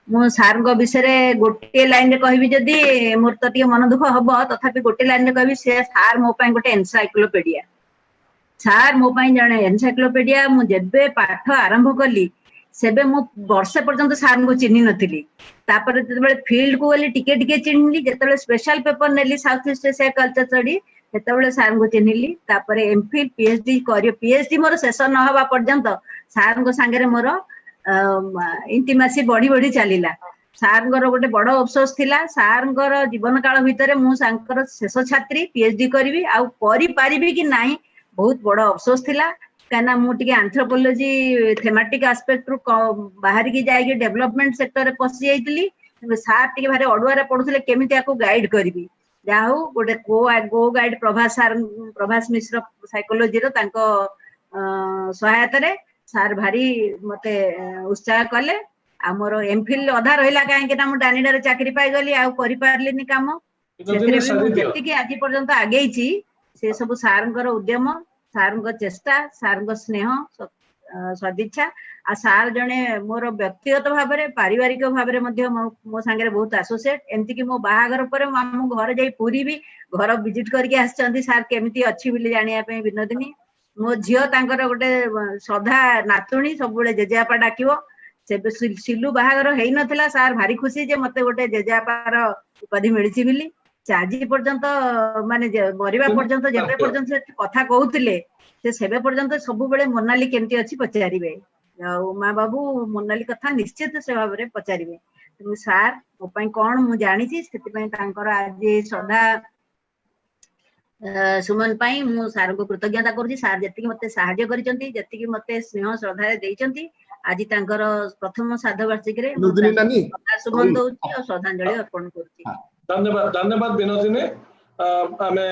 मो सार को विषय गोटे लाइन रे कहबी जदी मोर तो टिके मन दुख हबो तथापि गोटे लाइन रे कहबी से सार मो पई गोटे एनसाइक्लोपीडिया सार मो पई जणे एनसाइक्लोपीडिया मु जेबे पाठ आरंभ कली सेबे मु वर्षे पर्यंत सार को चिन्हि नथिली तापर जेबे फील्ड को गली टिके टिके चिन्हली जेतेबे स्पेशल पेपर नेली south east Asia culture study सेतेबे सार को चिन्हली तापर एमफिल पीएचडी करियो पीएचडी मोर शेष न हवा पर्यंत सार को संगे मोर इंटिमेसी बढ़ी बढ़ी चलीला सार गोटे बड़ अफसोस थिला सार जीवन काल भितर मु सांकर शेष छात्री पीएचडी करी आउ करि पारिबी कि नाही बहुत बड़ अफसोस थिला कहना मुझे एंथ्रोपोलॉजी थेमेटिक एस्पेक्ट रु बाहर की जाए डेवलपमेंट सेक्टर में पशि जाइली सार टी भारी अड़ुआ पढ़ुले केमिति याको गाइड करी जहा हूँ गोटे गो गाइड प्रभास मिश्र साइकोलोजी सहायता सार भारी मते उत्साह कले आमर एमफिल अधा रहा कहीं डानिडारे चाकरी पाईगली आउ करि पारलिनी काम जी आज पर्यंत आगे से सब सार उद्यम सार चेष्टा सार स्नेह सदिच्छा आ सार जने मोर व्यक्तिगत भाव में पारिवारिक भाव में मो सांगे बहुत एसोसिएट एमती कि मो बाहागर पर आम घर जाई पूरी भी घर विजिट करके आछंती सार केमिति अछि बिली जानिया पे विनोदिनी मो झियो तांकर गोटे श्रद्धा नातुणी सब बेले जेजेआपा डाकिबो से सिल्लू बाहागर हेई नथिला सार भारी खुशी जे मते गोटे जेजेआपार उपाधि मिलिछि बिली आज पर्यंत माने मरिबा पर्यंत जेबे पर्यंत कथा कहउतिले से सेबे पर्यंत सब बेले मोनाली केमती अछि पचारिबे माँ बाबू मोनाली कथा निश्चित से भाव में पचारे तुम सार मोपाई कौन मु जानी आज श्रद्धा सुमन पाई मु सार को कृतज्ञता करुच्ची सार जी मत साहाय्य करती मत स्नेह श्रद्धा देती आज तांकर प्रथम श्राद्ध वार्षिक सुमन दौची और श्रद्धांजलि अर्पण करुच्ची धन्यवाद धन्यवाद विनोदिनी आमे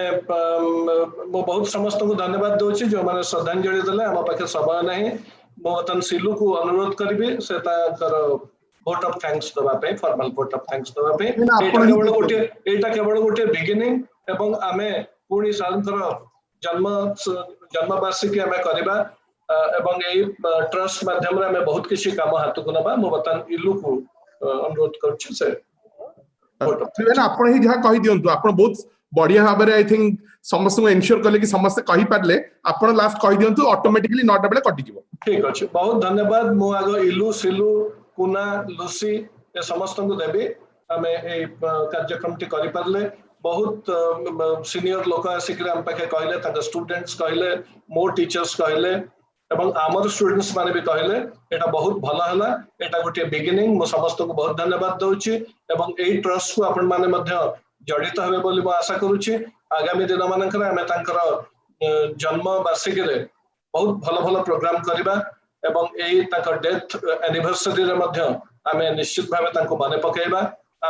मो बहुत समस्त को धन्यवाद दूची जो माने श्रद्धांजलि देले हम पाखे समय नहीं मो तन सिलू को अनुरोध करिबे से ताकर वोट ऑफ थैंक्स दबा पे फॉर्मल वोट ऑफ थैंक्स दबा पे एटा केवल गोटे बिगिनिंग एवं आमे पुणी सारंकर जन्म वार्षिकी आमे करबा एवं ए ट्रस्ट माध्यम रे आमे बहुत किछि काम हाथ को नबा मो बतन इलू को अनुरोध करछि से आपण ही जहाँ कही दियंतु आपण बहुत बढ़िया भाव में आई थिंक समस्त को एंश्योर कले कि समस्त कहि पारले आपण लास्ट कहि दियंतु ऑटोमेटिकली नॉट बेले कटि जिवो ठीक अछि बहुत धन्यवाद मो आगो इलू सिलू कुना लुसी ए समस्त को देबे हमें ए कार्यक्रम टी करि पारले बहुत सीनियर लोक आसिक हम पाखे कहले ताके स्टूडेंट्स कहले मोर टीचर्स कहले एवं आमर स्टूडेंट्स माने भी कहले एटा बहुत भला हला एटा गोटे बिगिनिंग मो समस्त को बहुत धन्यवाद दउची एवं एई ट्रस्ट को आपण माने मध्य जड़ित हेबे बोली मो आशा करूची आगामी दिन मानकर आमे तांकर जन्म वार्षिकी रे बहुत भल भल प्रोग्राम करिबा एवं एई तांकर डेथ एनिवर्सरी रे मध्य आमे निश्चित भाबे तांको माने पकेइबा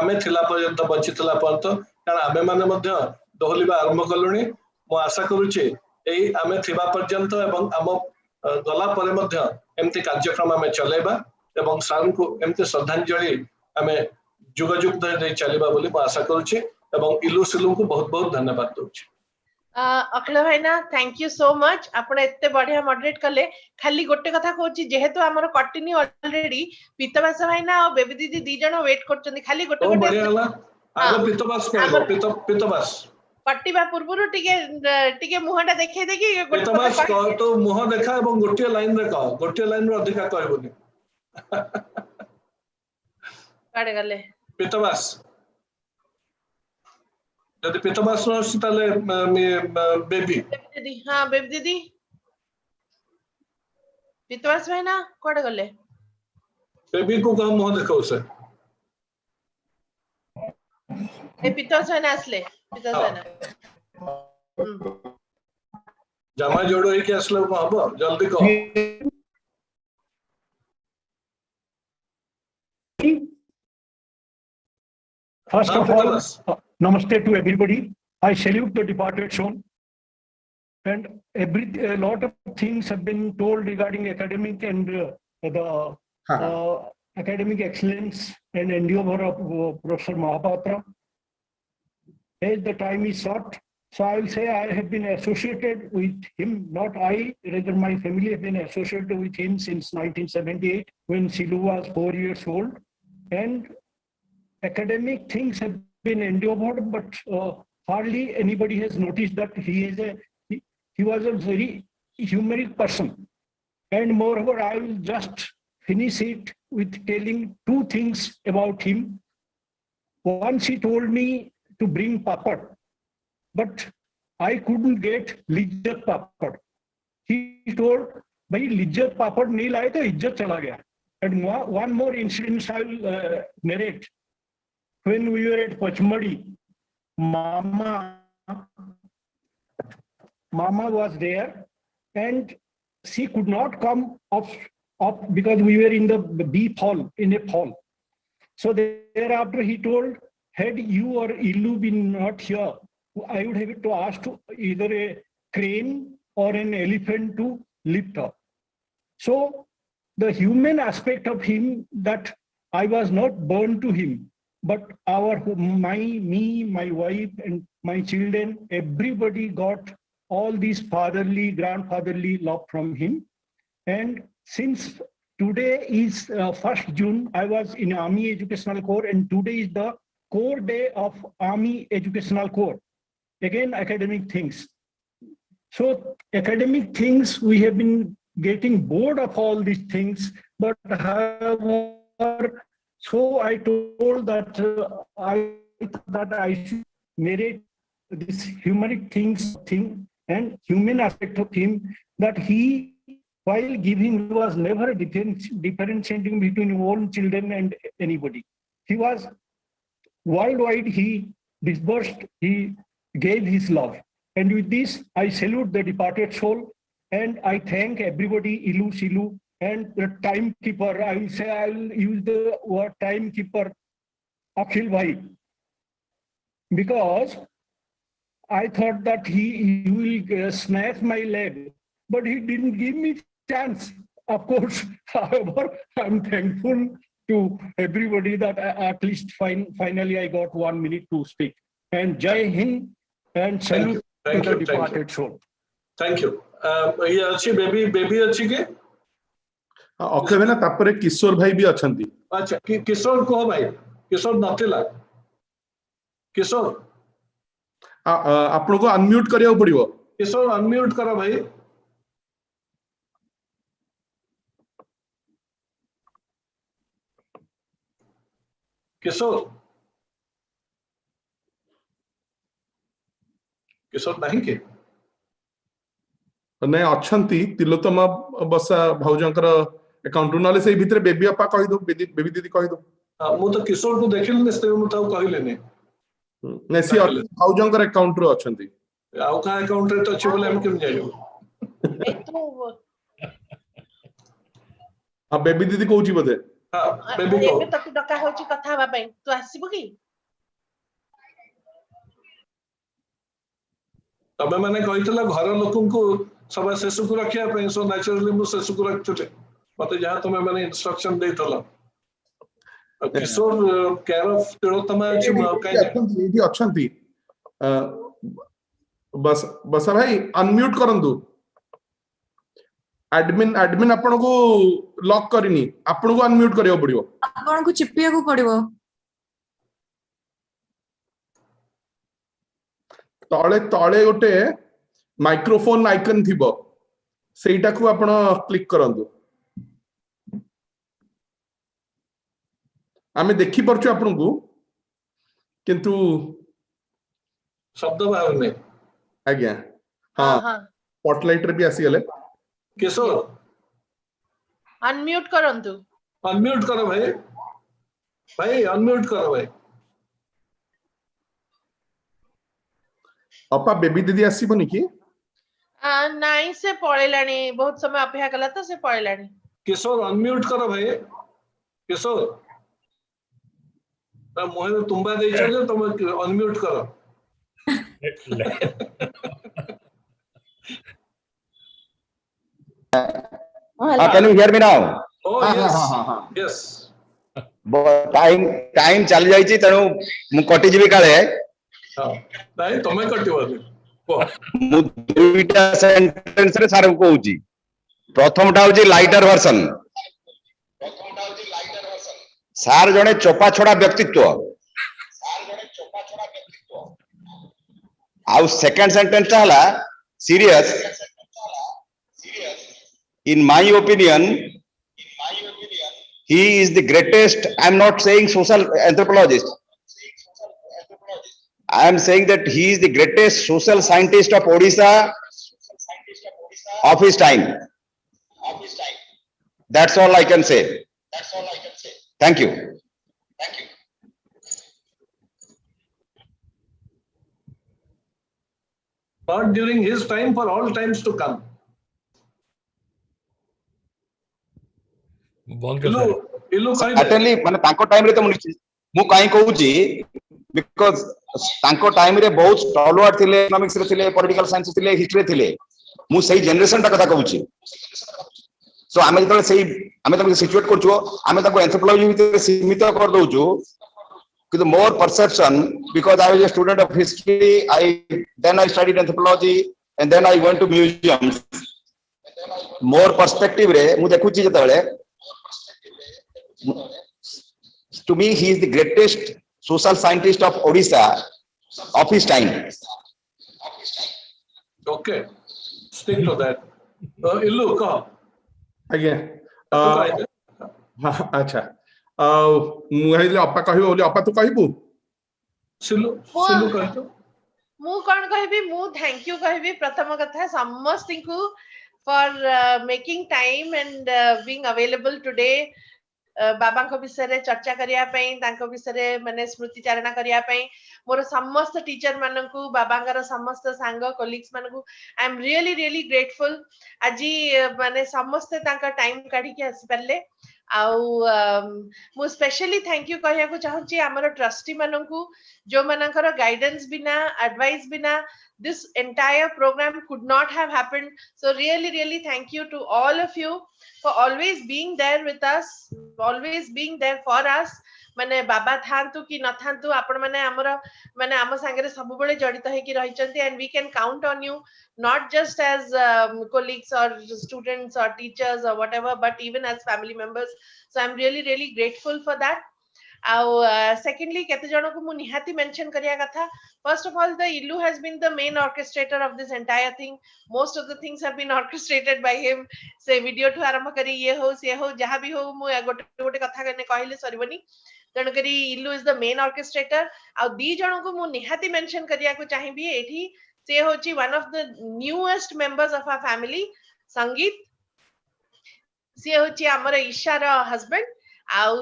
आमे थिला पर्यंत बंचितला पर्यंत कारण आमे माने मध्य दोहलिबा आरंभ कलुनी मो आशा करूची एई आमे थिबा पर्यंत एवं आम गला परे मध्य एमती कार्यक्रम आमे चलेबा एवं सार को एमती श्रद्धांजलि आमे जुग जुग धरि चलेबा बोली मो आशा करूची एवं इलू सिलू को बहुत बहुत धन्यवाद दूची अखिल भाईना थैंक यू सो मच आपण एते बढ़िया मॉडरेट कले खाली गोटे कथा कहूची जेहेतु हमर कंटिन्यू ऑलरेडी पितवास भाईना और बेबी दीदी दी जण वेट करचंदी खाली गोटे गोटे बढ़िया हला आगो पितवास कहबो पितवास पट्टीबा पूर्वरु टिके मुहटा देखै देखि पितवास कह तो मुह देखा एवं गोटे लाइन रे कह गोटे लाइन रे अधिका कहबोनी काडे गले पितवास यदि पितवास न ताले बेबी दीदी हां बेबी दीदी पितवास भाईना कोडे गले बेबी को कम मुह देखो से ए पितवास भाईना असले पितवास भाईना जमा जोड़ होइके आसले हबो जल्दी कह First of all, namaste to everybody. I salute the departed soul. And a lot of things have been told regarding academic and the academic excellence and endeavor of Professor Mahapatra. As the time is short, so I will say I have been associated with him, not I, rather my family have been associated with him since 1978 when Silu was 4 years old. And academic things have been endeavored, but hardly anybody has noticed that he was a very humorous person. And moreover, I will just finish it with telling two things about him. Once he told me to bring papad, but I couldn't get lijjat papad. He told, "Bhai lijjat papad nahi laye to izzat chala gaya." And one more incident I will narrate. When we were at Pachmadi, Mama was there, and she could not come up because we were in the beef hall, in a hall. So thereafter he told, had you or Illu been not here, I would have to ask to either a crane or an elephant to lift her. So the human aspect of him, that I was not born to him, but my wife and my children, everybody got all these fatherly, grandfatherly love from him. And since today is 1st June, I was in Army Educational Corps, and today is the core day of Army Educational Corps. Again, academic things. So academic things, we have been getting bored of all these things, but however, so I told that I should narrate this humoric thing and human aspect of him, that he, while giving, he was never differentiating between own children and anybody. He was worldwide, he disbursed, he gave his love. And with this, I salute the departed soul, and I thank everybody, Ilu, Silu, and the timekeeper. I will say, I will use the word timekeeper, Akhil Bhai, because I thought that he will snatch my leg, but he didn't give me chance. Of course, however, I'm thankful to everybody that at least finally I got 1 minute to speak. And Jai Hind, and salute to the departed soul. Thank you. ये अच्छी baby अच्छी के अक्षय भाई ना तापरे किशोर भाई भी अछंती. अच्छा किशोर को भाई किशोर नथिला किशोर आपन को अनम्यूट करियो पड़िबो. किशोर अनम्यूट करो भाई. किशोर किशोर नहीं के नहीं अछंती तिलोत्तमा बसा भाउजंकर अकाउंट नाले से भीतर बेबी अपा कहि दो बेबी दीदी कहि दो. मु तो किशोर को देखिल ने से मु ताऊ कहिलेनी नेसी भाउजंकर अकाउंट रो अछंती. आउ का अकाउंट रे तो अछि बोले हम केम जाइयो. ए तू आ बेबी दीदी कहूची बदे. हां बेबी को एबे तक डका होची कथा हवा पई तू आसीबो की तबे माने कहितला घर लोकन को सब शेषु को रखिया पे सो नेचुरली मु शेषु को रखते मते जहां तुमे माने इंस्ट्रक्शन देतला किशोर केयर ऑफ तिलोत्तमा अछि काई एडी अछंती. बस भाई अनम्यूट करंदु. एडमिन आपण को लॉक करिनी आपण को अनम्यूट करियो पड़ियो. आपण को चिपिया को पड़ियो. तळे तळे गोटे माइक्रोफोन आइकन थिबो सेटा को आपण क्लिक करंदु. आमे देखि परछु आपण को किंतु शब्द बाहर नहीं. आज्ञा हां स्पॉटलाइट रे भी आसी गले. किशोर अनम्यूट करंतु. अनम्यूट करो भाई. भाई अनम्यूट करो भाई. अपा बेबी दीदी आसीबनी की ନାଇଁ ସେ ପଳେଇଲାଣି, ବହୁତ ସମୟ ଅପେକ୍ଷା କଲା ତ ସେ ପଳେଇଲାଣି। किशोर अनम्यूट करो भाई, किशोर ता मुहे तुम्बा देइछो जे तुम अनम्यूट करो। Can you hear me now? Oh yes, yes. Time चली जाइछि तेणु मु कटि जिबि काले। नहीं तमे कटिबो मु दुईटा सेंटेंस रे सार को कहूची। प्रथमटा होची लाइटर वर्जन। सार जने चोपा छोड़ा व्यक्तित्व। आउ सेकंड सेंटेंस ता हला serious. In my opinion, he is the greatest. I am not saying social anthropologist. I am saying that he is the greatest social scientist of Odisha of his time. That's all I can say. Thank you. Not during his time, for all times to come. Certainly माने तांको time रे तो मु काई कहूची because तांको time रे बहुत stalwart थिले, इकोनॉमिक्स रे थिले, पॉलिटिकल साइंस थिले, हिस्ट्री थिले। मु सही जनरेशन ता कथा कहूची। सो आमे जतले सही आमे ताको सिचुएट करछु, आमे ताको एंथ्रोपोलॉजी भीतर सीमित कर दोछु। किंतु मोर perception, because I was a student of history, then I studied anthropology and then I went to museums. More perspective रे मु देखुची जतले to me he is the greatest social scientist of Odisha of his time. Okay, stick to that. Illu ka again अच्छा मु हेले अपा कहिबो बोली अपा तू कहिबो सिलु कहितो मु कोन कहबी मु थैंक यू कहबी प्रथम कथा समस्त को for making time and being available today. बाबा को विषय रे चर्चा करिया पई, तांको विषय रे माने स्मृति चारणा करिया पई, मोर समस्त टीचर मानकू, बाबांगर समस्त सांग कोलिग्स मानकू आई एम रियली ग्रेटफुल। आजी माने समस्त तांका टाइम काढी के आसी परले। मु स्पेशली थैंक यू कहिया को चाहूची हमर ट्रस्टी मानकू, जो मानकर गाइडेंस बिना, एडवाइस बिना this entire program could not have happened. So really thank you to all of you for always being there with us, always being there for us. माने बाबा थांतु कि न थांतु आपण माने हमर माने हम संगे सब बेले जड़ित है कि रहिचंती, and we can count on you not just as colleagues or students or teachers or whatever, but even as family members. So I'm really grateful for that. Secondly, केते जणो को मु निहाती मेंशन करिया कथा। First of all, the Illu has been the main orchestrator of this entire thing. Most of the things have been orchestrated by him. से video ठु आरंभ करी ये हो से हो जहां भी हो मु गोटे कथा कने कहले सरीबनी। तण करी Illu is the main orchestrator। आ दी जणो को मु निहाती मेंशन करिया को चाहिबी एठी से होची one of the newest members of our family, संगीत। से होची हमर ईशा रा husband.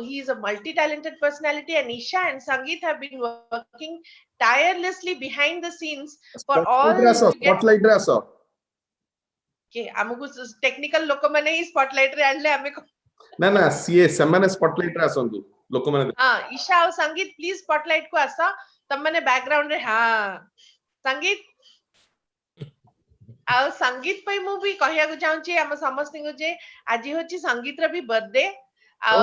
He is a multi-talented personality, and Isha and Sangeet have been working tirelessly behind the scenes for all. Spotlight रे आसो के हमकु टेक्निकल लोक माने ही स्पॉटलाइट रे आनले हमें ना ना सीए समान स्पॉटलाइट रे आसंतु लोक माने। हां ईशा और संगीत प्लीज स्पॉटलाइट को आसा तब माने बैकग्राउंड रे। हां संगीत आ संगीत पई मु भी कहिया को चाहूची हम समस्त को जे आज होची संगीत रे भी बर्थडे। आ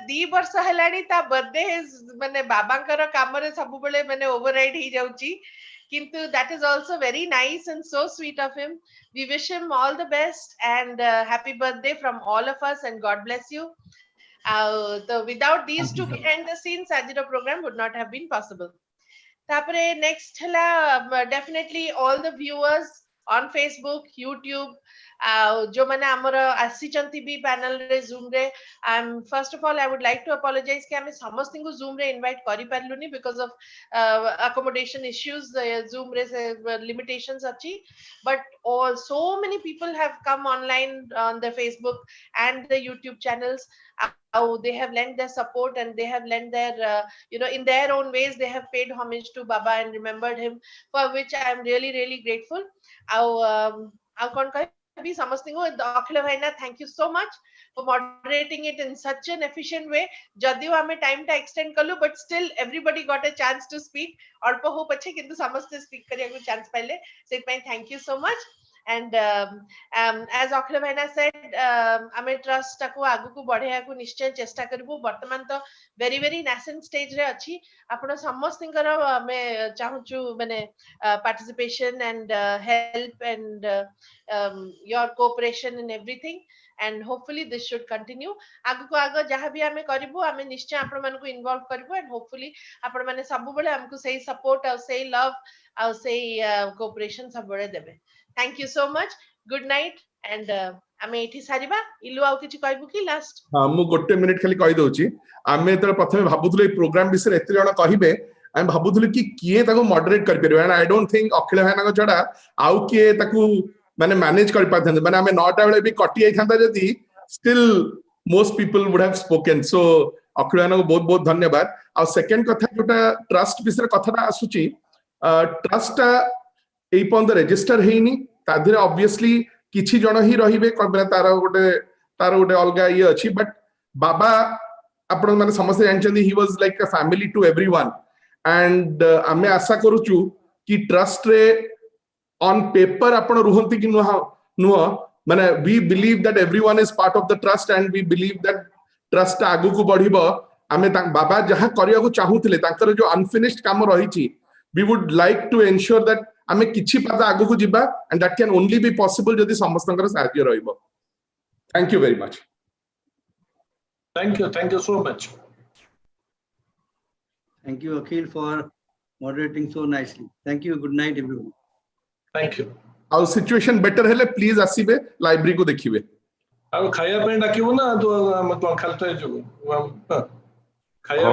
2 वर्ष हेलानी ता बर्थडे माने बाबांकर काम रे सब बेले माने ओवरराइड ही जाउची, किंतु that is also very nice and so sweet of him. We wish him all the best and happy birthday from all of us and God bless you. तो without these two behind the scenes आज the programme would not have been possible. तापरे next हला definitely all the viewers on Facebook, YouTube, जो माने हमर आसीचंती भी panel रे Zoom रे first of all I would like to apologise कि हमें समस्त को जूम रे इनवाइट करि पारलुनी because of accommodation issues zoom रे limitations अछि but so many people have come online on the Facebook and the YouTube channels. They have lent their support and they have lent their in their own ways they have paid homage to Baba and remembered him, for which I am really grateful. Kon kahi samastingo Akhil bhaina, thank you so much for moderating it in such an efficient way. Jadiyo ame time ta extend kalu but still everybody got a chance to speak. Alpa ho pache kintu samaste speak kariyaku chance paile. So thank you so much. And as Akhil bhaina said, ame trust taku agu ku badhaya ku nishchay chesta karibu. Bartaman to very nascent stage re achi. Apna samastingara ame chahuchu mane participation and help and your cooperation in everything, and hopefully this should continue. आगु को आगो जहाँ भी हमें करिबो हमें निश्चय आपण मन को इन्वॉल्व करिबो and hopefully आपण माने सब बेले हमको सही सपोर्ट और सही लव और सही कोऑपरेशन सब बेले देबे. Thank you so much. Good night and हमें एठी सारिबा. इलु आउ किछि कहबो कि लास्ट? हां मु गोटे मिनिट खाली कहि दोछि. आमे त प्रथमे भाबुथले प्रोग्राम विषय एते जण कहिबे आमे भाबुथले कि किए ताको मॉडरेट कर परबे एंड आई डोंट थिंक अखिल भाईना को छडा आउ किए ताको माने मैनेज कर पाथन माने आमे 9टा बेले भी कटि आइ थांता जदी still most people would have spoken. So Akhil भाईना को बहुत बहुत धन्यवाद. आ सेकंड कथा जोटा ट्रस्ट विषय कथाटा आसुची ट्रस्ट एई पंद रजिस्टर हेनी ताधरे ऑब्वियसली किछि जण ही रहिबे तार गोटे अलगा ये अछि बट बाबा आपण माने समस्त जानचंदी he was like a family to everyone and आमे आशा करूचु कि ट्रस्ट रे ऑन पेपर आपण रुहंती कि नुह माने we believe that everyone is part of the trust and we believe that trust आगु को बढ़िबो. आमे बाबा जहां करिया को चाहुथिले तांकर जो अनफिनिश्ड काम रहिछि we would like to ensure that आमे किछि पादा आगु को जिबा and that can only be possible जदि समस्तंकर सहाय्य रहिबो. Thank you very much. Thank you so much. Thank you Akhil for moderating so nicely. Thank you. Good night everyone. Thank you. आउ सिचुएशन बेटर हेले प्लीज आसीबे लाइब्रेरी को देखिबे. आउ खाया पे डाकिबो ना तो खालते जो खाया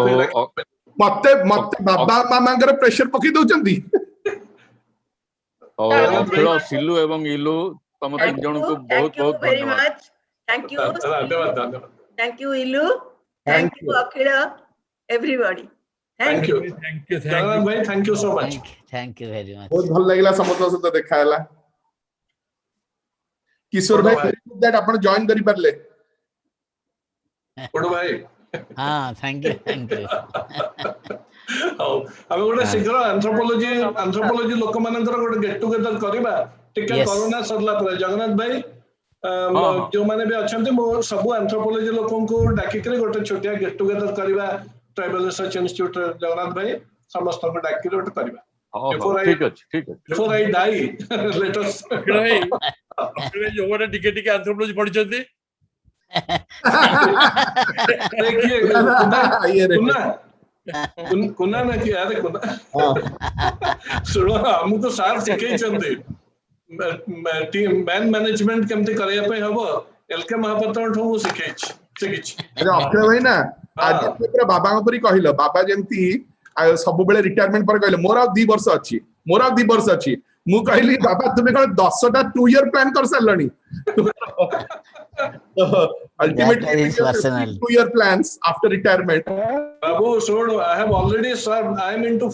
पे मते बाबा मामांगर प्रेशर पकी दउचंदी. अखिल सिल्लू एवं इलू तम तीन जन को बहुत बहुत धन्यवाद. Thank you. धन्यवाद. Thank you Ilu. Thank you Akhil. Everybody. Thank you. Jagannath भाई thank you so much. Thank you very much. बहुत भल लागला समस्त सहित देखा हला. किशोर भाई दैट आपण जॉइन करि परले. बड़ भाई हां थैंक यू. हम गोटे शीघ्र एंथ्रोपोलॉजी लोक मानकर गोटे गेट टुगेदर करबा टिके कोरोना सरला पर जगन्नाथ भाई जो माने भी अछंती मो सब एंथ्रोपोलॉजी लोकन को डाकी करे गोटे छोटिया गेट टुगेदर करबा ट्राइबल रिसर्च इंस्टीट्यूट जगन्नाथ भाई समस्त को डाकी गोटे करबा. ठीक है. Before I die, let us. अखिल जो वाला टिके एंथ्रोपोलॉजी पढ़ी छथि देखिए कुना ना कि यार कुना सुनो हमको सार सिखै छथि टीम मैन मैनेजमेंट केमते करया पे हबो एलके महापात्र ठो सिखै छी. अरे अखिल भाई ना आज पूरा बाबा ऊपर कहिलो बाबा जेंती सब बेले रिटायरमेंट पर कहले मोर 2 वर्ष अछि मु कहली बाबा तुमे कोन 10टा 2 ईयर प्लान कर सलनी. Ultimately 2 year plans after retirement. Babu, so I have already served. I am into